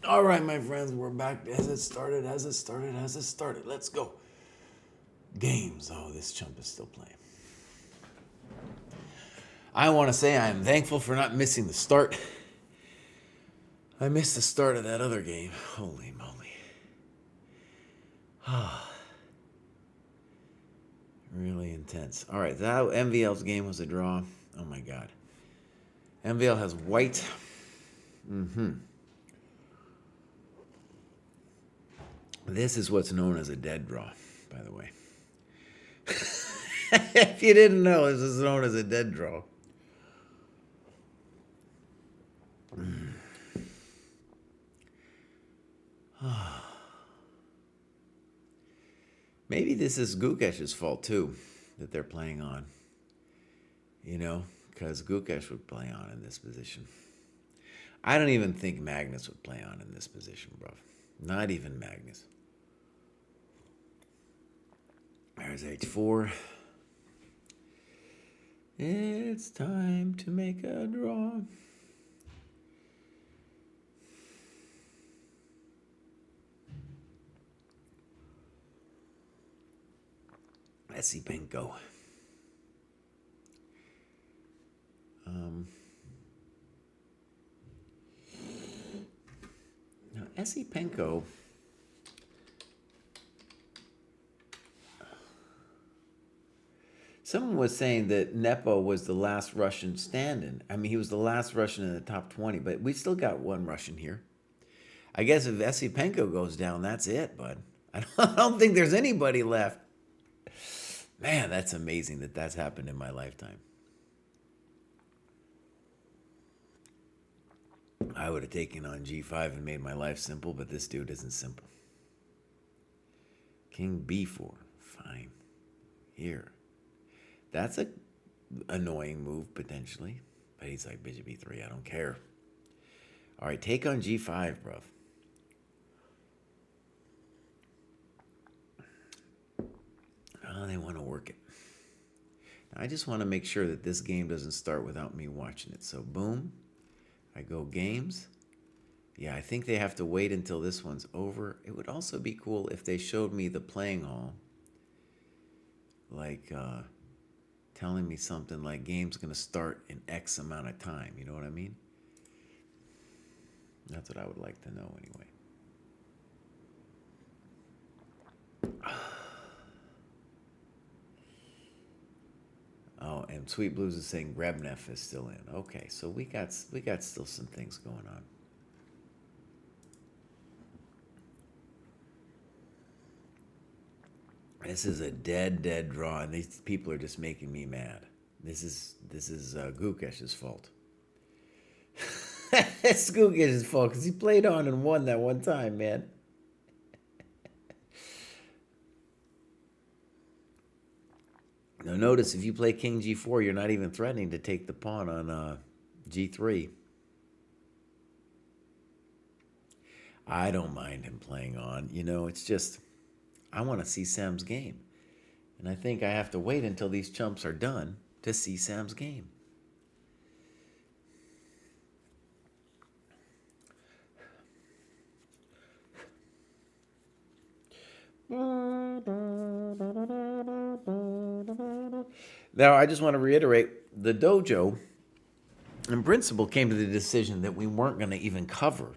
All right, my friends, we're back as it started. Let's go. Games. Oh, this chump is still playing. I want to say I am thankful for not missing the start. I missed the start of that other game. Holy moly. Really intense. All right, that MVL's game was a draw. Oh my God. MVL has white. This is what's known as a dead draw, by the way. If you didn't know, this is known as a dead draw. Maybe this is Gukesh's fault too, that they're playing on. You know, because Gukesh would play on in this position. I don't even think Magnus would play on in this position, bro. Not even Magnus. There's H4. It's time to make a draw. Let's see Penko. Now, Penko. Someone was saying that Nepo was the last Russian standing. I mean, he was the last Russian in the top 20, but we still got one Russian here. I guess if Penko goes down, that's it, bud. I don't think there's anybody left. Man, that's amazing that that's happened in my lifetime. I would have taken on G5 and made my life simple, but this dude isn't simple. King B4. Fine. Here. That's a annoying move, potentially. But he's like, Bishop B3, I don't care. All right, take on G5, bruv. Oh, they want to work it. Now, I just want to make sure that this game doesn't start without me watching it. So, boom. I go games. Yeah, I think they have to wait until this one's over. It would also be cool if they showed me the playing hall. Like, telling me something like game's going to start in X amount of time. You know what I mean? That's what I would like to know anyway. Oh, and Sweet Blues is saying Grebnev is still in. Okay, so we got still some things going on. This is a dead draw, and these people are just making me mad. This is Gukesh's fault. It's Gukesh's fault because he played on and won that one time, man. Now notice if you play King G4, you're not even threatening to take the pawn on G3. I don't mind him playing on. You know, it's just, I want to see Sam's game. And I think I have to wait until these chumps are done to see Sam's game. Now, I just want to reiterate, the dojo, in principle, came to the decision that we weren't going to even cover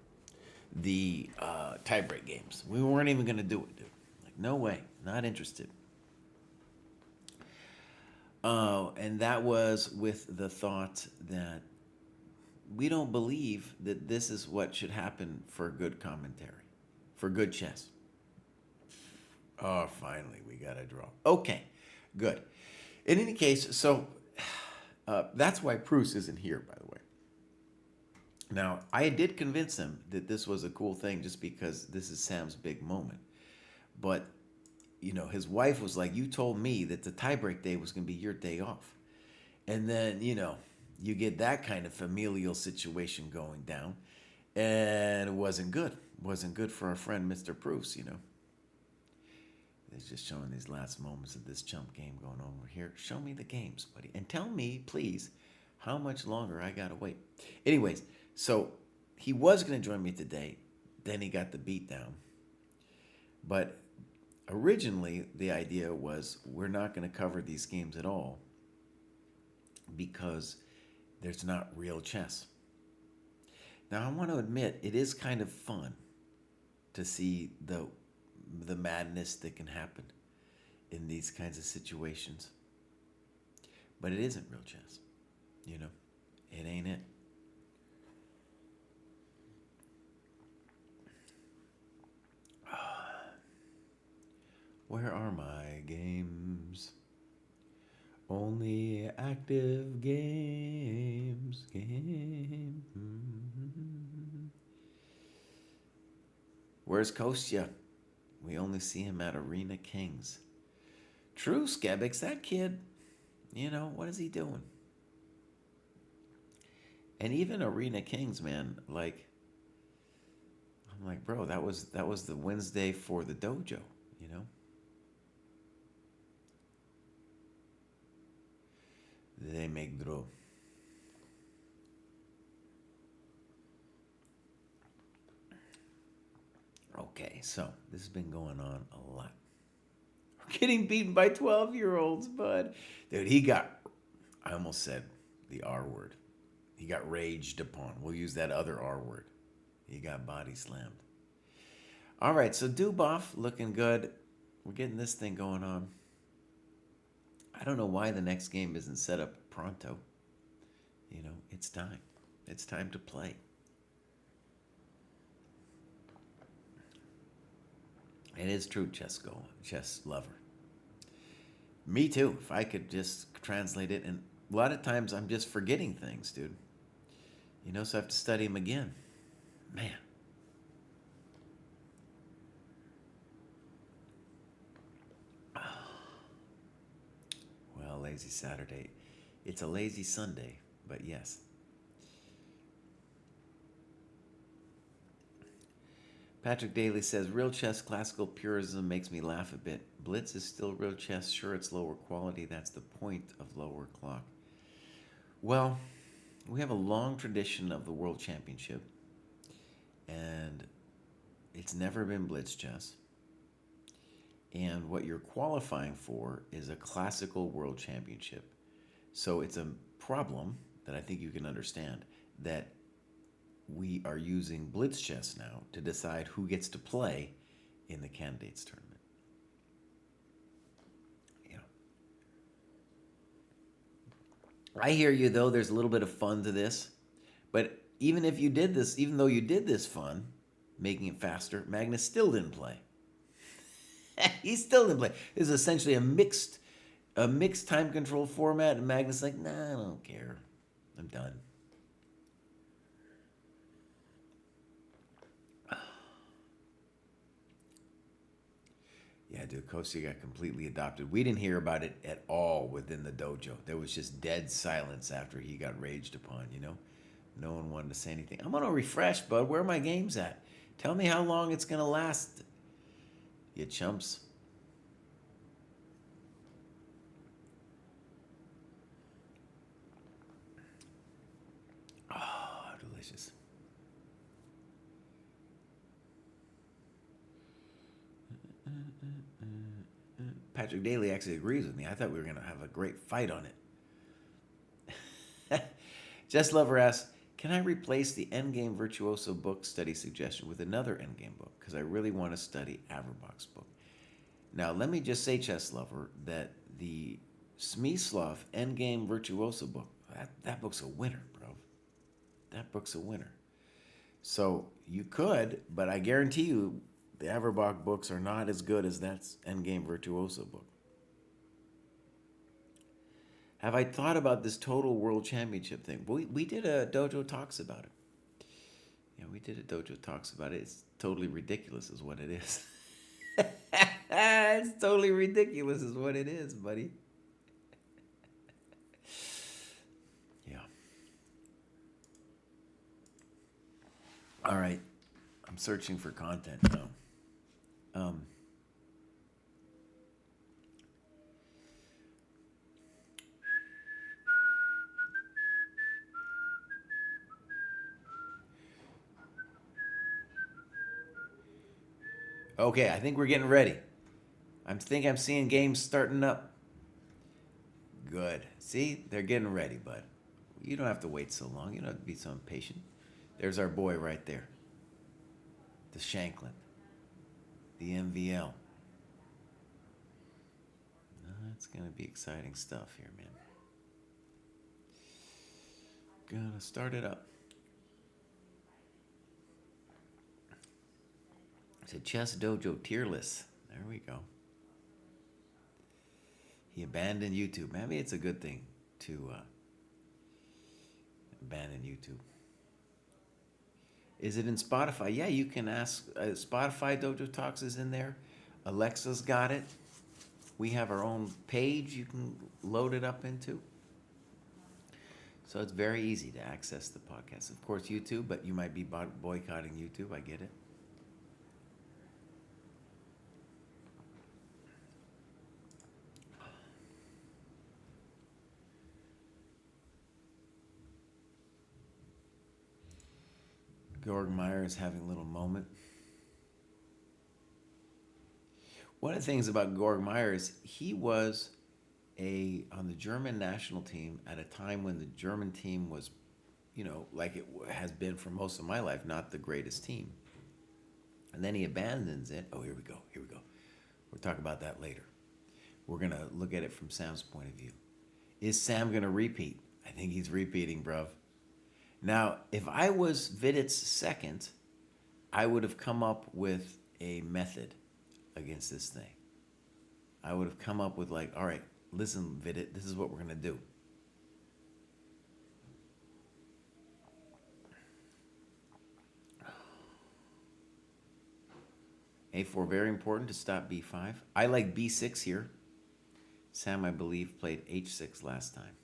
the tiebreak games. We weren't even going to do it, dude. Like, no way. Not interested. And that was with the thought that we don't believe that this is what should happen for good commentary, for good chess. Oh, finally, we got a draw. Okay, good. In any case, so that's why Pruess isn't here, by the way. Now, I did convince him that this was a cool thing just because this is Sam's big moment. But, you know, his wife was like, you told me that the tiebreak day was going to be your day off. And then, you know, you get that kind of familial situation going down. And it wasn't good. It wasn't good for our friend, Mr. Pruess, you know. It's just showing these last moments of this chump game going on over here. Show me the games, buddy. And tell me, please, how much longer I got to wait. Anyways, so he was going to join me today, then he got the beat down. But originally, the idea was we're not going to cover these games at all because there's not real chess. Now, I want to admit, it is kind of fun to see the madness that can happen in these kinds of situations. But it isn't real chess, you know? It ain't it. Where are my games? Only active games. Where's Kostya? We only see him at Arena Kings. True, Skebix, that kid, you know, what is he doing? And even Arena Kings, man, like, I'm like, bro, that was the Wednesday for the dojo, you know? They make draw. Okay, so this has been going on a lot. We're getting beaten by 12-year-olds, bud. Dude, I almost said the R word. He got raged upon. We'll use that other R word. He got body slammed. All right, so Dubov looking good. We're getting this thing going on. I don't know why the next game isn't set up pronto. You know, it's time. It's time to play. It is true, chess lover. Me too. If I could just translate it, and a lot of times I'm just forgetting things, dude. You know, so I have to study them again. Man. Well, lazy Saturday. It's a lazy Sunday, but yes. Patrick Daly says, real chess classical purism makes me laugh a bit. Blitz is still real chess. Sure, it's lower quality. That's the point of lower clock. Well, we have a long tradition of the World Championship, and it's never been blitz chess. And what you're qualifying for is a classical World Championship. So it's a problem that I think you can understand, that we are using blitz chess now to decide who gets to play in the candidates tournament. Yeah. I hear you, though. There's a little bit of fun to this. But even though you did this fun, making it faster, Magnus still didn't play. He still didn't play. This is essentially a mixed time control format, and Magnus is like, nah, I don't care. I'm done. Yeah, dude, Kostya got completely adopted. We didn't hear about it at all within the dojo. There was just dead silence after he got raged upon, you know? No one wanted to say anything. I'm going to refresh, bud. Where are my games at? Tell me how long it's going to last, you chumps. Oh, delicious. Patrick Daly actually agrees with me. I thought we were going to have a great fight on it. Jess Lover asks, can I replace the Endgame Virtuoso book study suggestion with another Endgame book? Because I really want to study Averbach's book. Now, let me just say, Chess Lover, that the Smyslov Endgame Virtuoso book, that book's a winner, bro. That book's a winner. So you could, but I guarantee you, the Averbach books are not as good as that Endgame Virtuoso book. Have I thought about this total world championship thing? We did a Dojo Talks about it. Yeah, we did a Dojo Talks about it. It's totally ridiculous is what it is. It's totally ridiculous is what it is, buddy. Yeah. All right. I'm searching for content now. Okay, I think we're getting ready. I'm seeing games starting up. Good. See, they're getting ready, bud. You don't have to wait so long. You don't have to be so impatient. There's our boy right there. The Shanklin. The MVL. It's going to be exciting stuff here, man. Gonna start it up. It's a Chess Dojo tier list. There we go. He abandoned YouTube. Maybe it's a good thing to abandon YouTube. Is it in Spotify? Yeah, you can ask. Spotify Dojo Talks is in there. Alexa's got it. We have our own page you can load it up into. So it's very easy to access the podcast. Of course, YouTube, but you might be boycotting YouTube. I get it. Georg Meyer is having a little moment. One of the things about Georg Meyer is he was on the German national team at a time when the German team was, like it has been for most of my life, not the greatest team. And then he abandons it. Oh, here we go. We'll talk about that later. We're going to look at it from Sam's point of view. Is Sam going to repeat? I think he's repeating, bruv. Now, if I was Vidit's second, I would have come up with a method against this thing. I would have come up with all right, listen, Vidit, this is what we're going to do. A4, very important to stop B5. I like B6 here. Sam, I believe, played H6 last time.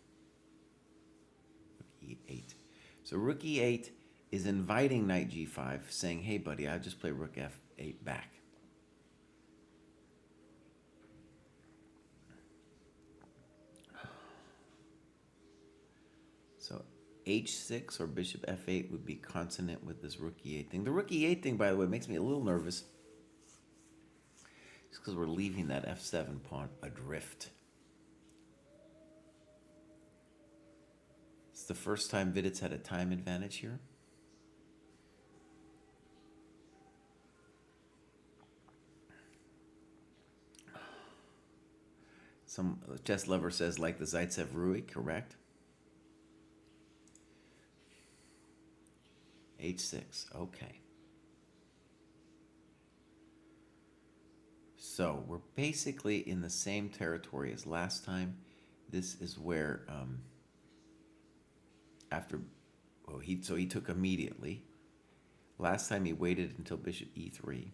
Rook E8. So Rook E8 is inviting Knight G5, saying, hey, buddy, I'll just play Rook F8 back. So H6 or Bishop F8 would be consonant with this Rook E8 thing. The Rook E8 thing, by the way, makes me a little nervous. Just because we're leaving that F7 pawn adrift. It's the first time Vidit's had a time advantage here. Some chess lover says like the Zaitsev Rui, correct? H6, okay. So we're basically in the same territory as last time. This is where he took immediately. Last time he waited until Bishop E3.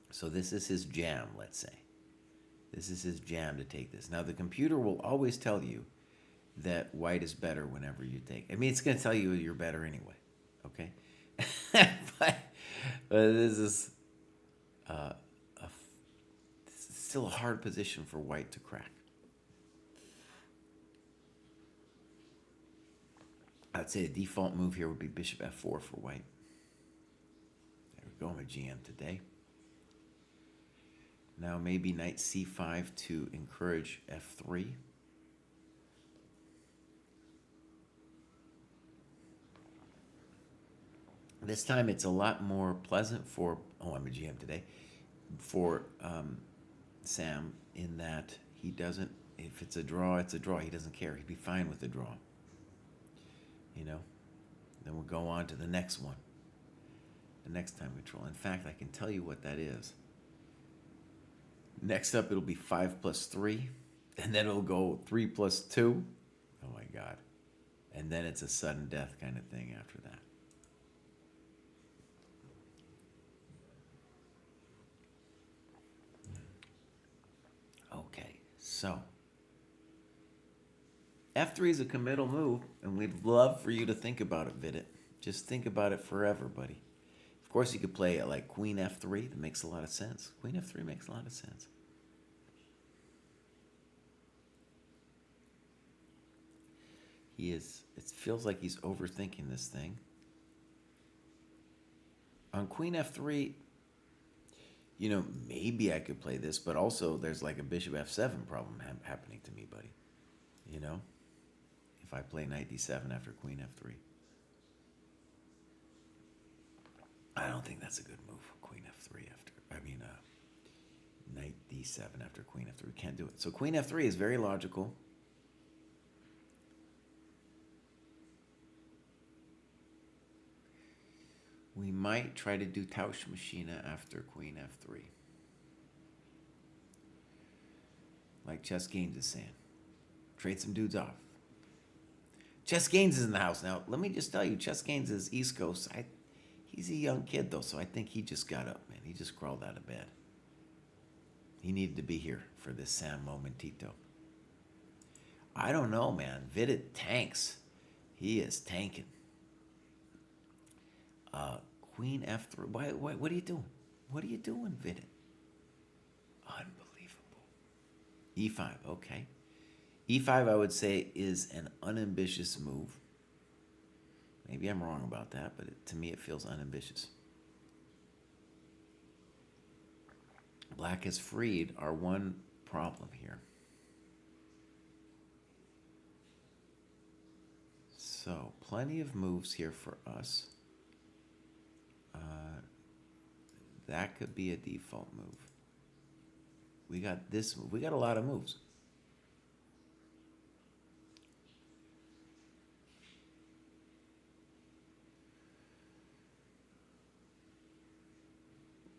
So this is his jam, let's say. This is his jam to take this. Now the computer will always tell you that white is better whenever you take. I mean, it's going to tell you you're better anyway. Okay, but this is still a hard position for white to crack. I'd say the default move here would be Bishop F4 for white. There we go, I'm a GM today. Now maybe Knight C5 to encourage F3. This time it's a lot more pleasant for, I'm a GM today, for Sam in that he doesn't, if it's a draw, it's a draw. He doesn't care. He'd be fine with the draw. Then we'll go on to the next one. The next time control. In fact, I can tell you what that is. Next up, it'll be 5 plus 3. And then it'll go 3 plus 2. Oh my God. And then it's a sudden death kind of thing after that. Okay, so F3 is a committal move, and we'd love for you to think about it, Vidit. Just think about it forever, buddy. Of course, you could play it like Queen F3. That makes a lot of sense. Queen F3 makes a lot of sense. It feels like he's overthinking this thing. On Queen F3, You know, maybe I could play this, but also there's like a bishop f7 problem happening to me, buddy. You know, if I play knight d7 after queen f3. I don't think that's a good move. Queen f3 after, knight d7 after queen f3. We can't do it. So queen f3 is very logical. We might try to do Tauschmaschine after queen f3. Like Chess Games is saying. Trade some dudes off. Chess Gaines is in the house. Now, let me just tell you, Chess Gaines is East Coast. He's a young kid, though, so I think he just got up, man. He just crawled out of bed. He needed to be here for this Sam Momentito. I don't know, man. Vidit tanks. He is tanking. Queen f3. What are you doing? What are you doing, Vidit? Unbelievable. e5, okay. e5, I would say, is an unambitious move. Maybe I'm wrong about that, but to me it feels unambitious. Black has freed our one problem here. So, plenty of moves here for us. That could be a default move. We got this move. We got a lot of moves.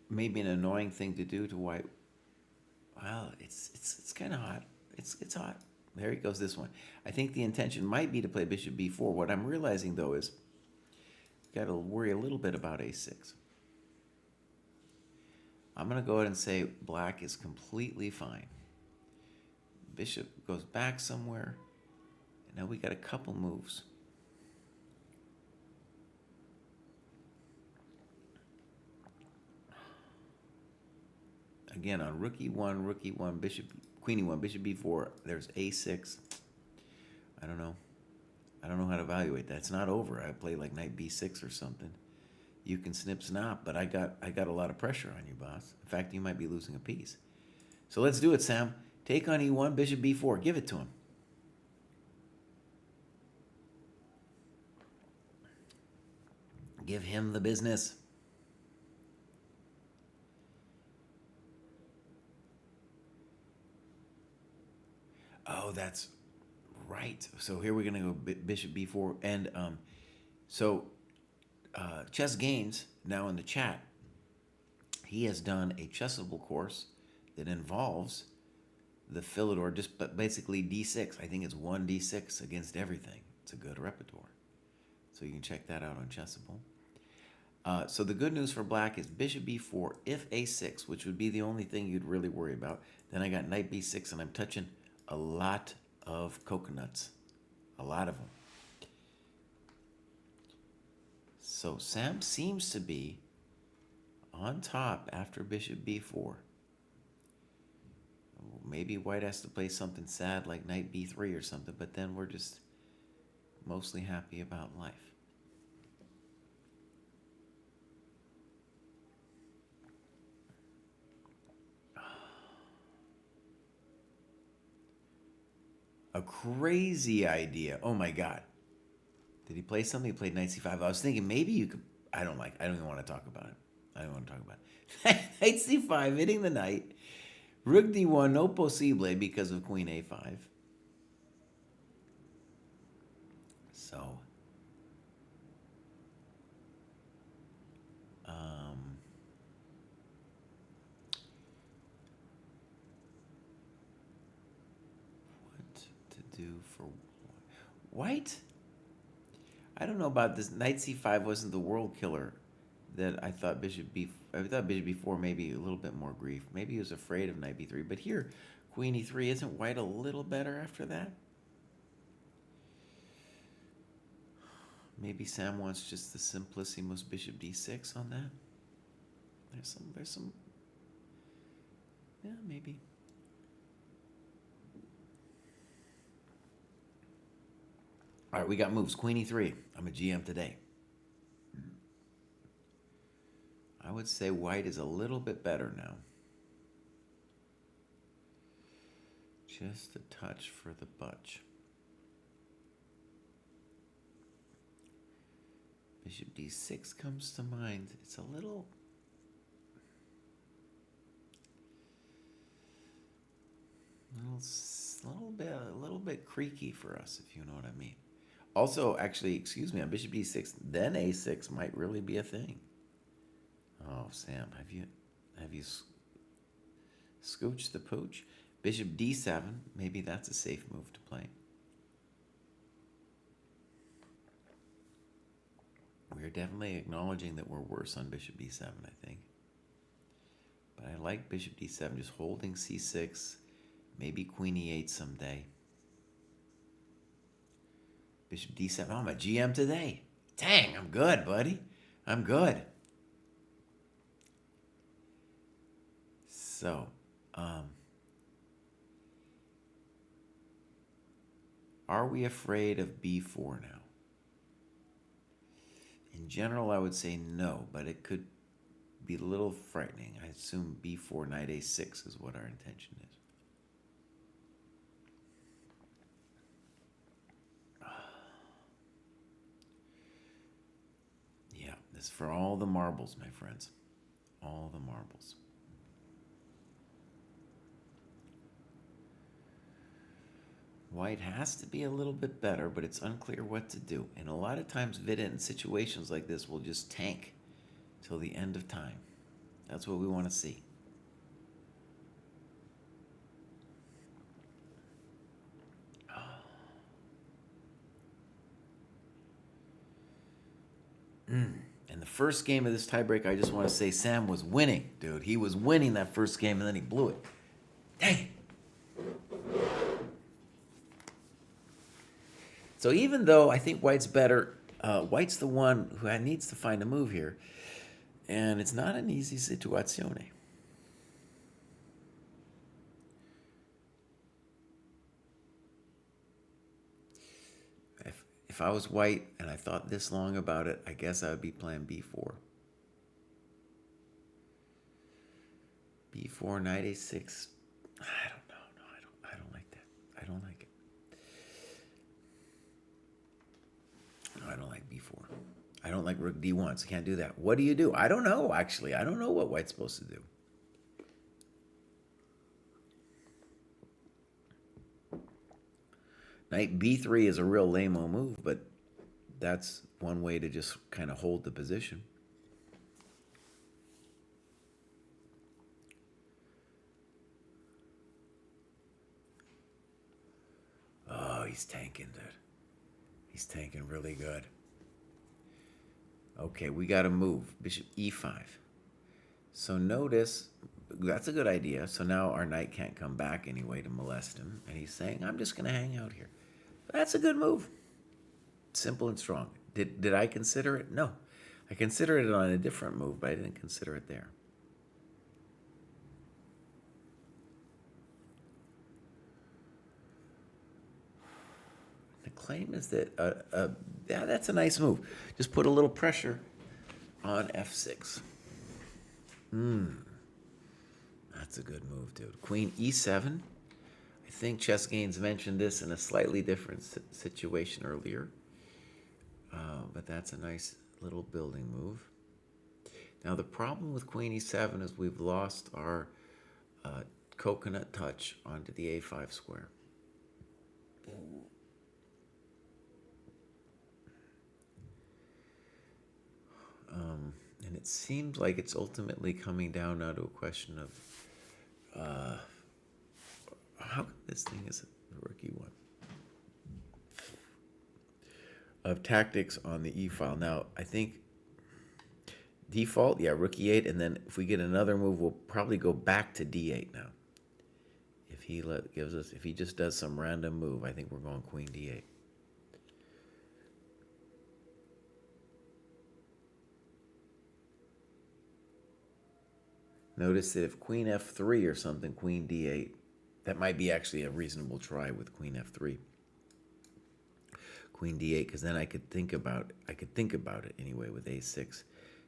Maybe an annoying thing to do to white. Well, it's kind of hot. It's hot. There he goes, this one. I think the intention might be to play bishop b4. What I'm realizing, though, is got to worry a little bit about a6. I'm going to go ahead and say black is completely fine. Bishop goes back somewhere. And now we got a couple moves. Again, on rook e1, bishop, queen e1, bishop b4, there's a6. I don't know. I don't know how to evaluate that. It's not over. I play like knight b6 or something. You can snip snap, but I got a lot of pressure on you, boss. In fact, you might be losing a piece. So let's do it, Sam. Take on e1, bishop b4. Give it to him. Give him the business. Oh, that's right. So here we're going to go bishop b4. And Chess Gaines, now in the chat, he has done a chessable course that involves the Philidor, just basically d6. I think it's 1 d6 against everything. It's a good repertoire. So you can check that out on Chessable. So the good news for black is bishop b4, if a6, which would be the only thing you'd really worry about. Then I got knight b6, and I'm touching a lot of coconuts. A lot of them. So Sam seems to be on top after bishop b4. Maybe white has to play something sad like knight b3 or something, but then we're just mostly happy about life. A crazy idea. Oh my God. Did he play something? He played knight c5. I was thinking maybe you could. I don't even want to talk about it. I don't want to talk about it. Knight c5, hitting the knight. Rook d1, no possible because of queen a5. So. What to do for white? I don't know about this. Knight c5 wasn't the world killer that I thought bishop b4 maybe a little bit more grief. Maybe he was afraid of knight b3. But here, queen e3, isn't white a little better after that? Maybe Sam wants just the simplissimos bishop d6 on that. There's some. Yeah, maybe. All right, we got moves. Queen e3. I'm a GM today. would say white is a little bit better now. Just a touch for the butch. Bishop d6 comes to mind. It's a little bit creaky for us, if you know what I mean. Also, actually, excuse me, on bishop d6, then a6 might really be a thing. Oh, Sam, have you scooched the pooch? Bishop d7, maybe that's a safe move to play. We're definitely acknowledging that we're worse on bishop d7, I think. But I like bishop d7, just holding c6, maybe queen e8 someday. Bishop d7, oh, I'm a GM today. Dang, I'm good, buddy. I'm good. So, are we afraid of b4 now? In general, I would say no, but it could be a little frightening. I assume b4, knight a6 is what our intention is. Yeah, this is for all the marbles, my friends. All the marbles. White has to be a little bit better, but it's unclear what to do. And a lot of times Vidit in situations like this will just tank till the end of time. That's what we want to see. And the first game of this tiebreak, I just want to say Sam was winning, dude. He was winning that first game, and then he blew it. Dang. So even though I think White's better, White's the one who needs to find a move here. And it's not an easy situazione. If I was White and I thought this long about it, I guess I would be playing b4. b4, knight a6. I don't know. No, I don't like that. I don't like it. No, I don't like b4. I don't like rook d1, so can't do that. What do you do? I don't know, actually. I don't know what White's supposed to do. Knight b3 is a real lame-o move, but that's one way to just kind of hold the position. Oh, he's tanking, dude. He's tanking really good. Okay, we got to move. Bishop e5. So notice, that's a good idea. So now our knight can't come back anyway to molest him. And he's saying, I'm just going to hang out here. That's a good move. Simple and strong. Did I consider it? No. I considered it on a different move, but I didn't consider it there. The claim is that, yeah, that's a nice move. Just put a little pressure on f6. That's a good move, dude. Queen e7. I think Chess Gains mentioned this in a slightly different situation earlier. But that's a nice little building move. Now, the problem with Queen e7 is we've lost our coconut touch onto the a5 square. And it seems like it's ultimately coming down now to a question of how come this thing is a rookie one? Of tactics on the e-file. Now, I think default, yeah, rook e8, and then if we get another move, we'll probably go back to d8 now. If he if he just does some random move, I think we're going queen d8. Notice that if queen f3 or something, queen d8, that might be actually a reasonable try with queen f3. Queen d8, because then I could think about it anyway with a6.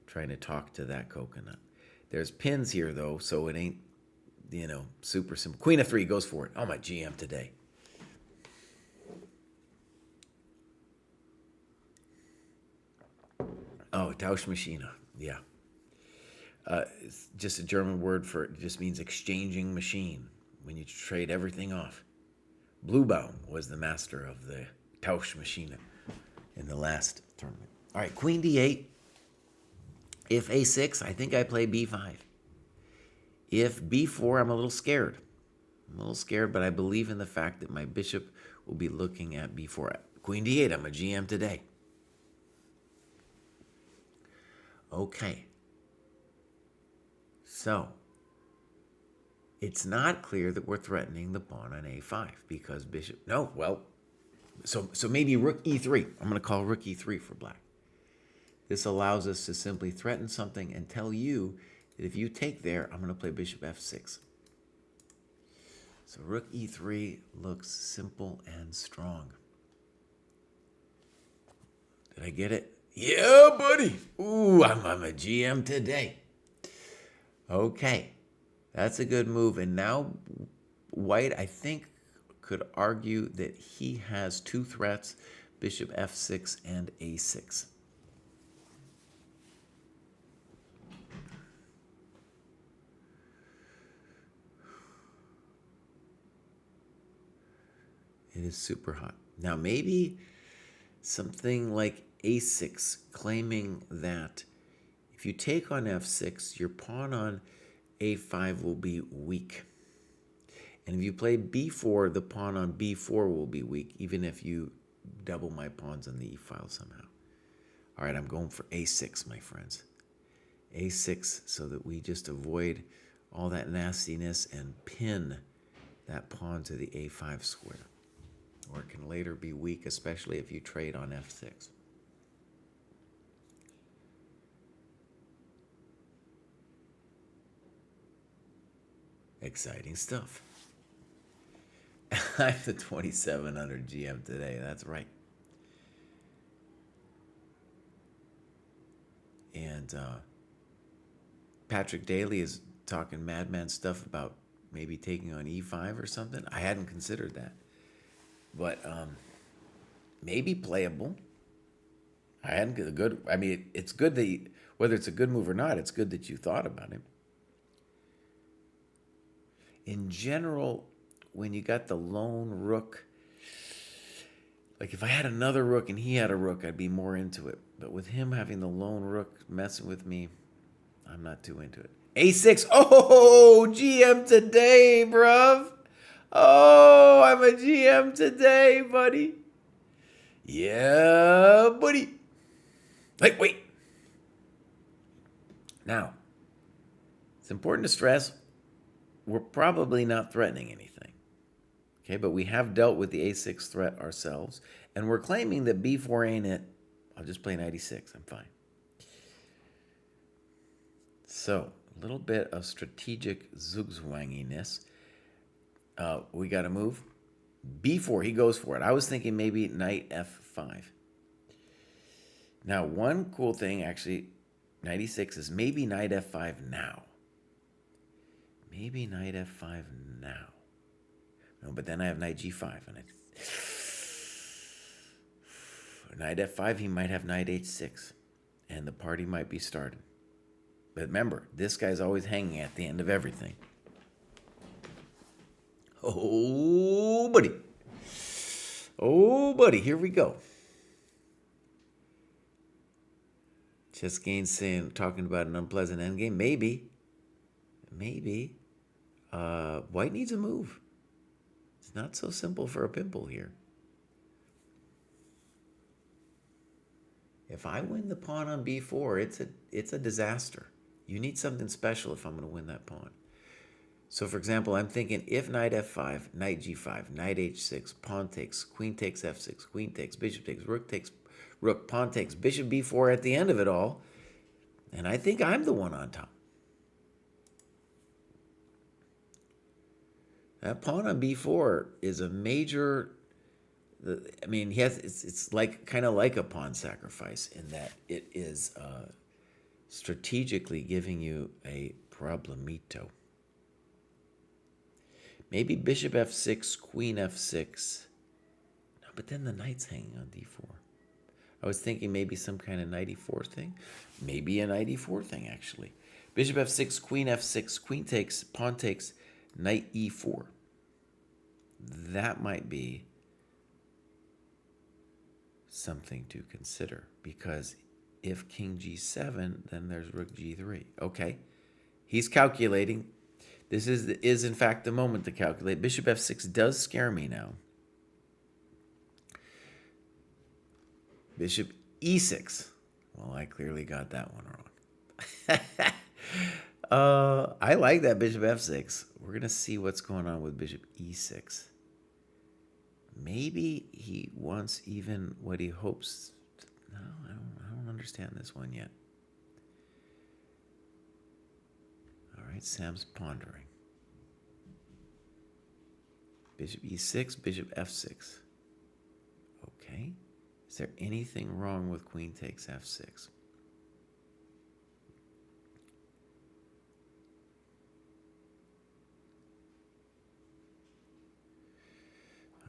trying to talk to that coconut. There's pins here, though, so it ain't, super simple. Queen of 3 goes for it. Oh, my GM today. Oh, Tauschmaschine. Yeah. It's just a German word for it. It just means exchanging machine, when you trade everything off. Bluebaum was the master of the Tauschmaschine in the last tournament. All right, Queen D8. If A6, I think I play B5. If B4, I'm a little scared. But I believe in the fact that my bishop will be looking at B4. Queen D8, I'm a GM today. Okay. So, it's not clear that we're threatening the pawn on A5 because bishop... No, well, so maybe rook E3. I'm going to call rook E3 for black. This allows us to simply threaten something and tell you that if you take there, I'm going to play bishop F6. So rook E3 looks simple and strong. Did I get it? Yeah, buddy. Ooh, I'm a GM today. Okay, that's a good move. And now white, I think, could argue that he has two threats, bishop F6 and A6. It is super hot. Now, maybe something like A6, claiming that if you take on F6, your pawn on A5 will be weak. And if you play B4, the pawn on B4 will be weak, even if you double my pawns on the E file somehow. All right, I'm going for A6, my friends. A6, so that we just avoid all that nastiness and pin that pawn to the A5 square. Or it can later be weak, especially if you trade on F6. Exciting stuff. I'm the 2700 GM today, that's right. And Patrick Daly is talking madman stuff about maybe taking on E5 or something. I hadn't considered that. But maybe playable. I hadn't get a good. I mean, it's good that whether it's a good move or not, it's good that you thought about it. In general, when you got the lone rook, like if I had another rook and he had a rook, I'd be more into it. But with him having the lone rook messing with me, I'm not too into it. A6. Oh, GM today, bruv. Oh, I'm a GM today, buddy. Yeah, buddy. Hey, wait. Now, it's important to stress, we're probably not threatening anything. Okay, but we have dealt with the A6 threat ourselves, and we're claiming that B4 ain't it. I'll just play knight E6. I'm fine. So, a little bit of strategic zugzwanginess. We got to move. B4, he goes for it. I was thinking maybe knight F5. Now, one cool thing, actually, knight E6 is maybe knight F5 now. Maybe knight F5 now. No, but then I have knight G5. And knight F5, he might have knight H6. And the party might be started. But remember, this guy's always hanging at the end of everything. Oh, buddy. Oh, buddy. Here we go. Chess Gain saying, talking about an unpleasant endgame. Maybe. White needs a move. It's not so simple for a pimple here. If I win the pawn on B4, it's a disaster. You need something special if I'm going to win that pawn. So, for example, I'm thinking if knight F5, knight G5, knight H6, pawn takes, queen takes F6, queen takes, bishop takes, rook, pawn takes, bishop B4 at the end of it all, and I think I'm the one on top. That pawn on B4 is a major. I mean, it's like kind of like a pawn sacrifice in that it is strategically giving you a problemito. Maybe bishop f6, queen f6. No, but then the knight's hanging on d4. I was thinking maybe some kind of knight e4 thing. Maybe a knight e4 thing, actually. Bishop f6, queen f6, queen takes, pawn takes, knight e4. That might be something to consider, because if king g7, then there's rook g3. Okay, he's calculating. This is in fact the moment to calculate. Bishop f6 does scare me now. Bishop e6. Well, I clearly got that one wrong. I like that bishop f6. We're going to see what's going on with bishop e6. Maybe he wants even what he hopes. No, I don't understand this one yet. All right, Sam's pondering. Bishop e6, bishop f6. Okay. Is there anything wrong with queen takes f6?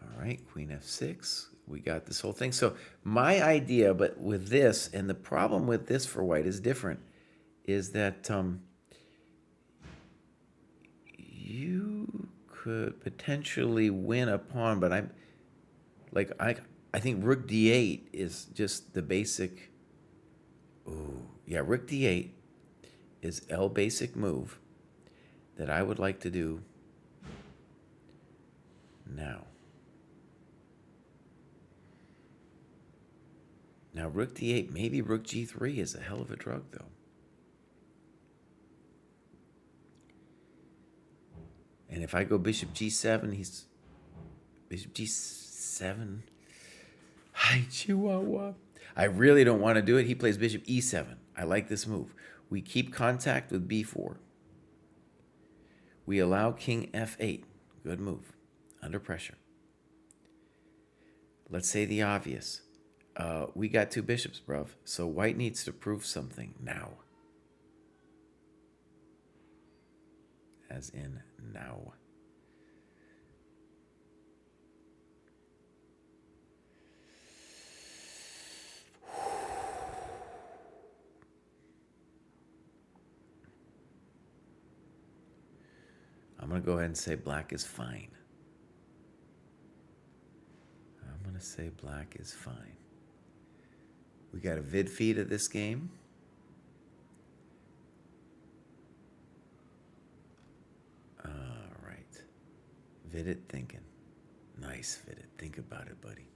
All right, queen f6. We got this whole thing. So my idea, but with this, and the problem with this for white is different, is that you could potentially win a pawn, but I think rook d8 is just the basic. Oh, yeah, rook d8 is L basic move that I would like to do now. Now, rook d8, maybe rook g3 is a hell of a drug, though. And if I go bishop g7, he's... Bishop g7... Hi, Chihuahua. I really don't want to do it. He plays bishop e7. I like this move. We keep contact with b4. We allow king f8. Good move. Under pressure. Let's say the obvious. We got two bishops, bruv. So white needs to prove something now. As in now. I'm going to go ahead and say black is fine. I'm going to say black is fine. We got a vid feed of this game. All right. Vidit thinking. Nice, Vidit. Think about it, buddy.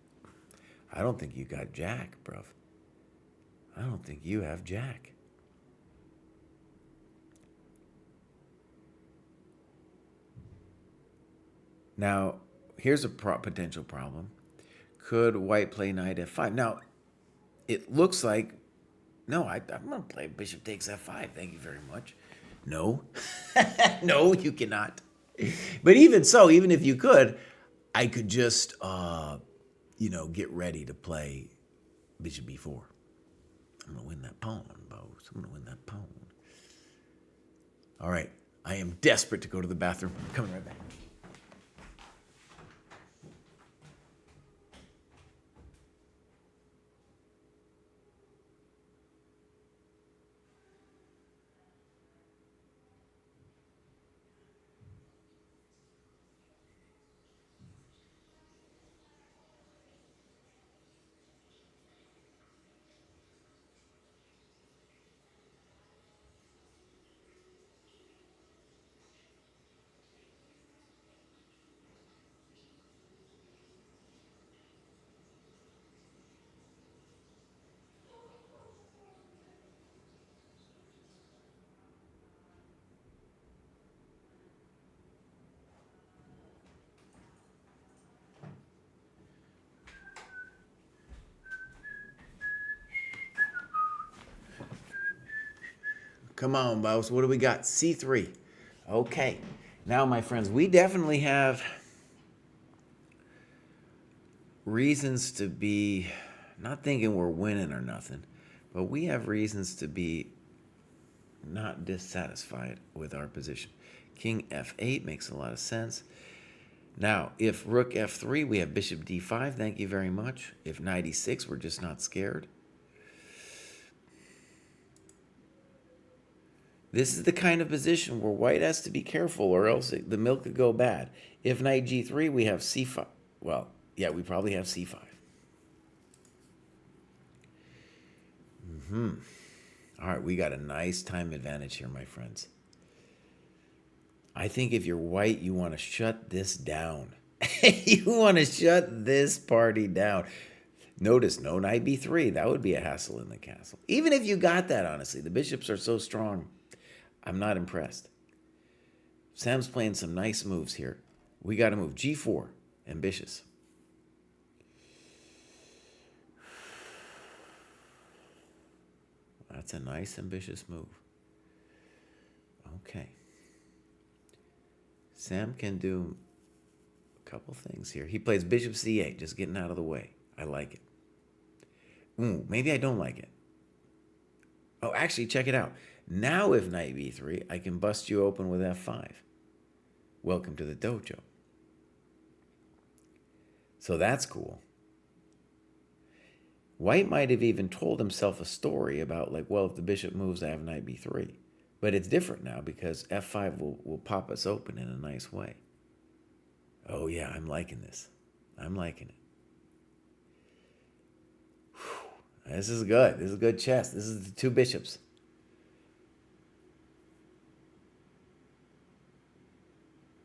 I don't think you got Jack, bruv. I don't think you have Jack. Now, here's a potential problem. Could white play knight f5? Now, it looks like, no, I'm going to play bishop takes f5. Thank you very much. No. No, you cannot. But even so, even if you could, I could just, get ready to play bishop b4. I'm going to win that pawn, Bose. I'm going to win that pawn. All right. I am desperate to go to the bathroom. I'm coming right back. Come on, boss. What do we got? C3. Okay. Now, my friends, we definitely have reasons to be, not thinking we're winning or nothing, but we have reasons to be not dissatisfied with our position. King f8 makes a lot of sense. Now, if rook f3, we have bishop d5. Thank you very much. If knight e6, we're just not scared. This is the kind of position where white has to be careful or else the milk could go bad. If knight g3, we have c5. Well, yeah, we probably have c5. All right, we got a nice time advantage here, my friends. I think if you're white, you want to shut this down. You want to shut this party down. Notice no knight b3. That would be a hassle in the castle. Even if you got that, honestly, the bishops are so strong. I'm not impressed. Sam's playing some nice moves here. We got to move g4, ambitious. That's a nice, ambitious move. Okay. Sam can do a couple things here. He plays bishop c8, just getting out of the way. I like it. Ooh, maybe I don't like it. Oh, actually, check it out. Now if knight b3, I can bust you open with f5. Welcome to the dojo. So that's cool. White might have even told himself a story about, like, well, if the bishop moves, I have knight b3. But it's different now because f5 will pop us open in a nice way. Oh, yeah, I'm liking this. I'm liking it. Whew. This is good. This is good chess. This is the two bishops.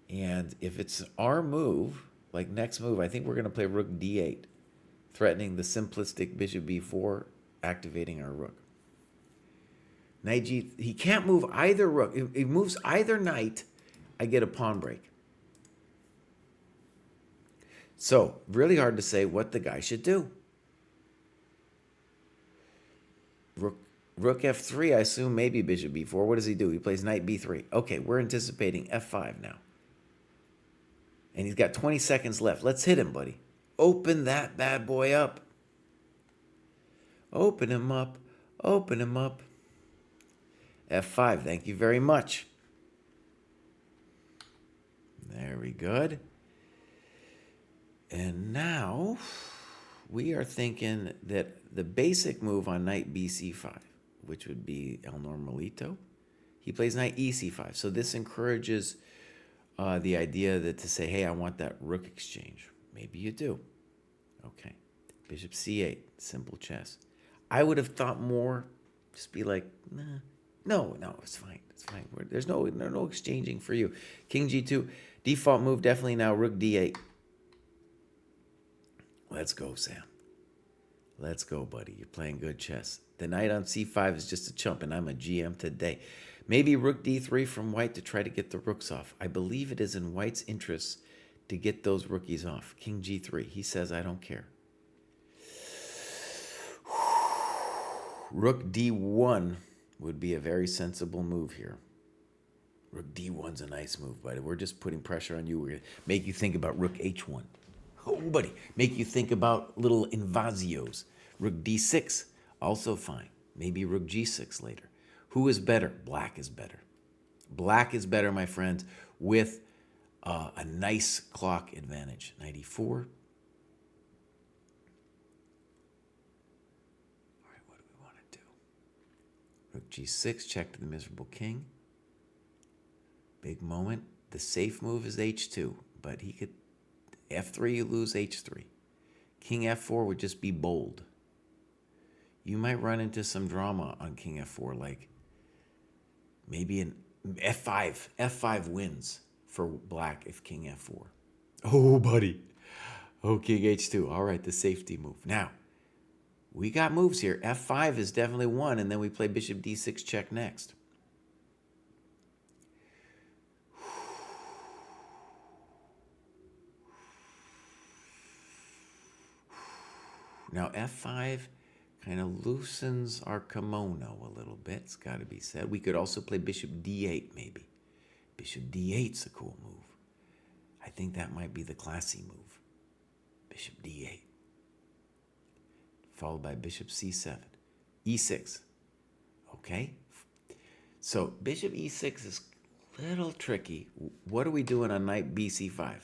And if it's our move, like next move, I think we're going to play rook d8, threatening the simplistic bishop b4, activating our rook. Knight g, he can't move either rook. If he moves either knight, I get a pawn break. So, really hard to say what the guy should do. Rook f3, I assume maybe bishop b4. What does he do? He plays knight b3. Okay, we're anticipating f5 now. And he's got 20 seconds left. Let's hit him, buddy. Open that bad boy up. Open him up. Open him up. F5, thank you very much. Very good. And now we are thinking that the basic move on knight bc5, which would be El Normalito, he plays knight ec5. So this encourages the idea that to say, hey, I want that rook exchange. Maybe you do. Okay. Bishop c8, simple chess. I would have thought more, just be like, nah. No, it's fine. It's fine. There's no exchanging for you. King g2, default move definitely now rook d8. Let's go, Sam. Let's go, buddy. You're playing good chess. The knight on c5 is just a chump, and I'm a GM today. Maybe rook d3 from white to try to get the rooks off. I believe it is in white's interest to get those rookies off. King g3. He says, I don't care. Rook d1 would be a very sensible move here. Rook d1's a nice move, buddy. We're just putting pressure on you. We're going to make you think about rook h1. Oh, buddy. Make you think about little invasios. Rook d6, also fine. Maybe rook g6 later. Who is better? Black is better. Black is better, my friends, with a nice clock advantage. Knight e4. All right, what do we want to do? Rook g6, check to the miserable king. Big moment. The safe move is h2, but he could... f3, you lose h3. King f4 would just be bold. You might run into some drama on king f4, like maybe an f5. f5 wins for black if king f4. Oh, buddy. Oh, king h2. All right, the safety move. Now, we got moves here. f5 is definitely one, and then we play bishop d6 check next. Now, f5 kind of loosens our kimono a little bit. It's got to be said. We could also play bishop d8, maybe. Bishop d8's a cool move. I think that might be the classy move. Bishop d8. Followed by bishop c7. e6. Okay. So bishop e6 is a little tricky. What are we doing on knight bc5?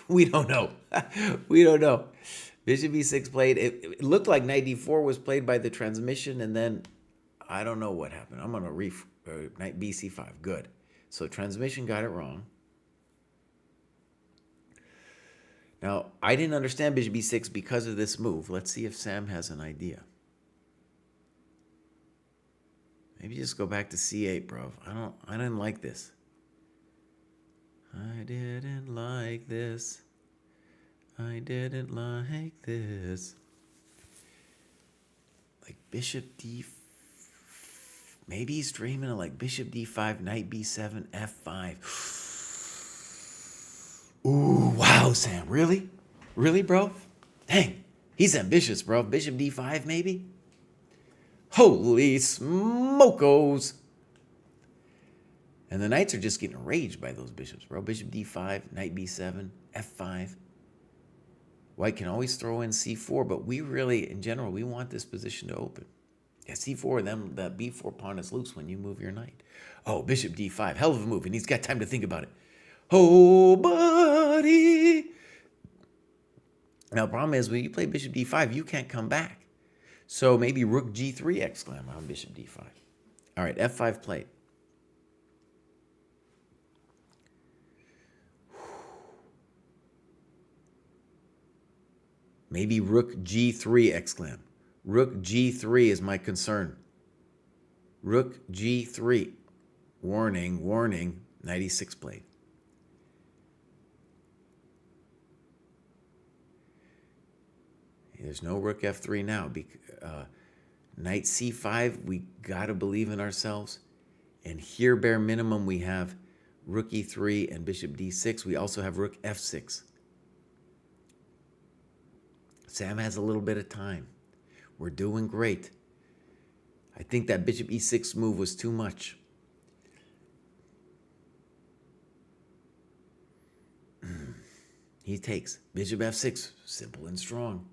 We don't know. We don't know. Bishop e6 played. It looked like knight d4 was played by the transmission, and then I don't know what happened. I'm going to knight bc5. Good. So transmission got it wrong. Now, I didn't understand bishop b6 because of this move. Let's see if Sam has an idea. Maybe just go back to c8, bro. I didn't like this. I didn't like this. I didn't like this. Like bishop d. Maybe he's dreaming of like bishop d5, knight b7, f5. Ooh, wow, Sam. Really? Really, bro? Dang. He's ambitious, bro. Bishop d5, maybe? Holy smokos. And the knights are just getting enraged by those bishops, bro. Bishop d5, knight b7, f5. White can always throw in c4, but we really, in general, we want this position to open. Yeah, c4, then that b4 pawn is loose when you move your knight. Oh, bishop d5, hell of a move, and he's got time to think about it. Oh, buddy. Now, the problem is when you play bishop d5, you can't come back. So maybe rook g3 exclam on bishop d5. All right, f5 played. Maybe rook g3 exclam. Rook g3 is my concern. Rook g3. Warning, warning. Knight e6 played. There's no rook f3 now. Knight c5, we got to believe in ourselves. And here, bare minimum, we have rook e3 and bishop d6. We also have rook f6. Sam has a little bit of time. We're doing great. I think that bishop e6 move was too much. He takes bishop f6. Simple and strong.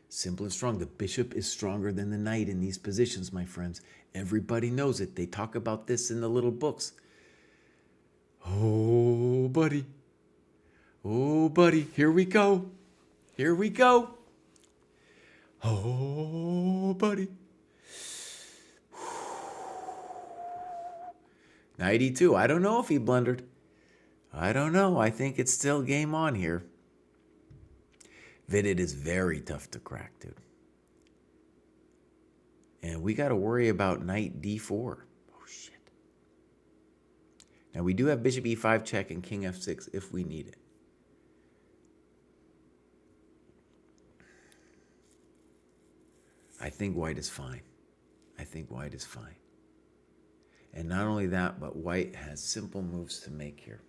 Simple and strong. The bishop is stronger than the knight in these positions, my friends. Everybody knows it. They talk about this in the little books. Oh, buddy. Oh, buddy. Here we go. Here we go. Oh, buddy. Knight e2. I don't know if he blundered. I don't know. I think it's still game on here. FIDE is very tough to crack, dude. And we got to worry about knight d4. Oh, shit. Now, we do have bishop e5 check and king f6 if we need it. I think white is fine. I think white is fine. And not only that, but white has simple moves to make here.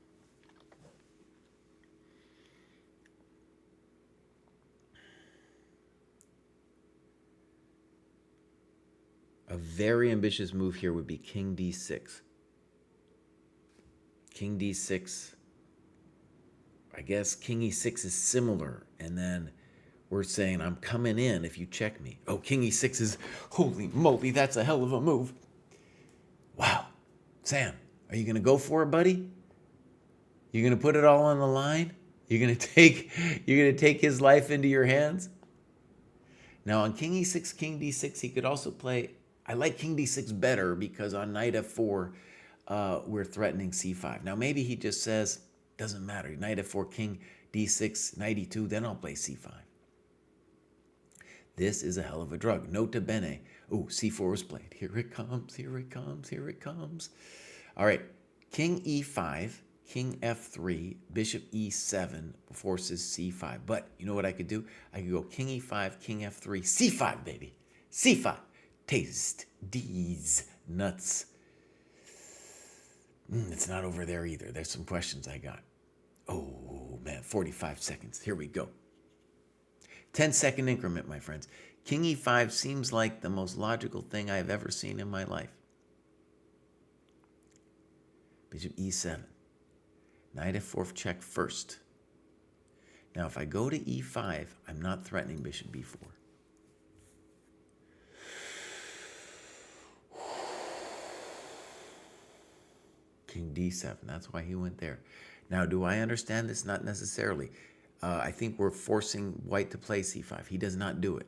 A very ambitious move here would be king d6. King d6. I guess king e6 is similar. And then we're saying, I'm coming in if you check me. Oh, king e6 is, holy moly, that's a hell of a move. Wow. Sam, are you going to go for it, buddy? You're going to put it all on the line? You're going to take his life into your hands? Now, on king e6, king d6, he could also play, I like king d6 better because on knight f4, we're threatening c5. Now, maybe he just says, doesn't matter. Knight f4, king d6, knight e2, then I'll play c5. This is a hell of a drug. Nota bene. Ooh, c4 was played. Here it comes, here it comes, here it comes. All right, king e5, king f3, bishop e7 forces c5. But you know what I could do? I could go king e5, king f3, c5, baby. c5. Taste these nuts. It's not over there either. There's some questions I got. Oh, man, 45 seconds. Here we go. 10-second increment, my friends. King e5 seems like the most logical thing I've ever seen in my life. Bishop e7. Knight f4 check first. Now, if I go to e5, I'm not threatening bishop b4. King d7. That's why he went there. Now, do I understand this? Not necessarily. I think we're forcing white to play c5. He does not do it.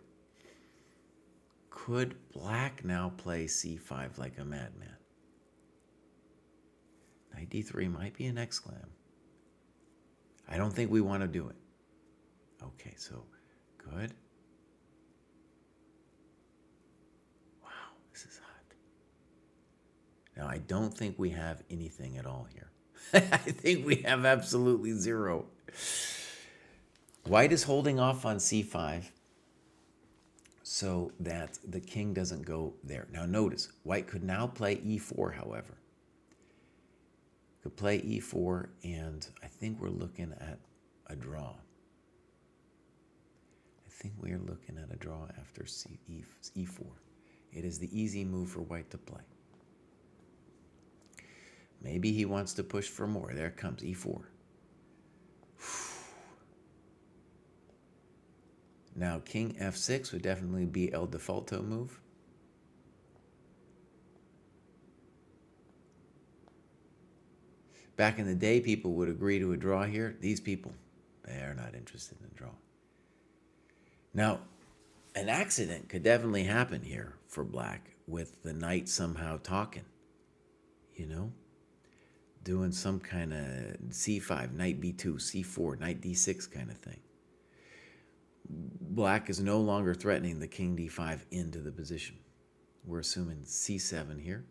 Could black now play c5 like a madman? Knight d3 might be an exclam. I don't think we want to do it. Okay, so good. Wow, this is hot. Now, I don't think we have anything at all here. I think we have absolutely zero. White is holding off on c5 so that the king doesn't go there. Now notice, white could now play e4, however. Could play e4, and I think we're looking at a draw. I think we are looking at a draw after e4. It is the easy move for white to play. Maybe he wants to push for more. There it comes, e4. Now, king f6 would definitely be el defaulto move. Back in the day, people would agree to a draw here. These people, they are not interested in a draw. Now, an accident could definitely happen here for black with the knight somehow talking, you know? Doing some kind of c5, knight b2, c4, knight d6 kind of thing. Black is no longer threatening the king d5 into the position. We're assuming c7 here.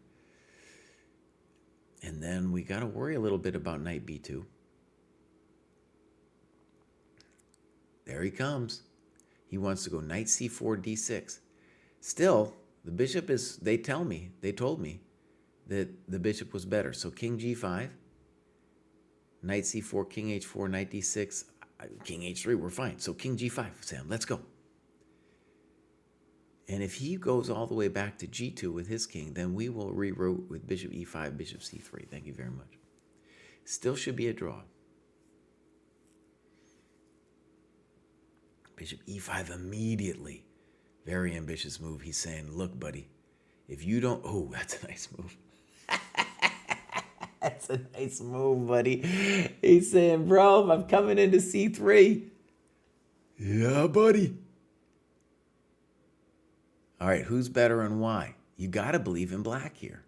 And then we got to worry a little bit about knight b2. There he comes. He wants to go knight c4, d6. Still, the bishop is, they told me that the bishop was better. So king g5, knight c4, king h4, knight d6, king h3, we're fine. So king g5, Sam, let's go. And if he goes all the way back to g2 with his king, then we will reroute with bishop e5, bishop c3. Thank you very much. Still should be a draw. Bishop e5 immediately. Very ambitious move. He's saying, look, buddy, if you don't... Oh, that's a nice move. That's a nice move, buddy. He's saying, bro, I'm coming into c3. Yeah, buddy. All right, who's better and why? You got to believe in black here.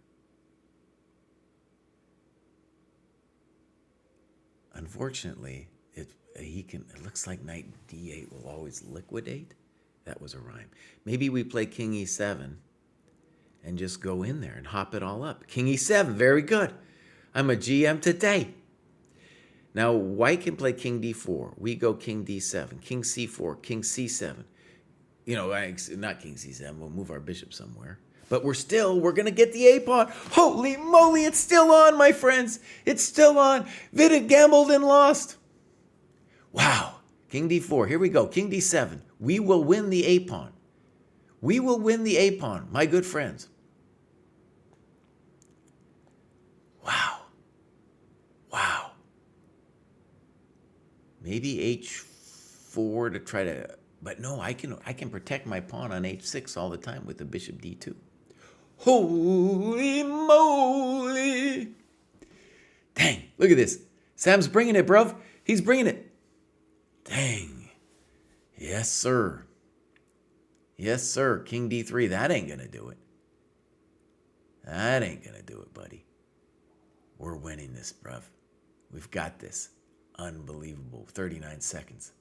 Unfortunately, it looks like knight d8 will always liquidate. That was a rhyme. Maybe we play king e7 and just go in there and hop it all up. King e7, very good. I'm a GM today. Now, white can play king d4. We go king d7, king c4, king c7. You know, not king c7. We'll move our bishop somewhere. But we're going to get the a-pawn. Holy moly, it's still on, my friends. It's still on. Vidit gambled and lost. Wow. King d4. Here we go. King d7. We will win the a-pawn. We will win the a-pawn, my good friends. Wow. Wow. Maybe h4 to try to... But no, I can protect my pawn on h6 all the time with the bishop d2. Holy moly. Dang, look at this. Sam's bringing it, bruv. He's bringing it. Dang. Yes, sir. Yes, sir. King d3. That ain't going to do it. That ain't going to do it, buddy. We're winning this, bruv. We've got this. Unbelievable. 39 seconds.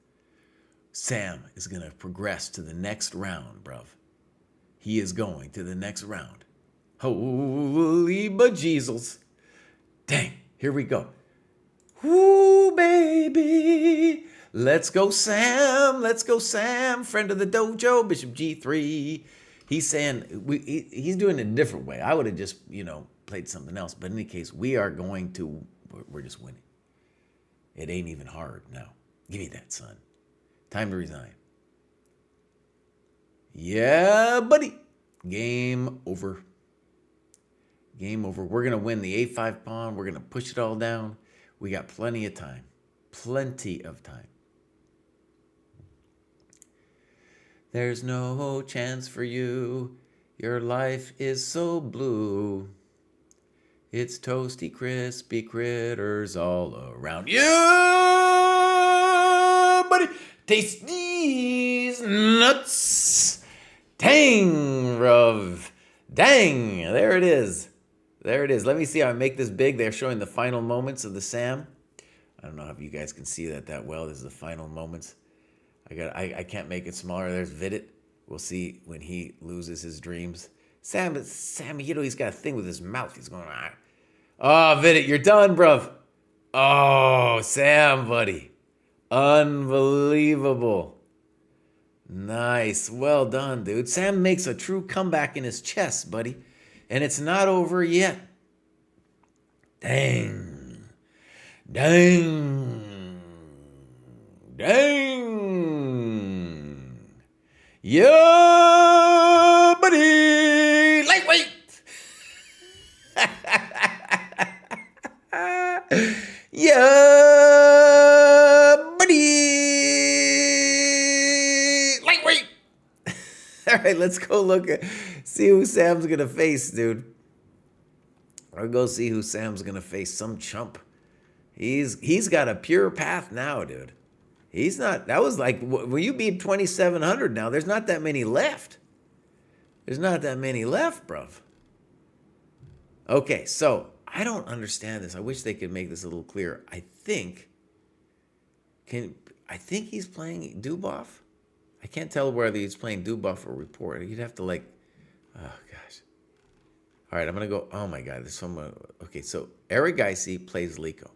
Sam is going to progress to the next round, bruv. He is going to the next round. Holy bejesus. Dang, here we go. Woo, baby. Let's go, Sam. Let's go, Sam. Friend of the dojo, bishop g3. He's saying, he's doing it a different way. I would have just, played something else. But in any case, we're just winning. It ain't even hard now. Give me that, son. Time to resign. Yeah, buddy. Game over. Game over. We're going to win the a5 pawn. We're going to push it all down. We got plenty of time. Plenty of time. There's no chance for you. Your life is so blue. It's toasty, crispy critters all around. Yeah, buddy. Taste these nuts. Dang, bruv. Dang. There it is. There it is. Let me see how I make this big. They're showing the final moments of the Sam. I don't know if you guys can see that well. This is the final moments. I can't make it smaller. There's Vidit. We'll see when he loses his dreams. Sam, you know, he's got a thing with his mouth. He's going, ah. Oh, Vidit, you're done, bruv. Oh, Sam, buddy. Unbelievable. Nice. Well done, dude. Sam makes a true comeback in his chess, buddy. And it's not over yet. Dang. Dang. Dang. Yeah, buddy. Lightweight. Yeah, buddy. Lightweight. All right, let's go see who Sam's going to face, dude. I'll go see who Sam's going to face. Some chump. He's got a pure path now, dude. He's not, that was like, when you beat 2,700 now, there's not that many left. There's not that many left, bruv. Okay, so I don't understand this. I wish they could make this a little clearer. I think he's playing Dubov. I can't tell whether he's playing Dubov or Report. You'd have to oh gosh. All right, I'm gonna go, oh my God, there's someone, okay, so Eric Geisy plays Liko.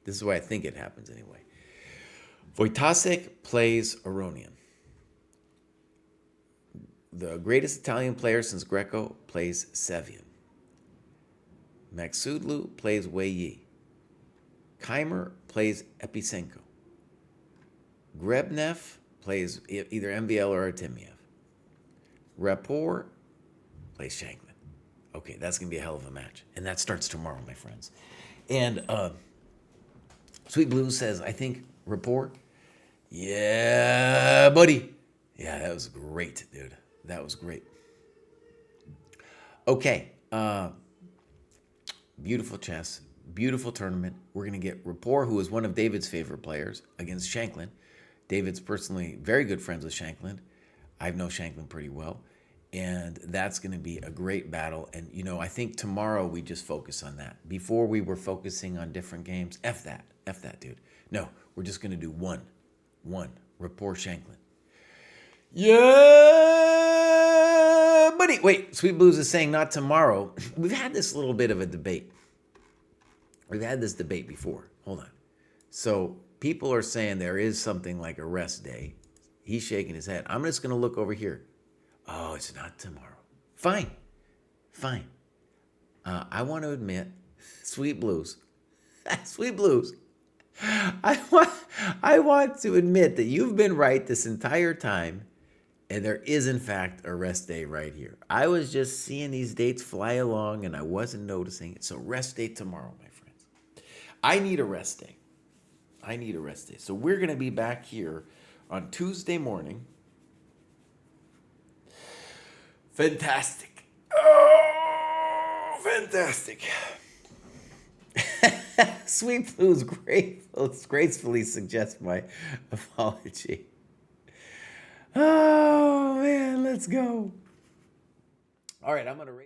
This is the way I think it happens anyway. Wojtasek plays Aronian. The greatest Italian player since Greco plays Sevian. Maksudlu plays Wei Yi. Keimer plays Episenko. Grebnev plays either MVL or Artemiev. Rapport plays Shankman. Okay, that's going to be a hell of a match. And that starts tomorrow, my friends. And Sweet Blue says, I think Rapport. Yeah, buddy. Yeah, that was great, dude. That was great. Okay. Beautiful chess. Beautiful tournament. We're going to get Rapport, who is one of David's favorite players, against Shanklin. David's personally very good friends with Shanklin. I know Shanklin pretty well. And that's going to be a great battle. And, you know, I think tomorrow we just focus on that. Before we were focusing on different games. F that, dude. No, we're just going to do one. Rapport Shanklin. Yeah, buddy. Wait, Sweet Blues is saying not tomorrow. We've had this little bit of a debate. We've had this debate before. Hold on. So people are saying there is something like a rest day. He's shaking his head. I'm just going to look over here. Oh, it's not tomorrow. Fine. I want to admit, Sweet Blues. Sweet Blues. I want to admit that you've been right this entire time, and there is, in fact, a rest day right here. I was just seeing these dates fly along, and I wasn't noticing it. So rest day tomorrow, my friends. I need a rest day. So we're going to be back here on Tuesday morning. Fantastic. Oh, fantastic. Sweet Blues gracefully suggests my apology. Oh, man, let's go. All right, I'm going to rate.